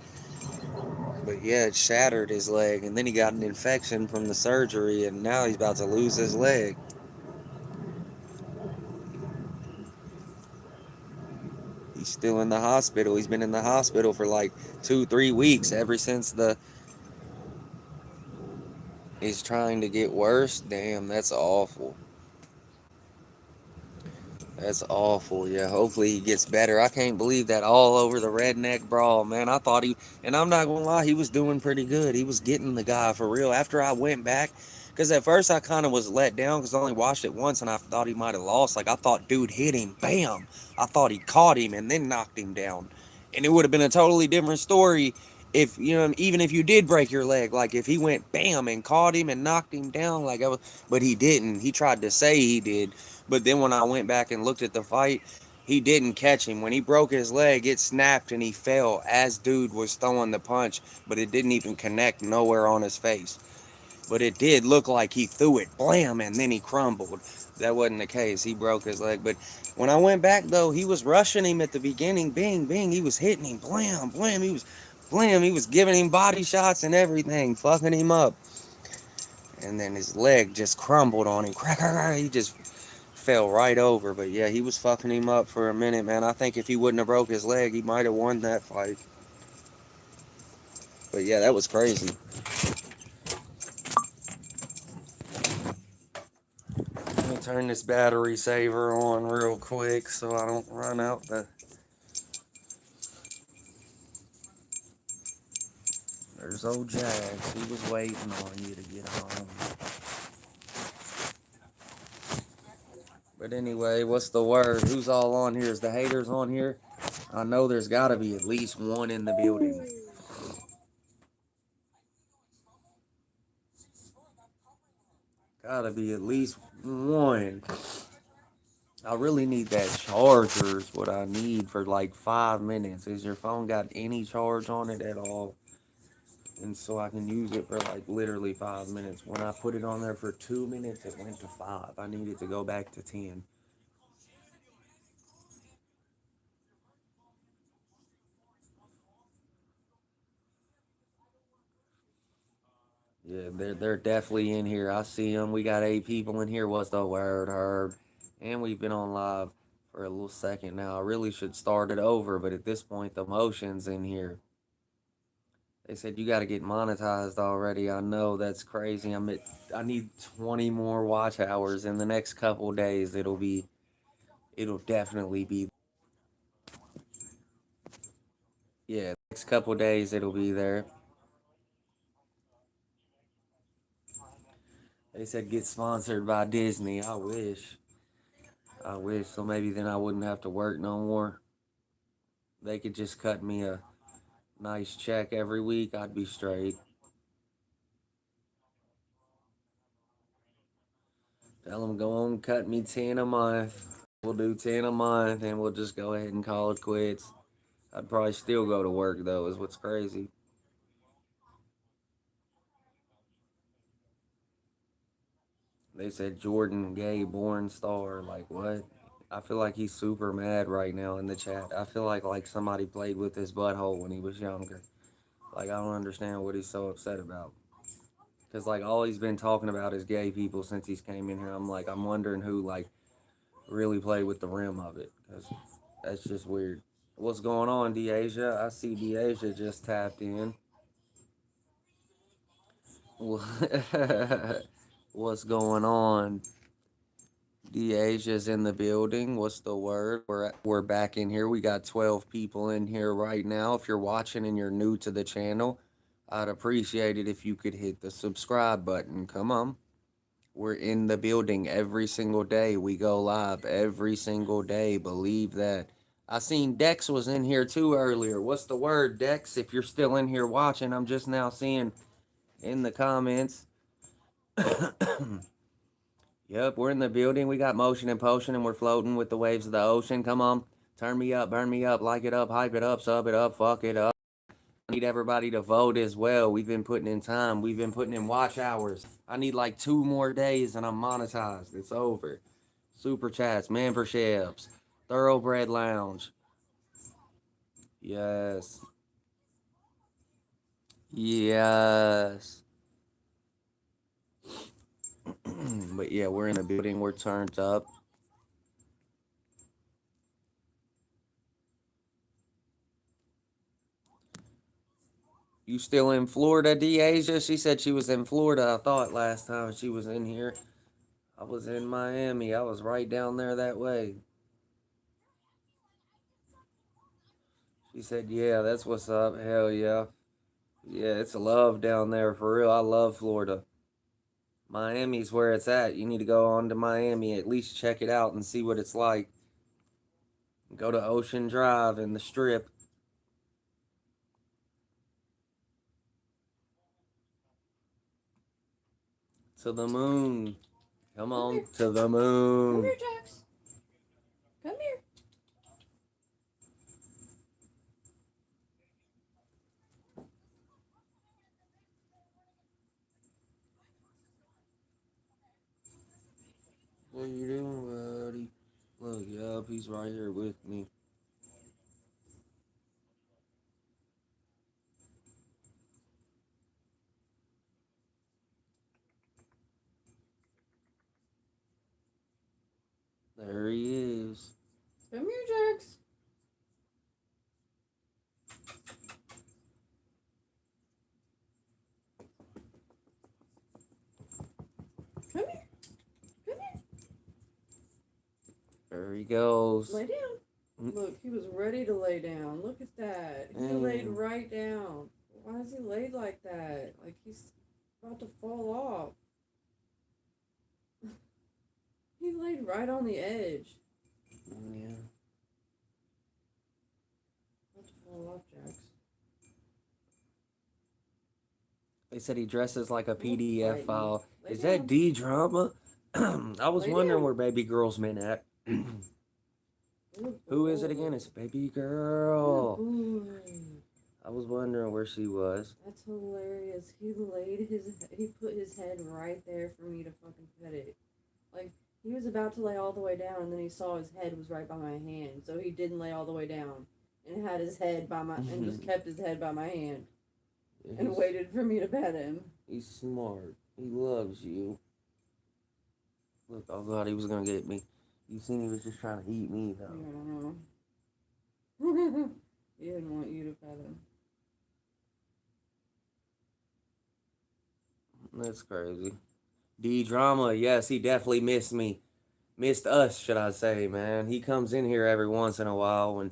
But yeah, it shattered his leg and then he got an infection from the surgery and now he's about to lose his leg. He's still in the hospital. He's been in the hospital for like 2-3 weeks ever since he's trying to get worse. Damn, that's awful. That's awful. Yeah, hopefully he gets better. I can't believe that all over the redneck brawl, man. I thought and I'm not gonna lie, he was doing pretty good. He was getting the guy for real. After I went back, because at first I kind of was let down because I only watched it once and I thought he might have lost. Like I thought dude hit him, bam. I thought he caught him and then knocked him down, and it would have been a totally different story if even if you did break your leg. Like if he went bam and caught him and knocked him down, but he didn't. He tried to say he did. But then when I went back and looked at the fight, he didn't catch him. When he broke his leg, it snapped and he fell as dude was throwing the punch, but it didn't even connect nowhere on his face. But it did look like he threw it, blam, and then he crumbled. That wasn't the case. He broke his leg. But when I went back, though, he was rushing him at the beginning. Bing, bing. He was hitting him. Blam, blam. He was giving him body shots and everything, fucking him up. And then his leg just crumbled on him. He just fell right over. But yeah, he was fucking him up for a minute, man. I think if he wouldn't have broke his leg, he might have won that fight. But yeah, that was crazy. Let me turn this battery saver on real quick so I don't run out the... There's old Jax. He was waiting on you to get home. But anyway, what's the word? Who's all on here? Is the haters on here? I know there's got to be at least one in the building. Gotta be at least one. I really need that charger is what I need for like 5 minutes. Is your phone got any charge on it at all? And so I can use it for like literally 5 minutes. When I put it on there for 2 minutes, it went to 5. I need it to go back to 10. Yeah, they're definitely in here. I see them. We got 8 people in here. What's the word, Herb? And we've been on live for a little second now. I really should start it over, but at this point, the motion's in here. They said you got to get monetized already. I know that's crazy. I need 20 more watch hours in the next couple days. It'll definitely be. Yeah, next couple days it'll be there. They said get sponsored by Disney. I wish. I wish. So maybe then I wouldn't have to work no more. They could just cut me a nice check every week. I'd be straight. Tell them go on, cut me 10 a month. We'll do 10 a month and we'll just go ahead and call it quits. I'd probably still go to work though, is what's crazy. They said Jordan gay born star. Like what? I feel like he's super mad right now in the chat. I feel like somebody played with his butthole when he was younger. Like I don't understand what he's so upset about. Cause like all he's been talking about is gay people since he's came in here. I'm wondering who like really played with the rim of it. Cause that's just weird. What's going on, Deasia? I see Deasia just tapped in. What's going on? Deasia's in the building. What's the word? We're back in here. We got 12 people in here right now. If you're watching and you're new to the channel, I'd appreciate it if you could hit the subscribe button. Come on. We're in the building every single day. We go live every single day. Believe that. I seen Dex was in here too earlier. What's the word, Dex? If you're still in here watching, I'm just now seeing in the comments. Yep, we're in the building. We got motion and potion, and we're floating with the waves of the ocean. Come on. Turn me up, burn me up, like it up, hype it up, sub it up, fuck it up. I need everybody to vote as well. We've been putting in time. We've been putting in watch hours. I need like 2 more days and I'm monetized. It's over. Super chats, memberships, Thoroughbred Lounge. Yes. Yes. But yeah, we're in the building. We're turned up. You still in Florida, Deasia? She said she was in Florida, I thought, last time she was in here. I was in Miami. I was right down there that way. She said, yeah, that's what's up. Hell yeah. Yeah, it's love down there for real. I love Florida. Miami's where it's at. You need to go on to Miami, at least check it out and see what it's like. Go to Ocean Drive and the Strip. To the moon. Come on, here. to the Come moon. here, Jax. Come here. What you doing, buddy? Look, yup, he's right here with me. There he is. Come here, Jax. Come here. Come here. There he goes. Lay down. Look, he was ready to lay down. Look at that. He laid right down. Why is he laid like that? Like he's about to fall off. He laid right on the edge. Yeah. About to fall off, Jax. They said he dresses like a Don't PDF frighten file. me. Lay Is down. that D drama? I was Lay wondering down. where Baby Girl's been at. Good Who is it boy. again? It's Baby Good Girl. boy. I was wondering where she was. That's hilarious. He put his head right there for me to fucking pet it. Like, he was about to lay all the way down, and then he saw his head was right by my hand, so he didn't lay all the way down, and had his head by my, and just kept his head by my hand, and waited for me to pet him. He's smart. He loves you. Look, oh god, he was gonna get me. You seen he was just trying to eat me I though. don't know. He didn't want you to pet him. That's crazy. D drama, yes, he definitely missed me. Missed us, should I say, man. He comes in here every once in a while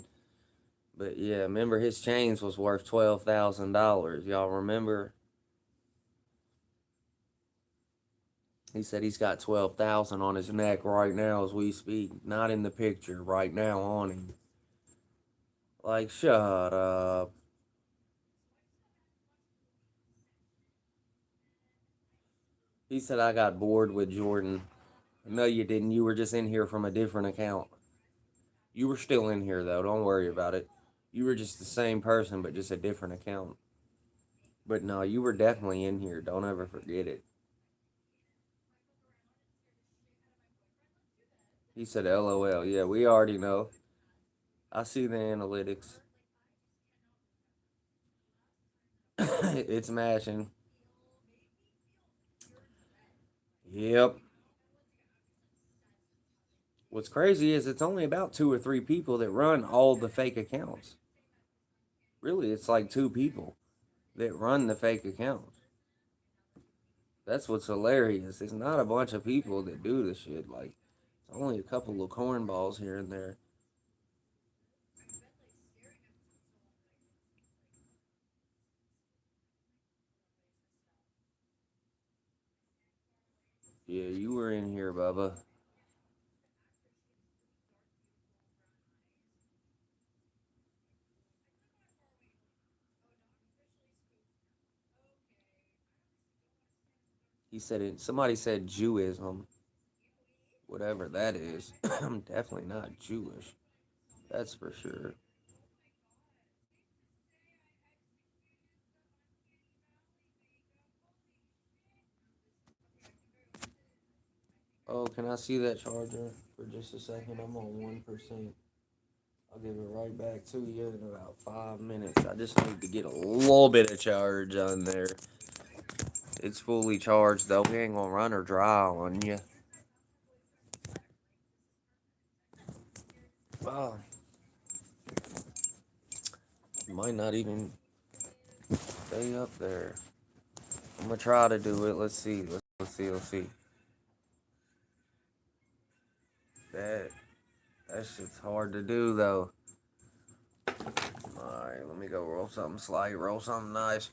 but yeah, remember his chains was worth $12,000. Y'all remember? He said he's got 12,000 on his neck right now as we speak. Not in the picture, right now on him. Like, shut up. He said I got bored with Jordan. No, you didn't. You were just in here from a different account. You were still in here, though. Don't worry about it. You were just the same person, but just a different account. But no, you were definitely in here. Don't ever forget it. He said LOL. Yeah, we already know. I see the analytics. It's mashing. Yep. What's crazy is it's only about 2 or 3 people that run all the fake accounts. Really, it's like 2 people that run the fake accounts. That's what's hilarious. It's not a bunch of people that do this shit. Like, it's only a couple of cornballs here and there. Yeah, you were in here, Bubba. He said it. Somebody said Jewism, whatever that is. I'm definitely not Jewish. That's for sure. Oh, can I see that charger for just a second? I'm on 1%. I'll give it right back to you in about 5 minutes. I just need to get a little bit of charge on there. It's fully charged though. We ain't gonna run or dry on you. Oh, might not even stay up there. I'm gonna try to do it. Let's see. Let's see. That that shit's hard to do though. Alright, let me go roll something slight, roll something nice.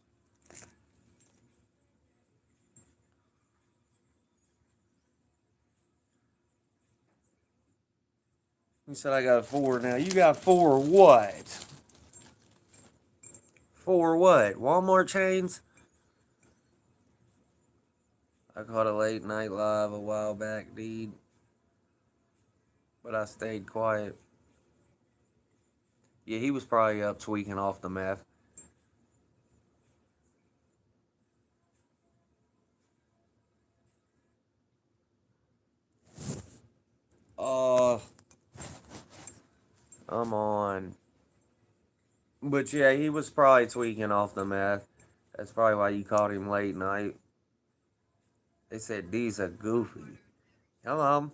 You said I got 4 now. You got 4 what? 4 what? Walmart chains? I caught a late night live a while back, dude. But I stayed quiet. Yeah, he was probably up tweaking off the meth. Oh, I'm on. But yeah, he was probably tweaking off the meth. That's probably why you caught him late night. They said D's a goofy. Hello.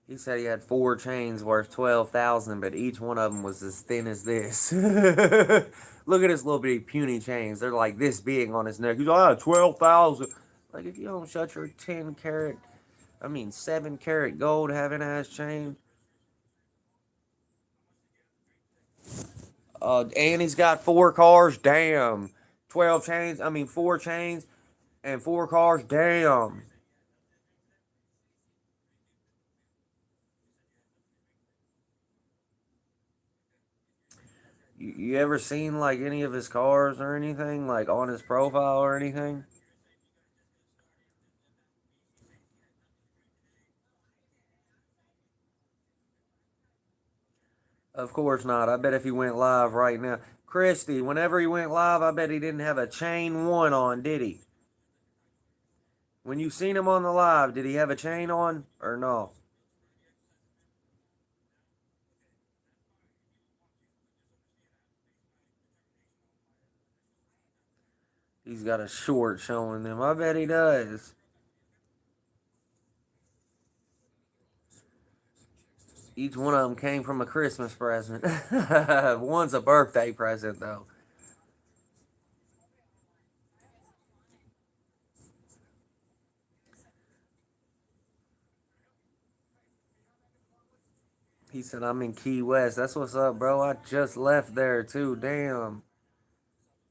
He said he had 4 chains worth 12,000, but each one of them was as thin as this. Look at his little bitty puny chains. They're like this big on his neck. He's like, 12,000. Like, if you don't shut your 7 carat gold having ass chain. And he's got 4 cars. Damn. 4 chains and 4 cars. Damn. You ever seen like any of his cars or anything, like on his profile or anything? Of course not. I bet if he went live right now, Christy, whenever he went live, I bet he didn't have a chain one on, did he? When you seen him on the live, did he have a chain on or no? He's got a short showing them. I bet he does. Each one of them came from a Christmas present. One's a birthday present, though. He said, I'm in Key West. That's what's up, bro. I just left there, too. Damn.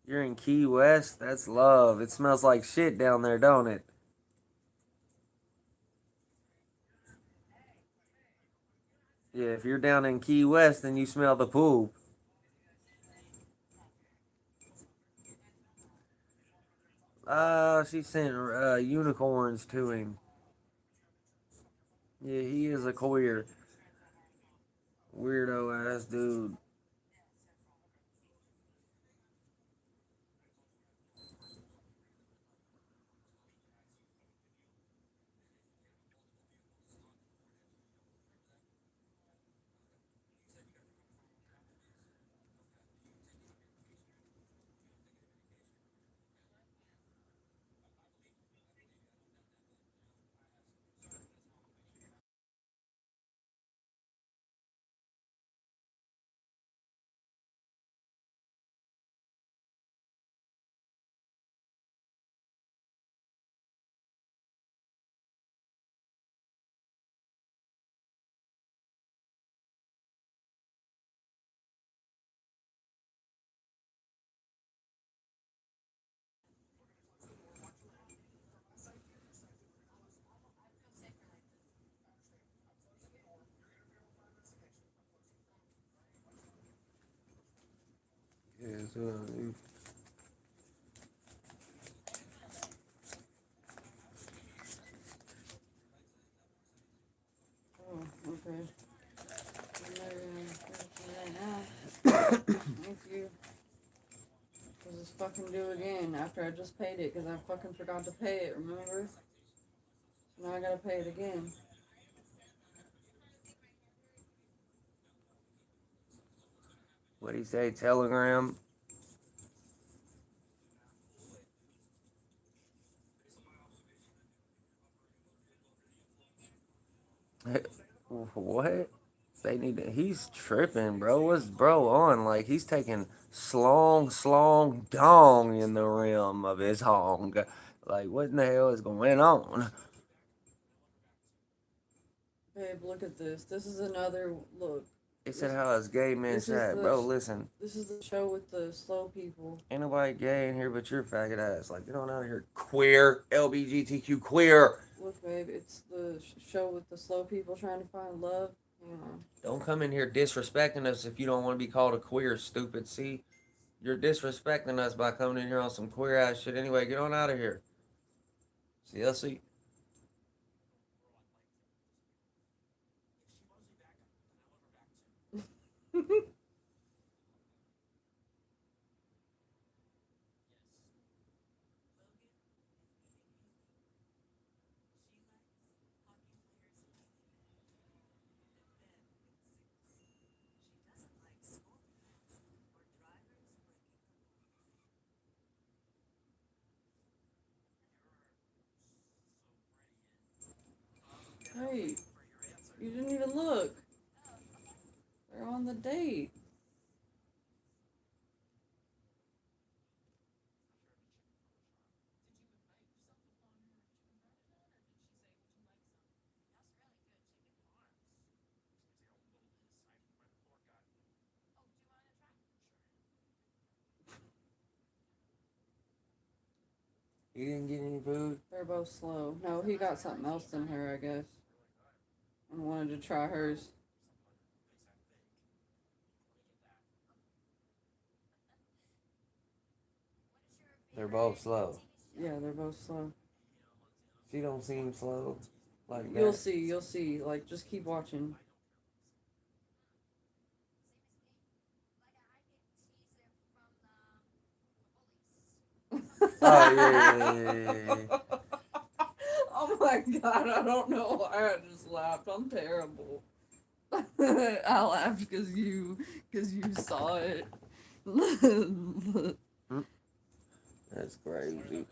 You're in Key West? That's love. It smells like shit down there, don't it? Yeah, if you're down in Key West, then you smell the poop. She sent unicorns to him. Yeah, he is a queer. Weirdo ass dude. too. Oh, okay. Right now. Thank you. Cause it's fucking due again after I just paid it because I fucking forgot to pay it, remember? Now I gotta pay it again. What do you say, Telegram? What? They need to, he's tripping, bro. What's bro on? Like, he's taking slong dong in the rim of his hong. Like, what in the hell is going on? Babe, look at this. This is another look. He said how his gay man This is chat. the Bro, listen. This is the show with the slow people. Ain't nobody gay in here but your faggot ass. Like, get on out of here. Queer. LBGTQ queer. Look, babe, it's the show with the slow people trying to find love. Hang on. Don't come in here disrespecting us if you don't want to be called a queer, stupid. See? You're disrespecting us by coming in here on some queer ass shit. Anyway, get on out of here. See, let's see. Hey, you didn't even look. They're on the date. You didn't get any food? They're both slow. No, he got something else in her, I guess. And wanted to try hers. They're both slow. Yeah, they're both slow. She don't seem slow like that. You'll see. Like, just keep watching. Oh, yeah. Oh my god, I don't know why I just laughed. I'm terrible. I laughed because you saw it. That's crazy.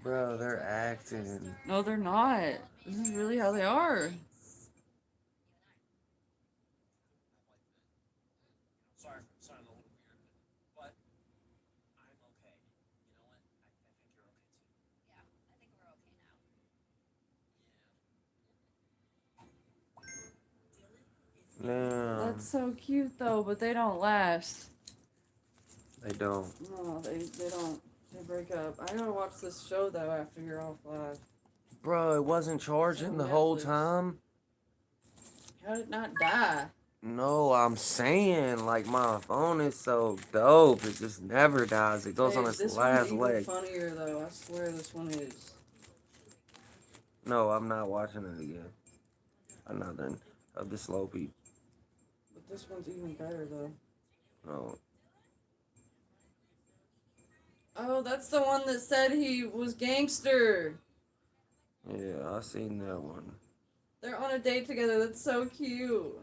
Bro, they're acting. No, they're not. This is really how they are. No, That's so cute though, but they don't last. they don't. No, they don't. They break up. I gotta watch this show though after you're off live. Bro, it wasn't charging the whole Netflix. time. How did it not die? No, I'm saying, like, my phone is so dope. It just never dies. It goes on Babe, its this last one's leg. even funnier though. I swear this one is. No, I'm not watching it again. Another of the slow people. But this one's even better though. No. Oh, that's the one that said he was gangster. Yeah, I seen that one. They're on a date together. That's so cute.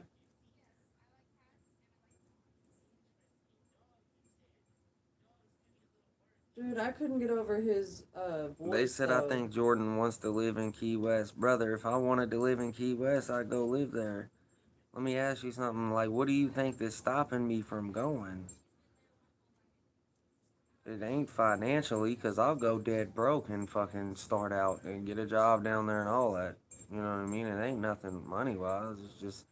Dude, I couldn't get over his voice. They said, though. I think Jordan wants to live in Key West. Brother, if I wanted to live in Key West, I'd go live there. let me ask you something. Like, what do you think is stopping me from going? It ain't financially, because I'll go dead broke and fucking start out and get a job down there and all that. You know what I mean? It ain't nothing money wise. It's just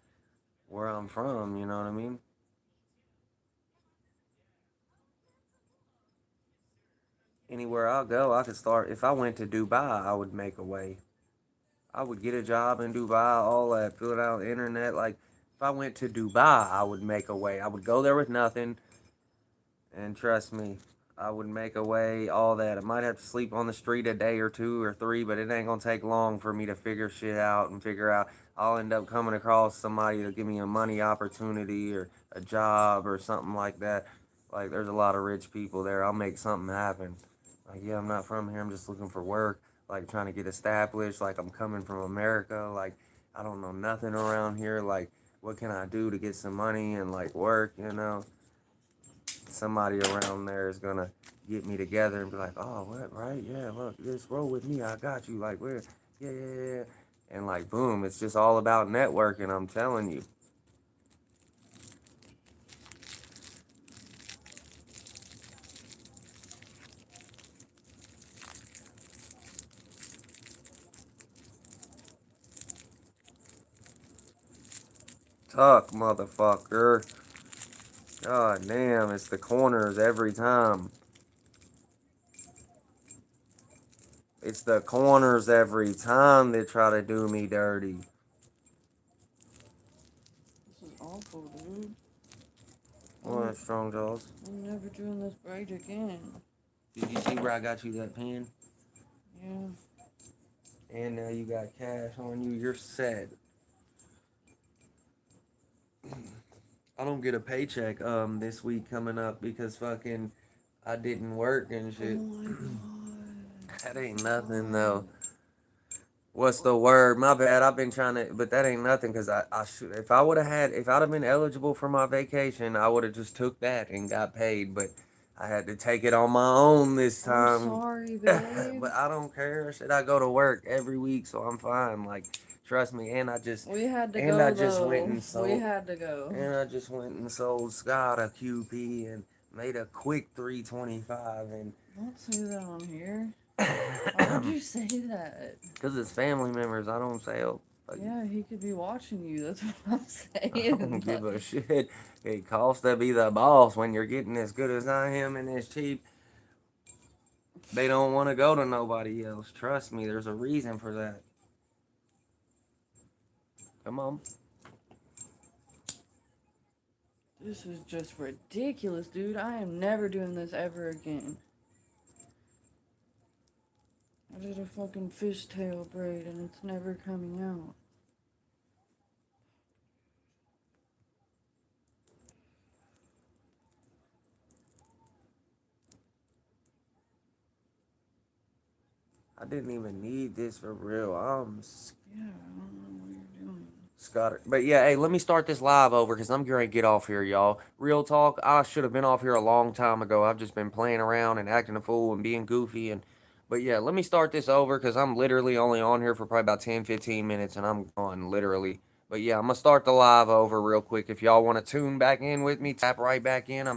where I'm from. You know what I mean? Anywhere I go, I could start. If I went to Dubai, I would make a way. I would get a job in Dubai, all that, fill it out on the internet. Like, if I went to Dubai, I would make a way. I would go there with nothing, and trust me, I would make a way, all that. I might have to sleep on the street a day or two or three, but it ain't gonna take long for me to figure shit out and figure out. I'll end up coming across somebody to give me a money opportunity or a job or something like that. Like, there's a lot of rich people there. I'll make something happen. Like, yeah, I'm not from here. I'm just looking for work. Like, trying to get established. Like, I'm coming from America. Like, I don't know nothing around here. Like, what can I do to get some money and, like, work, you know? Somebody around there is gonna get me together and be like, oh, what, right? Yeah, look, just roll with me. I got you. Like, where? Yeah, yeah, yeah. And, like, boom, it's just all about networking, I'm telling you. Tuck, motherfucker. God damn, it's the corners every time. It's the corners every time they try to do me dirty. This is awful, dude. What, strong jaws? I'm never doing this braid again. Did you see where I got you that pen? Yeah. And now you got cash on you. You're set. I don't get a paycheck this week coming up because fucking I didn't work and Oh shit. my god. That ain't nothing though. What's the word? My bad. I've been trying to, but that ain't nothing because I should. If I would have had, if I'd have been eligible for my vacation, I would have just took that and got paid. But I had to take it on my own this I'm time. sorry, babe. But I don't care. Shit, I go to work every week, so I'm fine. Like, trust me. And I just, We had to and go, I just though. went and sold. We had to go. And I just went and sold Scott a QP and made a quick 325 and. Don't say that on here. Why would you say that? Because it's family members, I don't sell. Like, Yeah, he could be watching you. That's what I'm I saying. don't give a shit. It costs to be the boss when you're getting as good as I am and as cheap. They don't want to go to nobody else. Trust me, there's a reason for that. Come on. This is just ridiculous, dude. I am never doing this ever again. I did a fucking fishtail braid and it's never coming out. I didn't even need this for real. I'm Yeah, I don't know what you're doing. Scott. But yeah, hey, let me start this live over because I'm going to get off here, y'all. Real talk, I should have been off here a long time ago. I've just been playing around and acting a fool and being goofy. But yeah, let me start this over because I'm literally only on here for probably about 10, 15 minutes and I'm gone, literally. But yeah, I'm going to start the live over real quick. If y'all want to tune back in with me, tap right back in. I'm